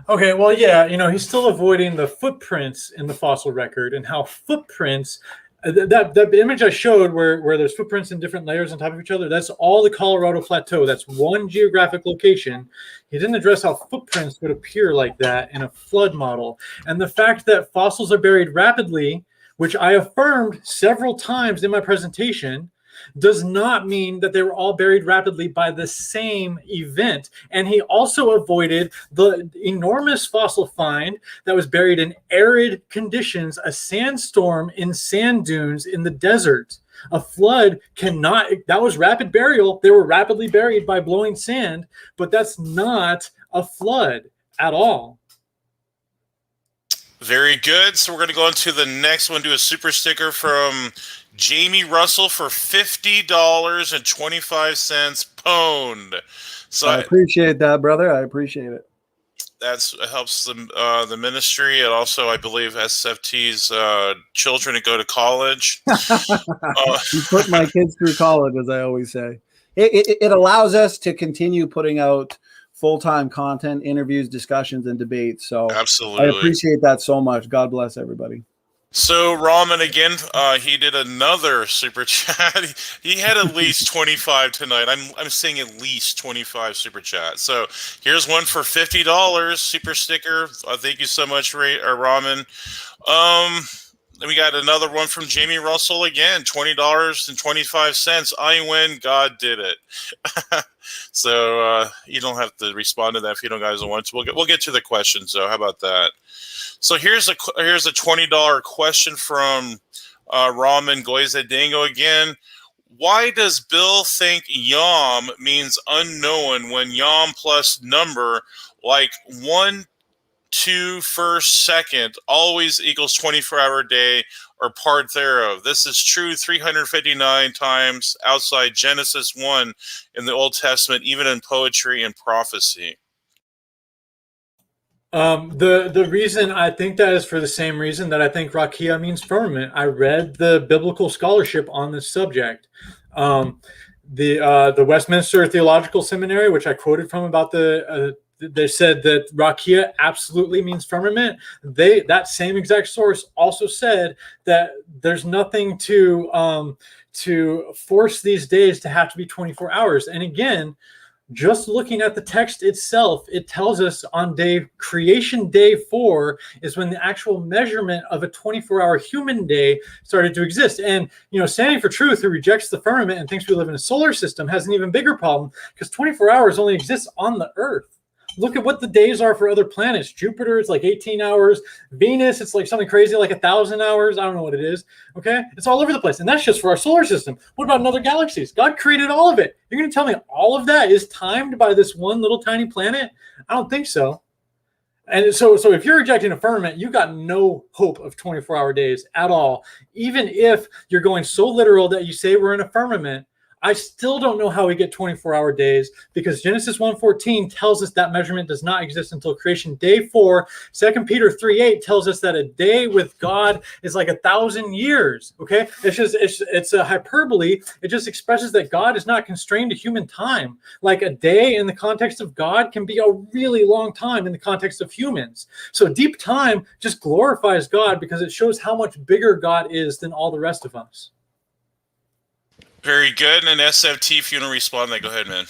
Okay, well, yeah, he's still avoiding the footprints in the fossil record, and how footprints. That image I showed where there's footprints in different layers on top of each other, that's all the Colorado Plateau. That's one geographic location. He didn't address how footprints would appear like that in a flood model. And the fact that fossils are buried rapidly, which I affirmed several times in my presentation, does not mean that they were all buried rapidly by the same event. And he also avoided the enormous fossil find that was buried in arid conditions, a sandstorm in sand dunes in the desert. A flood cannot, that was rapid burial. They were rapidly buried by blowing sand, but that's not a flood at all. Very good. So we're going to go on to the next one, do a super sticker from Jamie Russell for $50.25 pwned. So I appreciate that, brother. I appreciate it. That helps the ministry, and also I believe SFT's children to go to college. You put my kids through college, as I always say. It allows us to continue putting out full-time content, interviews, discussions, and debates. So absolutely, I appreciate that so much. God bless everybody. So Raman again, he did another super chat. He had at least 25 tonight. I'm seeing at least 25 super chats. So here's one for $50 super sticker. Thank you so much, Raman. Then we got another one from Jamie Russell again, $20.25. I win. God did it. So you don't have to respond to that if you don't guys want to. We'll get to the questions though. How about that? So here's a $20 question from Raman Goizadango again. Why does Bill think yom means unknown when yom plus number like 1, 2, first, second always equals 24-hour day or part thereof? This is true 359 times outside Genesis 1 in the Old Testament, even in poetry and prophecy. The reason I think that is for the same reason that I think rakia means firmament. I read the biblical scholarship on this subject. The Westminster Theological Seminary, which I quoted from about they said that rakia absolutely means firmament. That same exact source also said that there's nothing to force these days to have to be 24 hours. And again, just looking at the text itself, it tells us on creation day 4 is when the actual measurement of a 24-hour human day started to exist. And, Standing for Truth, who rejects the firmament and thinks we live in a solar system, has an even bigger problem because 24 hours only exists on the Earth. Look at what the days are for other planets. Jupiter, it's like 18 hours. Venus, it's like something crazy like 1,000 hours. I don't know what it is. Okay? It's all over the place. And that's just for our solar system. What about in other galaxies? God created all of it. You're going to tell me all of that is timed by this one little tiny planet? I don't think so. And so if you're rejecting a firmament, you got no hope of 24-hour days at all. Even if you're going so literal that you say we're in a firmament, I still don't know how we get 24-hour days because Genesis 1:14 tells us that measurement does not exist until creation day 4. 2 Peter 3:8 tells us that a day with God is like 1,000 years. Okay, it's a hyperbole. It just expresses that God is not constrained to human time. Like a day in the context of God can be a really long time in the context of humans. So deep time just glorifies God because it shows how much bigger God is than all the rest of us. Very good. And SFT, if you want to respond, then go ahead, man.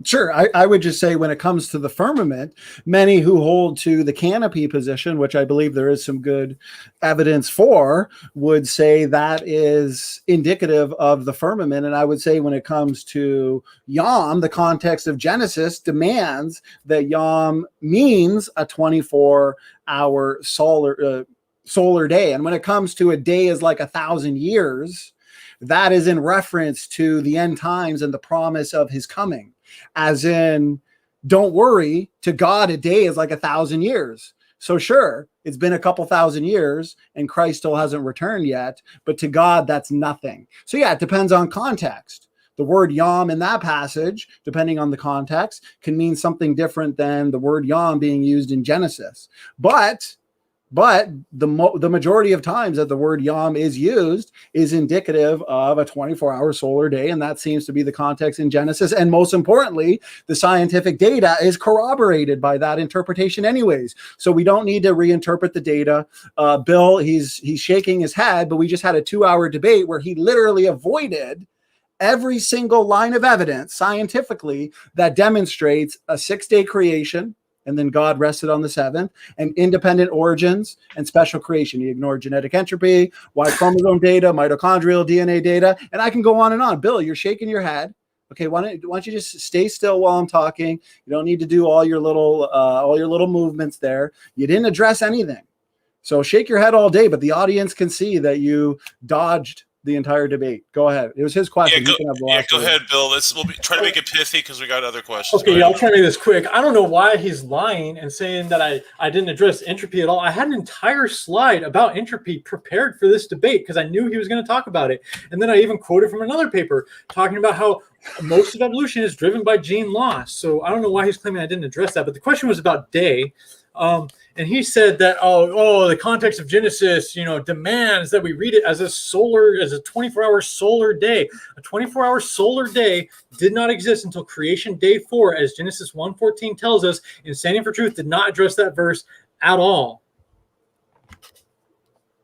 Sure. I would just say when it comes to the firmament, many who hold to the canopy position, which I believe there is some good evidence for, would say that is indicative of the firmament. And I would say when it comes to yom, the context of Genesis demands that yom means a 24-hour solar day. And when it comes to a day is like 1,000 years, that is in reference to the end times and the promise of his coming. As in, don't worry, to God, a day is like 1,000 years. So sure, it's been a couple thousand years and Christ still hasn't returned yet, but to God, that's nothing. So yeah, it depends on context. The word yom in that passage, depending on the context, can mean something different than the word yom being used in Genesis. But the majority of times that the word yom is used is indicative of a 24-hour solar day, and that seems to be the context in Genesis. And most importantly, the scientific data is corroborated by that interpretation anyways. So we don't need to reinterpret the data. Bill, he's shaking his head, but we just had a 2-hour debate where he literally avoided every single line of evidence scientifically that demonstrates a 6-day creation, and then God rested on the seventh, and independent origins and special creation. He ignored genetic entropy, Y chromosome data, mitochondrial DNA data, and I can go on and on. Bill, you're shaking your head. Okay, why don't you just stay still while I'm talking? You don't need to do all your little movements there. You didn't address anything. So shake your head all day, but the audience can see that you dodged the entire debate. Go ahead. It was his question. Go ahead, Bill. We'll try to make it pithy because we got other questions. Okay, I'll try to make this quick. I don't know why he's lying and saying that I didn't address entropy at all. I had an entire slide about entropy prepared for this debate because I knew he was going to talk about it. And then I even quoted from another paper talking about how most of evolution is driven by gene loss. So I don't know why he's claiming I didn't address that. But the question was about day. And he said that, the context of Genesis, demands that we read it as a 24-hour solar day. A 24-hour solar day did not exist until creation day 4, as Genesis 1:14 tells us, and Standing for Truth did not address that verse at all.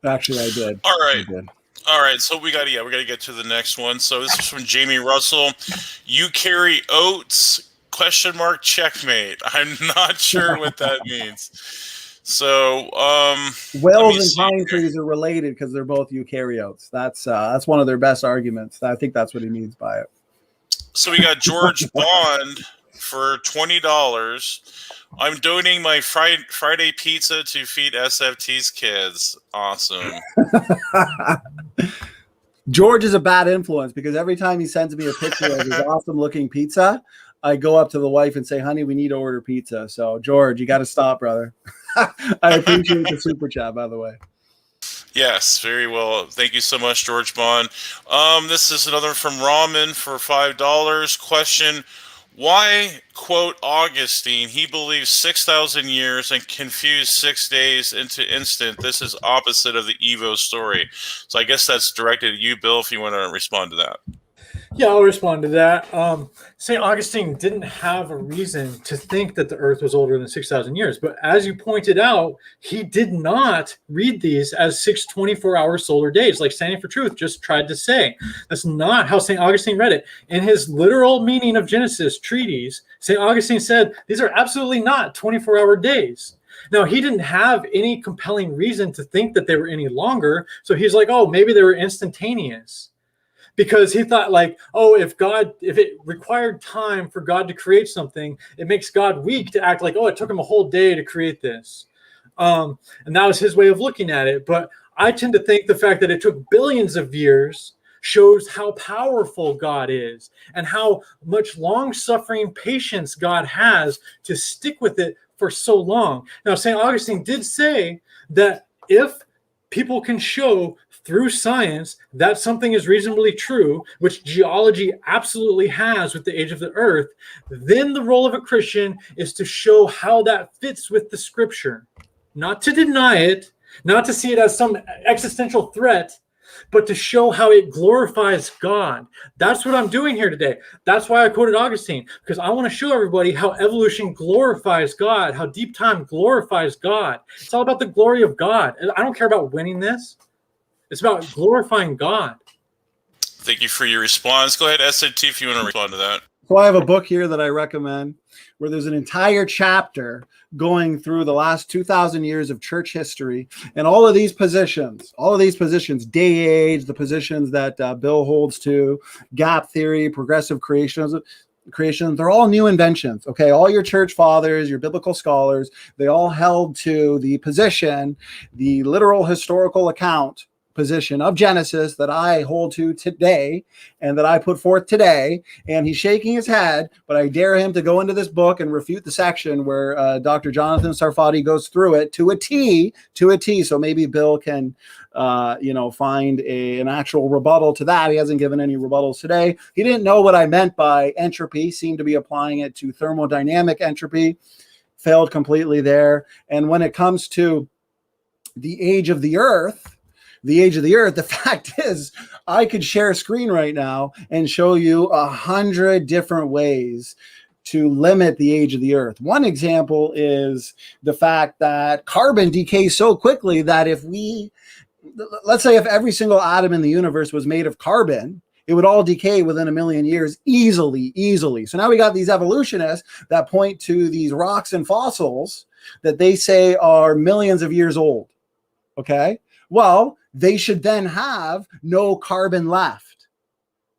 Actually, I did. All right. All right, so we got to get to the next one. So this is from Jamie Russell. You carry oats? ? Checkmate. I'm not sure what that means. So, whales and pine trees are related because they're both eukaryotes. That's one of their best arguments. I think that's what he means by it. So we got George Bond for $20. I'm donating my Friday pizza to feed SFT's kids. Awesome. George is a bad influence because every time he sends me a picture of his awesome looking pizza, I go up to the wife and say, honey, we need to order pizza. So, George, you got to stop, brother. I appreciate the super chat, by the way. Yes, very well. Thank you so much, George Bond. This is another from Ramen for $5. Question, why quote Augustine? He believes 6,000 years and confused 6 days into instant. This is opposite of the Evo story. So I guess that's directed at you, Bill, if you want to respond to that. Yeah, I'll respond to that. St. Augustine didn't have a reason to think that the earth was older than 6,000 years. But as you pointed out, he did not read these as 6 24-hour solar days, like Standing for Truth just tried to say. That's not how St. Augustine read it. In his literal meaning of Genesis treatise, St. Augustine said, these are absolutely not 24-hour days. Now, he didn't have any compelling reason to think that they were any longer. So he's like, maybe they were instantaneous. Because he thought if it required time for God to create something, it makes God weak to act like, it took him a whole day to create this. And that was his way of looking at it. But I tend to think the fact that it took billions of years shows how powerful God is and how much long-suffering patience God has to stick with it for so long. Now, St. Augustine did say that if people can show through science that something is reasonably true, which geology absolutely has with the age of the earth, then the role of a Christian is to show how that fits with the scripture. Not to deny it, not to see it as some existential threat, but to show how it glorifies God. That's what I'm doing here today. That's why I quoted Augustine, because I want to show everybody how evolution glorifies God, how deep time glorifies God. It's all about the glory of God. I don't care about winning this. It's about glorifying God. Thank you for your response. Go ahead, SNT, if you want to respond to that. So I have a book here that I recommend where there's an entire chapter going through the last 2,000 years of church history and all of these positions, day age, the positions that Bill holds to, gap theory, progressive creationism, they're all new inventions. Okay. All your church fathers, your biblical scholars, they all held to the position, the literal historical account position of Genesis that I hold to today and that I put forth today. And he's shaking his head, but I dare him to go into this book and refute the section where Dr. Jonathan Sarfati goes through it to a T. So maybe Bill can, find an actual rebuttal to that. He hasn't given any rebuttals today. He didn't know what I meant by entropy, seemed to be applying it to thermodynamic entropy, failed completely there. And when it comes to the age of the earth, the fact is I could share a screen right now and show you 100 different ways to limit the age of the earth. One example is the fact that carbon decays so quickly that let's say if every single atom in the universe was made of carbon, it would all decay within 1 million years easily. So now we got these evolutionists that point to these rocks and fossils that they say are millions of years old. Okay. Well, they should then have no carbon left.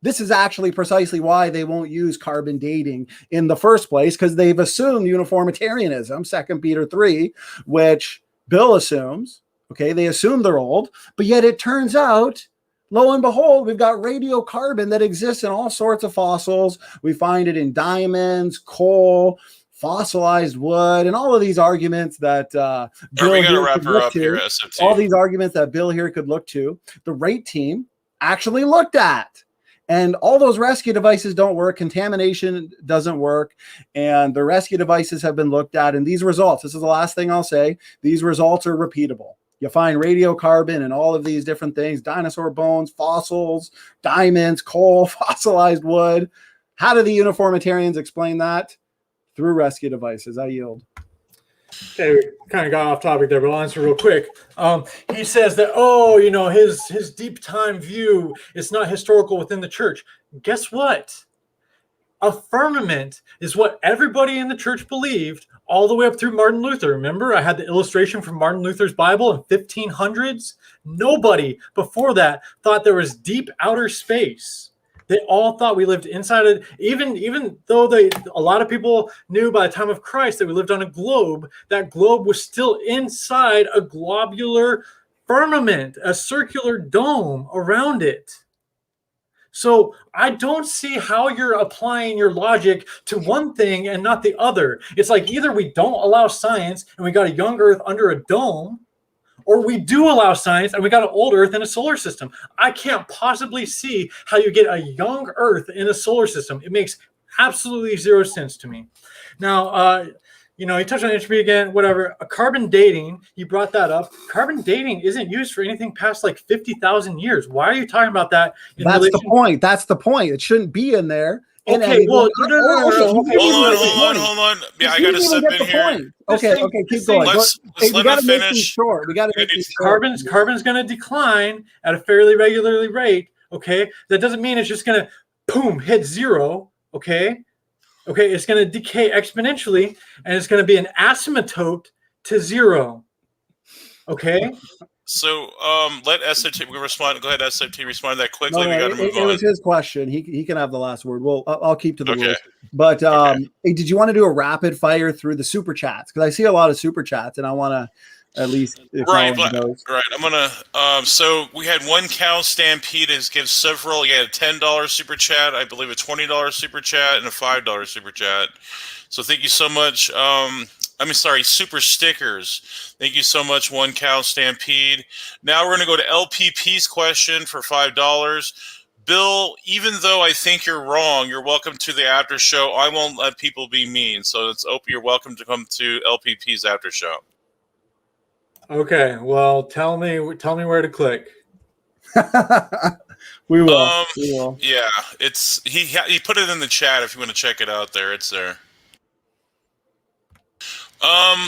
This is actually precisely why they won't use carbon dating in the first place, because they've assumed uniformitarianism, 2 Peter 3, which Bill assumes. Okay, they assume they're old, but yet it turns out, lo and behold, we've got radiocarbon that exists in all sorts of fossils. We find it in diamonds, coal, fossilized wood, and all of these arguments that Bill we gotta here wrap could her look up to. here, SFT. All these arguments that Bill here could look to, the rate team actually looked at. And all those rescue devices don't work. Contamination doesn't work. And the rescue devices have been looked at. And these results, this is the last thing I'll say, these results are repeatable. You find radiocarbon and all of these different things, dinosaur bones, fossils, diamonds, coal, fossilized wood. How do the uniformitarians explain that? Through rescue devices. I yield. Okay, we kind of got off topic there, but I'll answer real quick. He says that, his deep time view is not historical within the church. Guess what? A firmament is what everybody in the church believed all the way up through Martin Luther. Remember, I had the illustration from Martin Luther's Bible in 1500s. Nobody before that thought there was deep outer space. They all thought we lived inside it, even though a lot of people knew by the time of Christ that we lived on a globe. That globe was still inside a globular firmament, a circular dome around it. So I don't see how you're applying your logic to one thing and not the other. It's like either we don't allow science and we got a young Earth under a dome, or we do allow science and we got an old Earth in a solar system. I can't possibly see how you get a young Earth in a solar system. It makes absolutely zero sense to me. Now, you touched on entropy again, whatever. Carbon dating, you brought that up. Carbon dating isn't used for anything past like 50,000 years. Why are you talking about that? That's the point. It shouldn't be in there. Okay, well, no. Hold on. Yeah, I got to step in here. Okay, keep going. Let's let me finish. We got to make these short. Carbon's going to decline at a fairly regularly rate. Okay, that doesn't mean it's just going to hit zero. Okay, it's going to decay exponentially, and it's going to be an asymptote to zero. Okay. So let SFT respond. Go ahead, SFT, respond to that quickly. We got to move on. It was his question. He can have the last word. Well, I'll keep to the rules. But hey, did you want to do a rapid fire through the super chats? Because I see a lot of super chats, and I want to at least right. I'm gonna. So we had one cow stampede is give several. You had a $10 super chat, I believe a $20 super chat, and a $5 super chat. So thank you so much. Super stickers. Thank you so much, One Cow Stampede. Now we're going to go to LPP's question for $5. Bill, even though I think you're wrong, you're welcome to the after show. I won't let people be mean. So you're welcome to come to LPP's after show. Okay. Well, tell me where to click. We will. Yeah, he put it in the chat if you want to check it out there. It's there.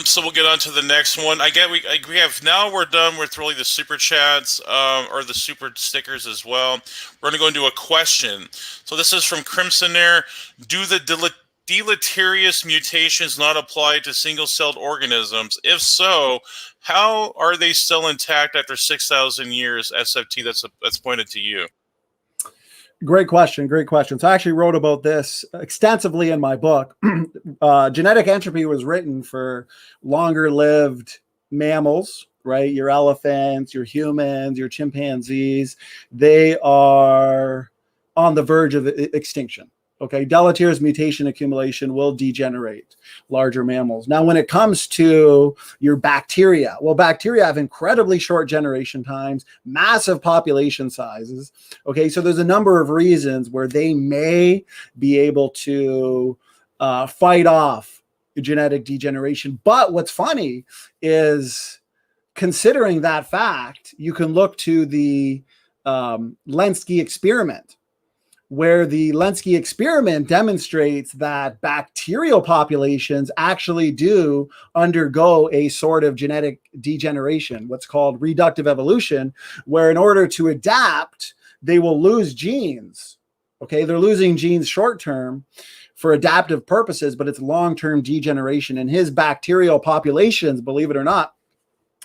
So we'll get on to the next one. We have now we're done with really the super chats, or the super stickers as well. We're going to go into a question. So this is from Crimsonair. Do the deleterious mutations not apply to single-celled organisms? If so, how are they still intact after 6,000 years? SFT, that's pointed to you. Great question. So I actually wrote about this extensively in my book. Genetic entropy was written for longer lived mammals, right? Your elephants, your humans, your chimpanzees. They are on the verge of extinction. Okay, deleterious mutation accumulation will degenerate larger mammals. Now, when it comes to your bacteria, well, bacteria have incredibly short generation times, massive population sizes. Okay, so there's a number of reasons where they may be able to fight off genetic degeneration. But what's funny is, considering that fact, you can look to the Lenski experiment, where the Lenski experiment demonstrates that bacterial populations actually do undergo a sort of genetic degeneration, what's called reductive evolution, where in order to adapt, they will lose genes. Okay, they're losing genes short term for adaptive purposes, but it's long-term degeneration. In his bacterial populations, believe it or not,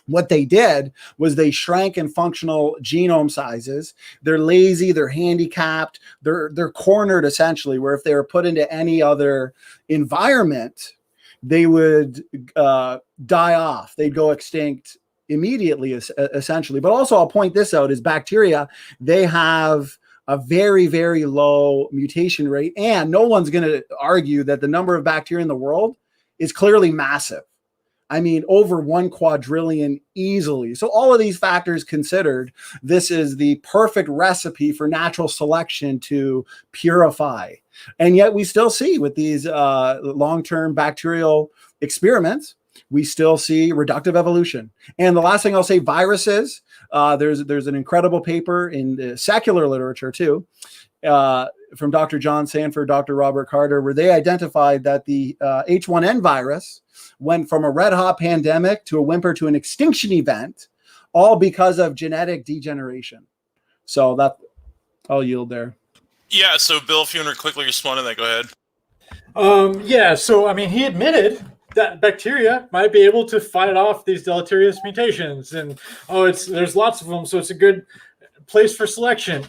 what they did was they shrank in functional genome sizes. They're lazy, they're handicapped, they're cornered essentially, where if they were put into any other environment, they would die off. They'd go extinct immediately, essentially. But also, I'll point this out, is bacteria, they have a very, very low mutation rate. And no one's going to argue that the number of bacteria in the world is clearly massive. I mean, over 1 quadrillion easily. So all of these factors considered, this is the perfect recipe for natural selection to purify. And yet we still see with these long-term bacterial experiments, we still see reductive evolution. And the last thing I'll say, viruses, there's an incredible paper in the secular literature too, from Dr. John Sanford, Dr. Robert Carter, where they identified that the H1N virus went from a red hot pandemic to a whimper to an extinction event, all because of genetic degeneration. So that, I'll yield there. Yeah, so Bill, if you want to quickly respond to that, go ahead. Yeah, so I mean, he admitted that bacteria might be able to fight off these deleterious mutations, and there's lots of them, so it's a good place for selection.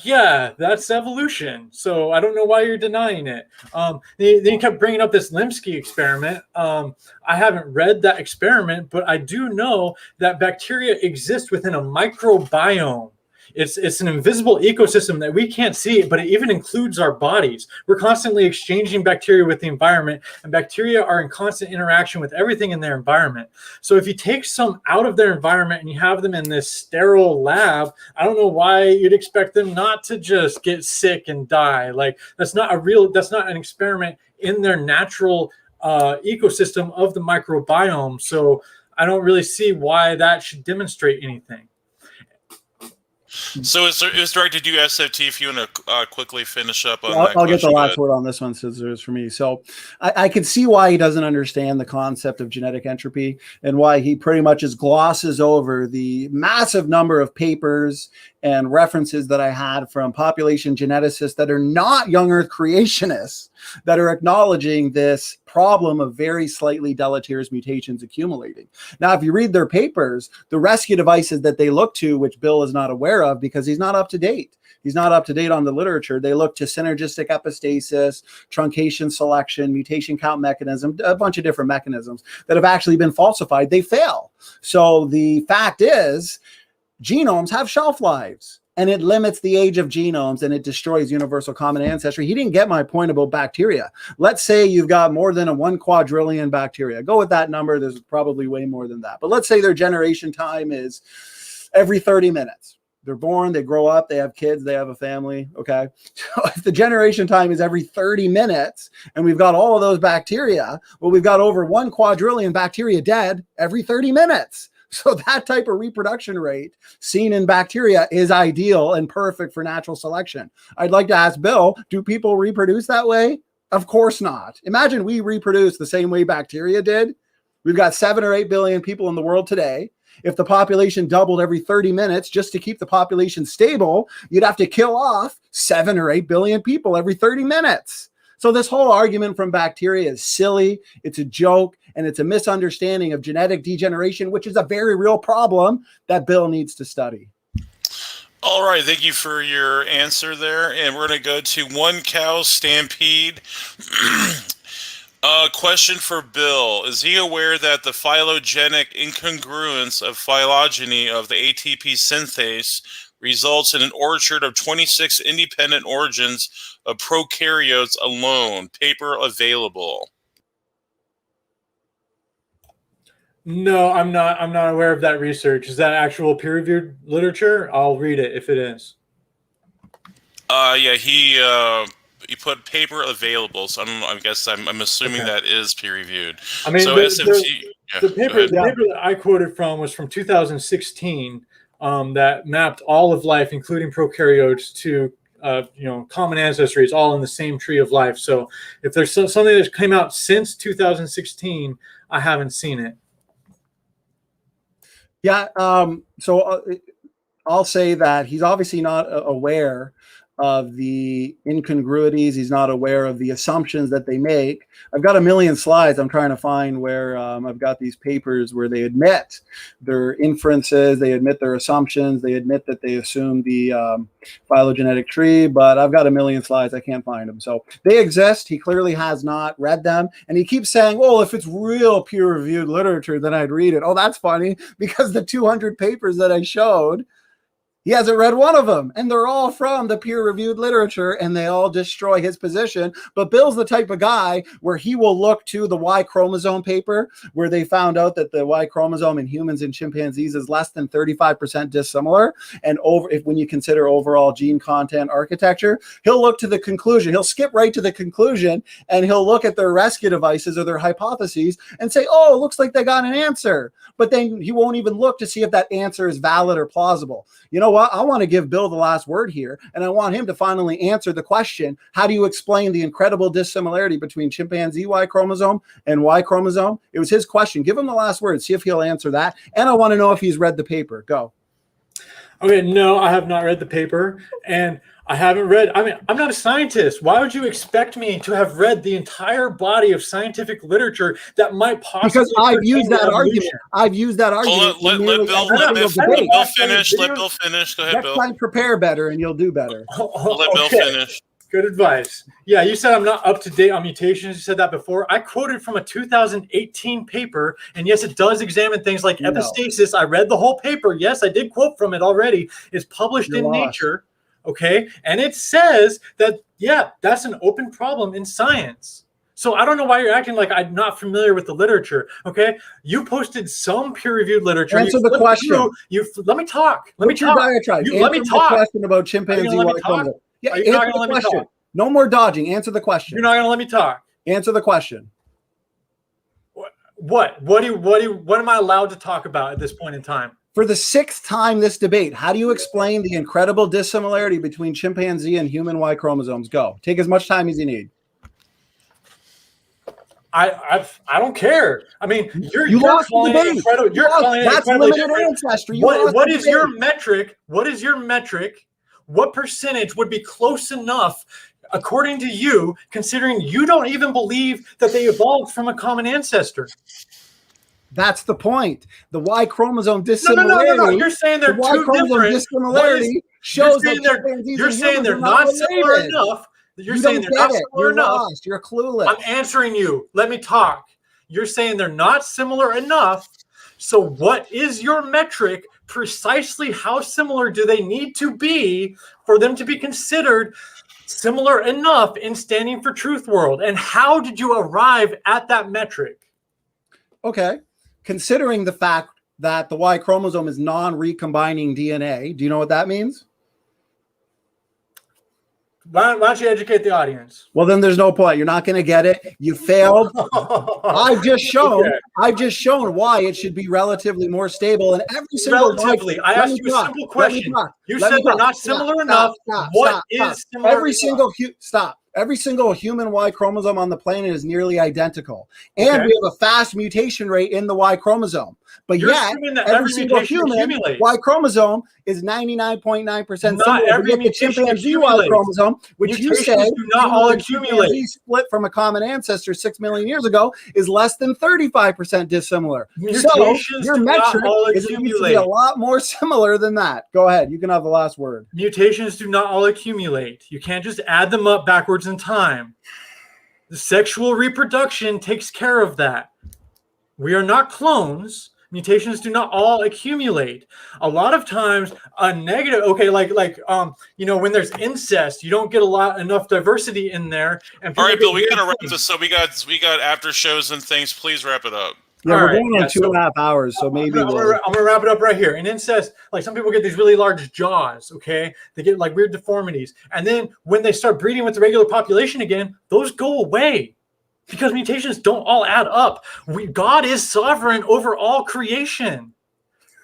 Yeah, that's evolution. So I don't know why you're denying it. Then you kept bringing up this Lemsky experiment. I haven't read that experiment, but I do know that bacteria exist within a microbiome. It's an invisible ecosystem that we can't see, but it even includes our bodies. We're constantly exchanging bacteria with the environment, and bacteria are in constant interaction with everything in their environment. So if you take some out of their environment and you have them in this sterile lab, I don't know why you'd expect them not to just get sick and die. Like, that's not an experiment in their natural ecosystem of the microbiome. So I don't really see why that should demonstrate anything. So it was directed to you, SFT, if you want to quickly finish up on that. I'll get the last word on this one, since it was for me. So I can see why he doesn't understand the concept of genetic entropy, and why he pretty much just glosses over the massive number of papers and references that I had from population geneticists that are not young earth creationists, that are acknowledging this problem of very slightly deleterious mutations accumulating. Now, if you read their papers, the rescue devices that they look to, which Bill is not aware of because he's not up to date. He's not up to date on the literature. They look to synergistic epistasis, truncation selection, mutation count mechanism, a bunch of different mechanisms that have actually been falsified. They fail. So the fact is, genomes have shelf lives, and it limits the age of genomes, and it destroys universal common ancestry. He didn't get my point about bacteria. Let's say you've got more than 1 quadrillion bacteria. Go with that number. There's probably way more than that. But let's say their generation time is every 30 minutes. They're born, they grow up, they have kids, they have a family. Okay. So if the generation time is every 30 minutes and we've got all of those bacteria, well, we've got over 1 quadrillion bacteria dead every 30 minutes. So that type of reproduction rate seen in bacteria is ideal and perfect for natural selection. I'd like to ask Bill, do people reproduce that way? Of course not. Imagine we reproduce the same way bacteria did. We've got 7 or 8 billion people in the world today. If the population doubled every 30 minutes just to keep the population stable, you'd have to kill off 7 or 8 billion people every 30 minutes. So this whole argument from bacteria is silly. It's a joke, and it's a misunderstanding of genetic degeneration, which is a very real problem that Bill needs to study. All right, thank you for your answer there. And we're going to go to One Cow Stampede. Question for Bill. Is he aware that the phylogenetic incongruence of phylogeny of the ATP synthase results in an orchard of 26 independent origins of prokaryotes alone? Paper available. No, I'm not aware of that research. Is that actual peer-reviewed literature? I'll read it if it is. Yeah, he put paper available, so I'm assuming that is peer-reviewed. I mean, so the paper that I quoted from was from 2016, that mapped all of life, including prokaryotes, to common ancestry. It's all in the same tree of life. So if there's something that came out since 2016, I haven't seen it. Yeah. So I'll say that he's obviously not aware of the incongruities. He's not aware of the assumptions that they make. I've got a million slides I'm trying to find where I've got these papers where they admit their inferences, they admit their assumptions, they admit that they assume the phylogenetic tree, but I've got a million slides. I can't find them. So they exist. He clearly has not read them. And he keeps saying, well, if it's real peer-reviewed literature, then I'd read it. Oh, that's funny, because the 200 papers that I showed, he hasn't read one of them, and they're all from the peer-reviewed literature, and they all destroy his position. But Bill's the type of guy where he will look to the Y chromosome paper, where they found out that the Y chromosome in humans and chimpanzees is less than 35% dissimilar. And when you consider overall gene content architecture, he'll look to the conclusion. He'll skip right to the conclusion, and he'll look at their rescue devices or their hypotheses and say, oh, it looks like they got an answer. But then he won't even look to see if that answer is valid or plausible. You know what? I want to give Bill the last word here, and I want him to finally answer the question, how do you explain the incredible dissimilarity between chimpanzee Y chromosome and Y chromosome? It was his question. Give him the last word. See if he'll answer that. And I want to know if he's read the paper. Go. Okay, no, I have not read the paper, and I haven't read, I mean, I'm not a scientist. Why would you expect me to have read the entire body of scientific literature that might possibly... Because I've used that argument. I've used that argument. Let Bill finish. Let Bill finish. Go ahead, Next Bill. time, prepare better, and you'll do better. Let Bill finish. Good advice. Yeah, you said I'm not up to date on mutations. You said that before. I quoted from a 2018 paper, and yes, it does examine things like epistasis. I read the whole paper. Yes, I did quote from it already. It's published in Nature. Okay, and it says that, yeah, that's an open problem in science. So I don't know why you're acting like I'm not familiar with the literature. Okay, you posted some peer-reviewed literature. Answer the question. Let me talk. Let me talk. Let me talk. Question about chimpanzee Y chromosome. Yeah, you're not going to let me talk. No more dodging. Answer the question. You're not going to let me talk. Answer the question. What am I allowed to talk about at this point in time? For the 6th time this debate, how do you explain the incredible dissimilarity between chimpanzee and human Y chromosomes? Go. Take as much time as you need. I don't care. I mean, you're calling it incredible. You're calling it incredibly different. Ancestry. What is your metric? What is your metric? What percentage would be close enough, according to you, considering you don't even believe that they evolved from a common ancestor? That's the point. The Y chromosome dissimilarity. No. You're saying they're too different. Dissimilarity shows that you're saying they're not similar enough. You're saying they're not similar enough. Lost. You're clueless. I'm answering you. Let me talk. You're saying they're not similar enough. So what is your metric? Precisely how similar do they need to be for them to be considered similar enough in standing for truth world? And how did you arrive at that metric? Okay. Considering the fact that the Y chromosome is non-recombining DNA, do you know what that means? Why don't you educate the audience? Well, then there's no point. You're not going to get it. You failed. I've just shown why it should be relatively more stable. And every single I asked you a simple question. You said they're not similar enough. What is similar? Every single human Y chromosome on the planet is nearly identical. And we have a fast mutation rate in the Y chromosome. But yet, every single human Y chromosome is 99.9% similar. Not every mutation chimpanzee Y chromosome, which you say do not all accumulate. Split from a common ancestor 6 million years ago is less than 35% dissimilar. Mutations so your metric is it needs to be a lot more similar than that. Go ahead. You can have the last word. Mutations do not all accumulate. You can't just add them up backwards in time. The sexual reproduction takes care of that. We are not clones. Mutations do not all accumulate. A lot of times, a negative. Okay, when there's incest, you don't get enough diversity in there. And all right, Bill, we gotta wrap this up. We got after shows and things. Please wrap it up. Yeah, we're going on 2.5 hours, so maybe I'm gonna wrap it up right here. In incest, like some people get these really large jaws. Okay, they get like weird deformities, and then when they start breeding with the regular population again, those go away. Because mutations don't all add up. God is sovereign over all creation.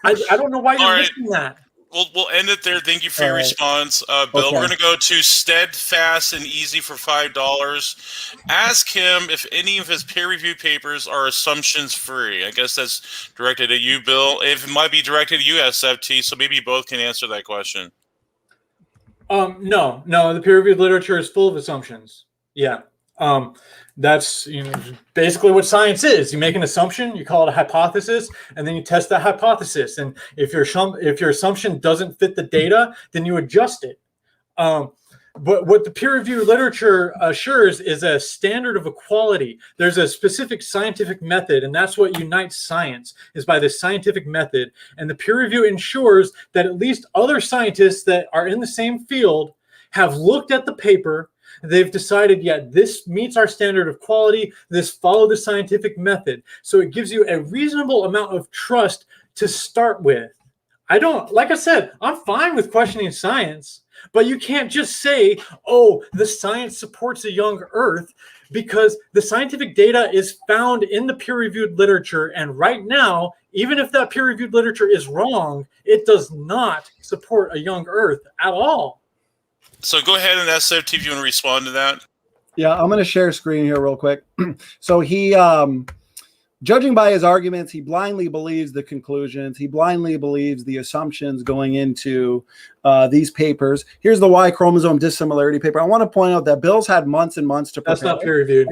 I don't know why you're missing that. We'll end it there. Thank you for your All right. response, Bill. Okay. We're going to go to Steadfast and Easy for $5. Ask him if any of his peer-reviewed papers are assumptions free. I guess that's directed at you, Bill. If it might be directed at you, SFT, so maybe you both can answer that question. No. The peer-reviewed literature is full of assumptions. Yeah. That's basically what science is. You make an assumption, you call it a hypothesis, and then you test that hypothesis. And if your assumption doesn't fit the data, then you adjust it. But what the peer-reviewed literature assures is a standard of equality. There's a specific scientific method, and that's what unites science, is by this scientific method. And the peer review ensures that at least other scientists that are in the same field have looked at the paper. They've decided, yeah, this meets our standard of quality. This follow the scientific method. So it gives you a reasonable amount of trust to start with. Like I said, I'm fine with questioning science, but you can't just say, oh, the science supports a young Earth, because the scientific data is found in the peer-reviewed literature. And right now, even if that peer-reviewed literature is wrong, it does not support a young Earth at all. So go ahead and SFT if you want to respond to that. Yeah, I'm going to share screen here real quick. So he, judging by his arguments, he blindly believes the conclusions. He blindly believes the assumptions going into these papers. Here's the Y chromosome dissimilarity paper. I want to point out that Bill's had months and months to prepare. That's not peer-reviewed.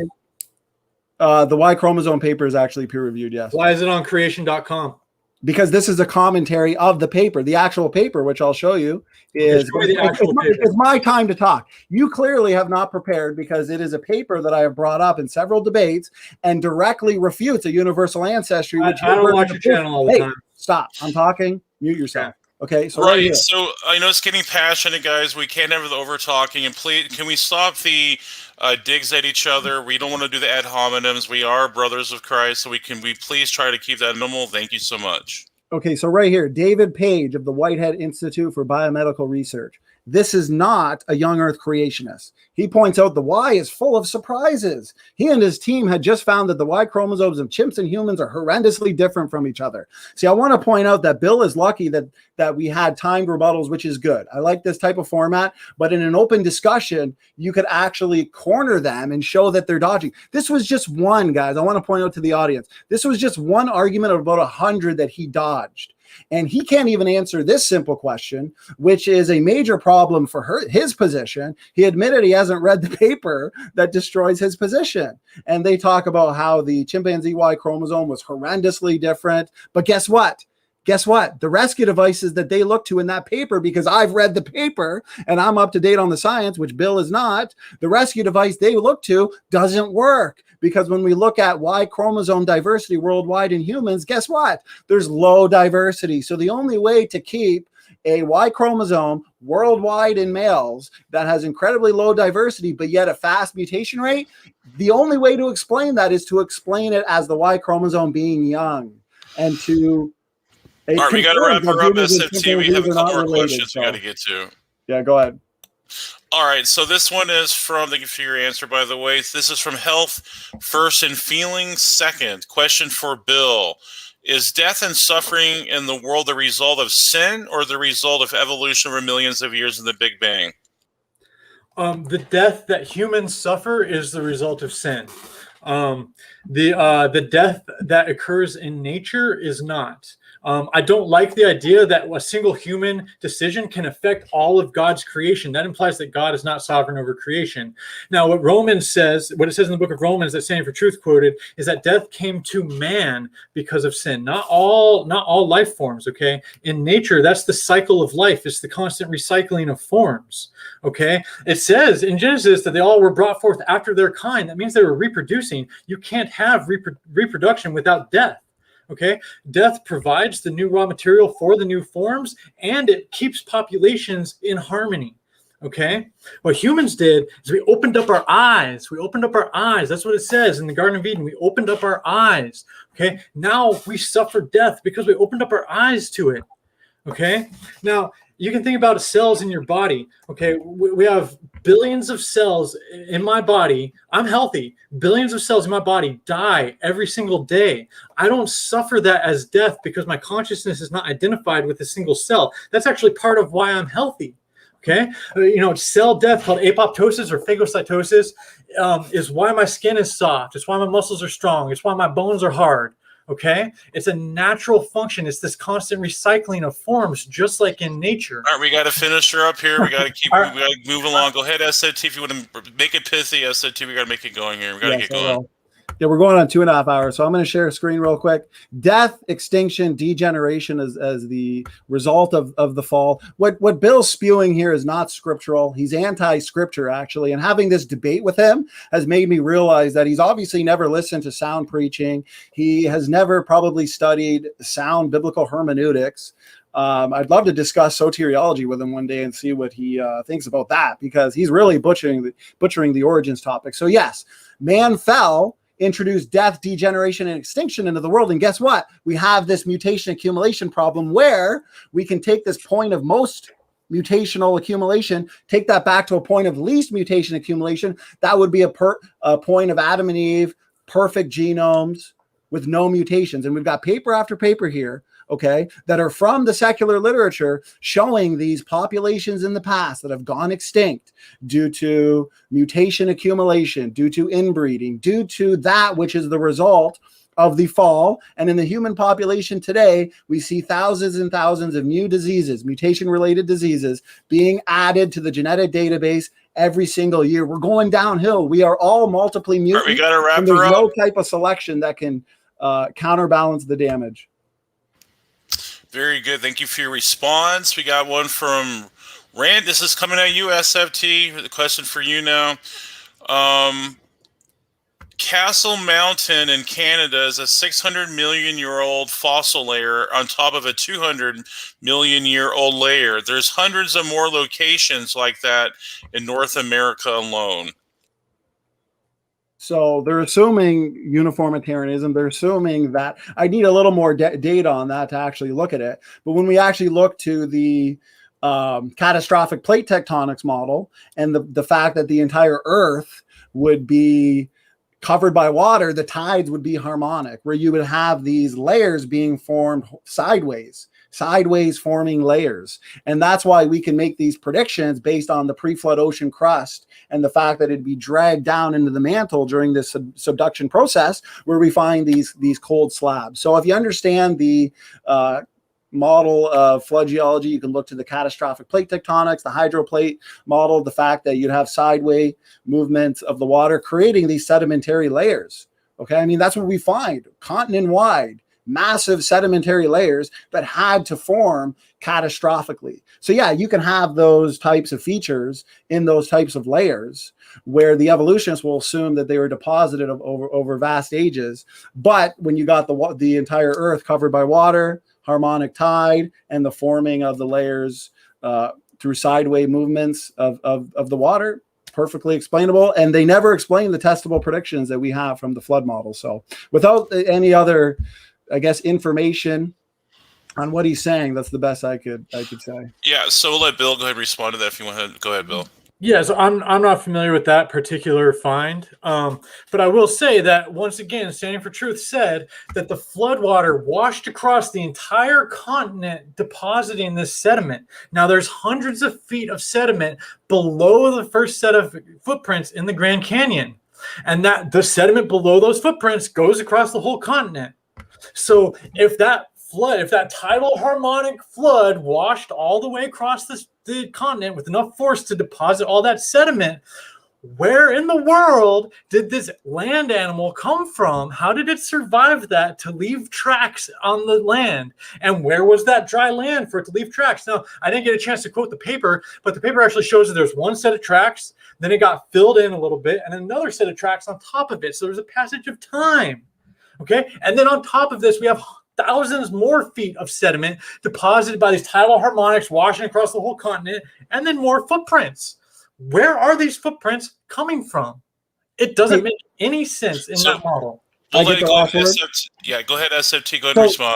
The Y chromosome paper is actually peer-reviewed, yes. Why is it on creation.com? Because this is a commentary of the paper. The actual paper, which I'll show you, is it's my time to talk. You clearly have not prepared, because it is a paper that I have brought up in several debates and directly refutes a universal ancestry. Which I don't watch your channel all the time. Stop. I'm talking. Mute yourself. Okay. So right. So I know it's getting passionate, guys. We can't have the over talking. And please, can we stop the digs at each other? We don't want to do the ad hominems. We are brothers of Christ, so we please try to keep that minimal. Thank you so much. Okay, so right here, David Page of the Whitehead Institute for Biomedical Research. This is not a young Earth creationist. He points out the Y is full of surprises. He and his team had just found that the Y chromosomes of chimps and humans are horrendously different from each other. See, I want to point out that Bill is lucky that we had timed rebuttals, which is good. I like this type of format, but in an open discussion, you could actually corner them and show that they're dodging. This was just one, guys. I want to point out to the audience. This was just one argument of about 100 that he dodged. And he can't even answer this simple question, which is a major problem for his position. He admitted he hasn't read the paper that destroys his position. And they talk about how the chimpanzee Y chromosome was horrendously different. But guess what? Guess what? The rescue devices that they look to in that paper, because I've read the paper and I'm up to date on the science, which Bill is not, the rescue device they look to doesn't work. Because when we look at Y chromosome diversity worldwide in humans, guess what? There's low diversity. So the only way to keep a Y chromosome worldwide in males that has incredibly low diversity, but yet a fast mutation rate, the only way to explain that is to explain it as the Y chromosome being young. And to... All right, we got to wrap her up, SFT. We have a couple more questions we got to get to. Yeah, go ahead. All right, so this one is from, thank you for your answer, by the way. This is from Health First and Feelings Second. Question for Bill. Is death and suffering in the world the result of sin or the result of evolution over millions of years in the Big Bang? The death that humans suffer is the result of sin. The death that occurs in nature is not. I don't like the idea that a single human decision can affect all of God's creation. That implies that God is not sovereign over creation. Now, what it says in the book of Romans that Standing for Truth quoted is that death came to man because of sin. Not all life forms, okay? In nature, that's the cycle of life. It's the constant recycling of forms, okay? It says in Genesis that they all were brought forth after their kind. That means they were reproducing. You can't have reproduction without death. Okay, death provides the new raw material for the new forms, and it keeps populations in harmony. Okay, what humans did is we opened up our eyes. That's what it says in the Garden of Eden. We opened up our eyes. Okay, now we suffer death because we opened up our eyes to it. Okay, now you can think about cells in your body. Okay, we have billions of cells in my body. I'm healthy. Billions of cells in my body die every single day. I don't suffer that as death because my consciousness is not identified with a single cell. That's actually part of why I'm healthy. Okay, cell death called apoptosis or phagocytosis is why my skin is soft. It's why my muscles are strong. It's why my bones are hard. Okay, it's a natural function. It's this constant recycling of forms, just like in nature. All right, we got to finish her up here. We got to keep we got to move along. Go ahead, SOT. If you want to make it pithy, SOT, we got to make it going here. We got to get going. Yeah, we're going on 2.5 hours, so I'm going to share a screen real quick. Death, extinction, degeneration as the result of the fall. What Bill's spewing here is not scriptural. He's anti-scripture, actually, and having this debate with him has made me realize that he's obviously never listened to sound preaching. He has never probably studied sound biblical hermeneutics. I'd love to discuss soteriology with him one day and see what he thinks about that, because he's really butchering the origins topic. So yes, man fell, introduced death, degeneration, and extinction into the world. And guess what? We have this mutation accumulation problem where we can take this point of most mutational accumulation, take that back to a point of least mutation accumulation. That would be a point of Adam and Eve, perfect genomes with no mutations. And we've got paper after paper here, okay, that are from the secular literature showing these populations in the past that have gone extinct due to mutation accumulation, due to inbreeding, due to that which is the result of the fall. And in the human population today, we see thousands and thousands of new diseases, mutation-related diseases, being added to the genetic database every single year. We're going downhill. We are all multiply mutant. We got to wrap and her there's up. no type of selection that can counterbalance the damage. Very good. Thank you for your response. We got one from Rand. This is coming at you, SFT. The question for you now. Castle Mountain in Canada is a 600 million year old fossil layer on top of a 200 million year old layer. There's hundreds of more locations like that in North America alone. So they're assuming uniformitarianism. They're assuming that I need a little more data on that to actually look at it. But when we actually look to the catastrophic plate tectonics model and the fact that the entire Earth would be covered by water, the tides would be harmonic, where you would have these layers being formed sideways forming layers. And that's why we can make these predictions based on the pre-flood ocean crust and the fact that it'd be dragged down into the mantle during this subduction process, where we find these cold slabs. So if you understand the model of flood geology, you can look to the catastrophic plate tectonics, the hydroplate model, the fact that you'd have sideways movements of the water creating these sedimentary layers. Okay, I mean, that's what we find continent wide. Massive sedimentary layers that had to form catastrophically. So yeah, you can have those types of features in those types of layers where the evolutionists will assume that they were deposited over vast ages. But when you got the entire Earth covered by water, harmonic tide, and the forming of the layers through sideways movements of the water, perfectly explainable. And they never explain the testable predictions that we have from the flood model. So without any other, I guess, information on what he's saying, that's the best I could say. Yeah, so we'll let Bill go ahead and respond to that if you want to. Go ahead, Bill. Yeah, so I'm not familiar with that particular find, but I will say that once again, Standing for Truth said that the floodwater washed across the entire continent, depositing this sediment. Now, there's hundreds of feet of sediment below the first set of footprints in the Grand Canyon, and that the sediment below those footprints goes across the whole continent. So if that tidal harmonic flood washed all the way across the continent with enough force to deposit all that sediment, where in the world did this land animal come from? How did it survive that to leave tracks on the land? And where was that dry land for it to leave tracks? Now, I didn't get a chance to quote the paper, but the paper actually shows that there's one set of tracks, then it got filled in a little bit, and another set of tracks on top of it. So there's a passage of time. Okay, and then on top of this, we have thousands more feet of sediment deposited by these tidal harmonics washing across the whole continent, and then more footprints. Where are these footprints coming from? It doesn't make any sense in that model. Go ahead, SFT. Yeah, go ahead, SFT. Go ahead and respond.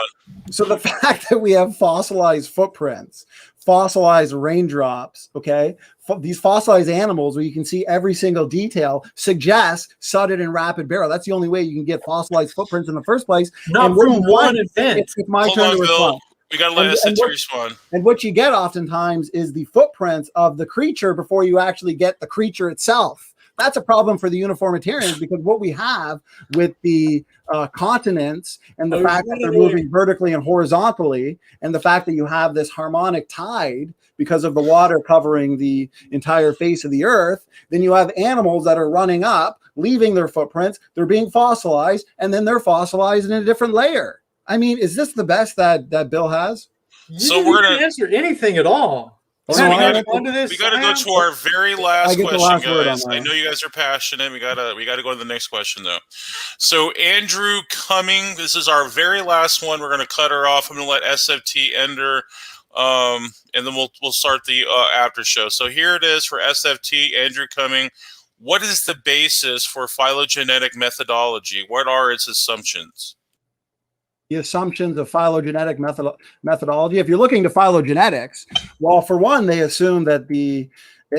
So the fact that we have fossilized footprints fossilized raindrops, okay? These fossilized animals where you can see every single detail suggest sudden and rapid burial. That's the only way you can get fossilized footprints in the first place. Not from one event. It's my Hold turn on, to Bill. respond. We got to let SFT respond. And what you get oftentimes is the footprints of the creature before you actually get the creature itself. That's a problem for the uniformitarians, because what we have with the continents and the fact that they're moving vertically and horizontally, and the fact that you have this harmonic tide because of the water covering the entire face of the earth, then you have animals that are running up, leaving their footprints, they're being fossilized, and then they're fossilized in a different layer. I mean, is this the best that Bill has? So we're going to answer anything at all. So we got to go to our very last question, guys. I know you guys are passionate. We got to go to the next question, though. So Andrew Cumming, this is our very last one. We're going to cut her off. I'm going to let SFT end her, and then we'll start the after show. So here it is for SFT, Andrew Cumming. What is the basis for phylogenetic methodology? What are its assumptions? The assumptions of phylogenetic methodology. If you're looking to phylogenetics, well, for one, they assume that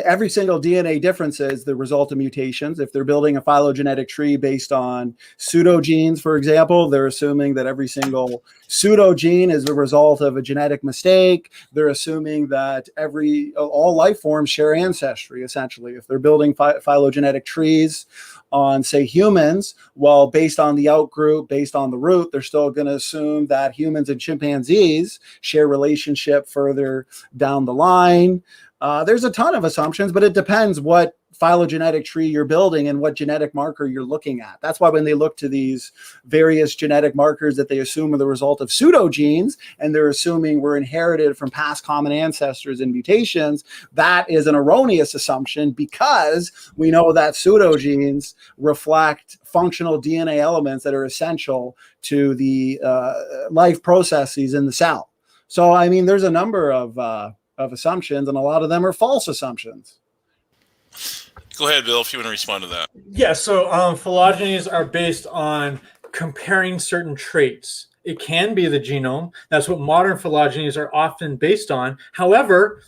every single DNA difference is the result of mutations. If they're building a phylogenetic tree based on pseudogenes, for example, they're assuming that every single pseudogene is the result of a genetic mistake. They're assuming that all life forms share ancestry, essentially. If they're building phylogenetic trees on, say, humans, well, based on the outgroup, based on the root, they're still going to assume that humans and chimpanzees share relationship further down the line. There's a ton of assumptions, but it depends what phylogenetic tree you're building and what genetic marker you're looking at. That's why when they look to these various genetic markers that they assume are the result of pseudogenes, and they're assuming we're inherited from past common ancestors and mutations, that is an erroneous assumption, because we know that pseudogenes reflect functional DNA elements that are essential to the life processes in the cell. So, I mean, there's a number of assumptions, and a lot of them are false assumptions. Go ahead, Bill, if you want to respond to that. Yeah, so phylogenies are based on comparing certain traits. It can be the genome. That's what modern phylogenies are often based on. However,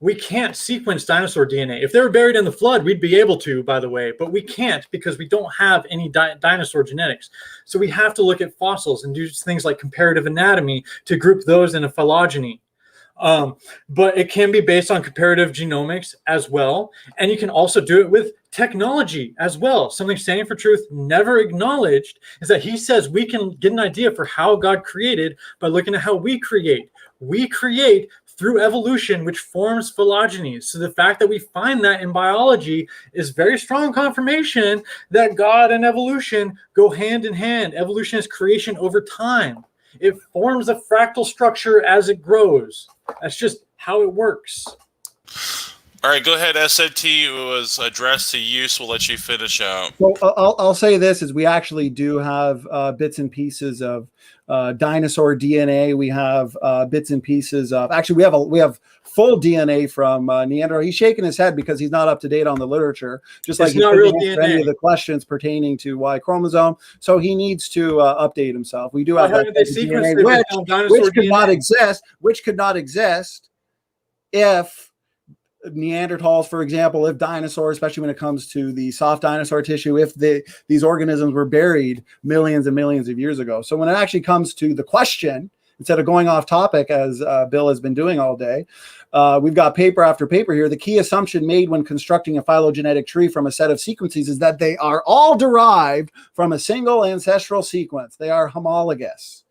we can't sequence dinosaur DNA. If they were buried in the flood, we'd be able to, by the way, but we can't because we don't have any dinosaur genetics. So we have to look at fossils and do things like comparative anatomy to group those in a phylogeny. But it can be based on comparative genomics as well. And you can also do it with technology as well. Something Standing for Truth never acknowledged is that he says we can get an idea for how God created by looking at how we create. We create through evolution, which forms phylogenies. So the fact that we find that in biology is very strong confirmation that God and evolution go hand in hand. Evolution is creation over time. It forms a fractal structure as it grows. That's just how it works. All right, go ahead. SFT was addressed to you, so we'll let you finish out. Well, I'll say this, is we actually do have bits and pieces of dinosaur DNA. We have bits and pieces of, actually we have full DNA from Neanderthal. He's shaking his head because he's not up to date on the literature, just like he's not real DNA. Any of the questions pertaining to Y chromosome. So he needs to update himself. We do have that DNA, which could not exist if Neanderthals, for example, if dinosaurs, especially when it comes to the soft dinosaur tissue, if these organisms were buried millions and millions of years ago. So when it actually comes to the question, instead of going off topic as Bill has been doing all day, we've got paper after paper here. The key assumption made when constructing a phylogenetic tree from a set of sequences is that they are all derived from a single ancestral sequence. They are homologous.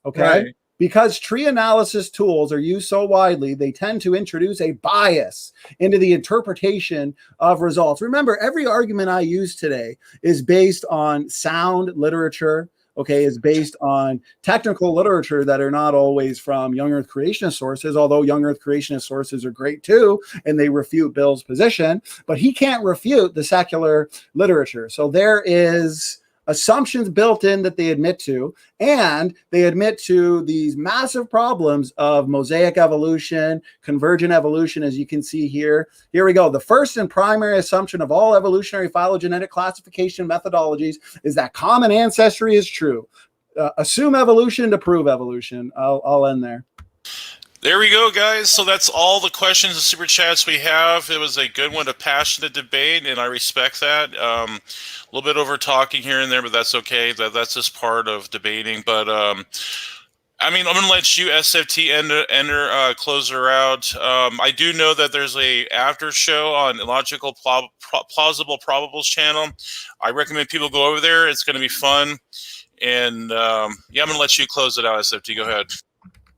Okay. Right. Because tree analysis tools are used so widely, they tend to introduce a bias into the interpretation of results. Remember, every argument I use today is based on sound literature, okay, is based on technical literature that are not always from young earth creationist sources, although young earth creationist sources are great too, and they refute Bill's position, but he can't refute the secular literature. So there is assumptions built in that they admit to, and they admit to these massive problems of mosaic evolution, convergent evolution, as you can see here. Here we go. The first and primary assumption of all evolutionary phylogenetic classification methodologies is that common ancestry is true. Assume evolution to prove evolution. I'll end there. There we go, guys. So that's all the questions and super chats we have. It was a good one, a passionate debate, and I respect that. A little bit over talking here and there, but that's okay. That's just part of debating. But I mean, I'm going to let you, SFT, close her out. I do know that there's a after show on Illogical Plausible Probables channel. I recommend people go over there. It's going to be fun. And yeah, I'm going to let you close it out, SFT. Go ahead.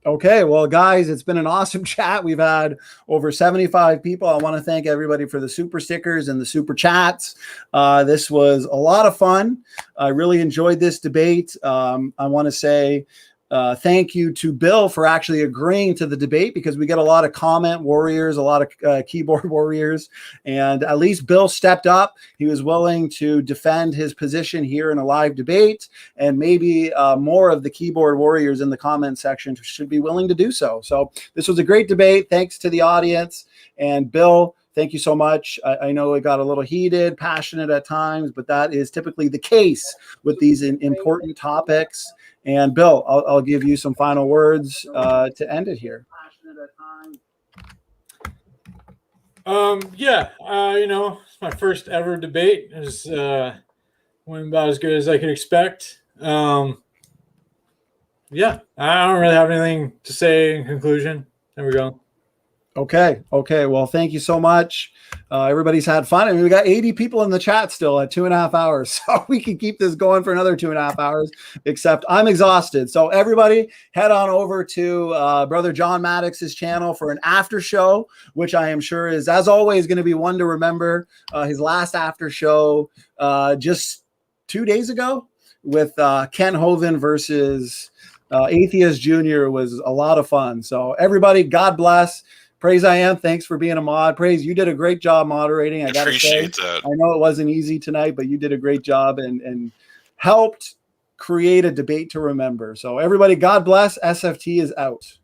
Okay, well, guys, it's been an awesome chat. We've had over 75 people. I want to thank everybody for the super stickers and the super chats. This was a lot of fun. I really enjoyed this debate. I want to say thank you to Bill for actually agreeing to the debate, because we get a lot of comment warriors, a lot of keyboard warriors, and at least Bill stepped up. He was willing to defend his position here in a live debate, and maybe more of the keyboard warriors in the comment section should be willing to do so. So this was a great debate. Thanks to the audience. And Bill, thank you so much. I know it got a little heated, passionate at times, but that is typically the case with these important topics. And Bill, I'll give you some final words to end it here. Yeah, it's my first ever debate. It went about as good as I could expect. Yeah, I don't really have anything to say in conclusion. There we go. Okay. Well, thank you so much. Everybody's had fun. I mean, we got 80 people in the chat still at 2.5 hours. So we can keep this going for another 2.5 hours, except I'm exhausted. So everybody head on over to Brother John Maddox's channel for an after show, which I am sure is, as always, going to be one to remember. His last after show just 2 days ago with Ken Hovind versus Atheist Jr. was a lot of fun. So everybody, God bless. Praise I am. Thanks for being a mod. Praise, you did a great job moderating. I gotta appreciate say, that. I know it wasn't easy tonight, but you did a great job and helped create a debate to remember. So everybody, God bless. SFT is out.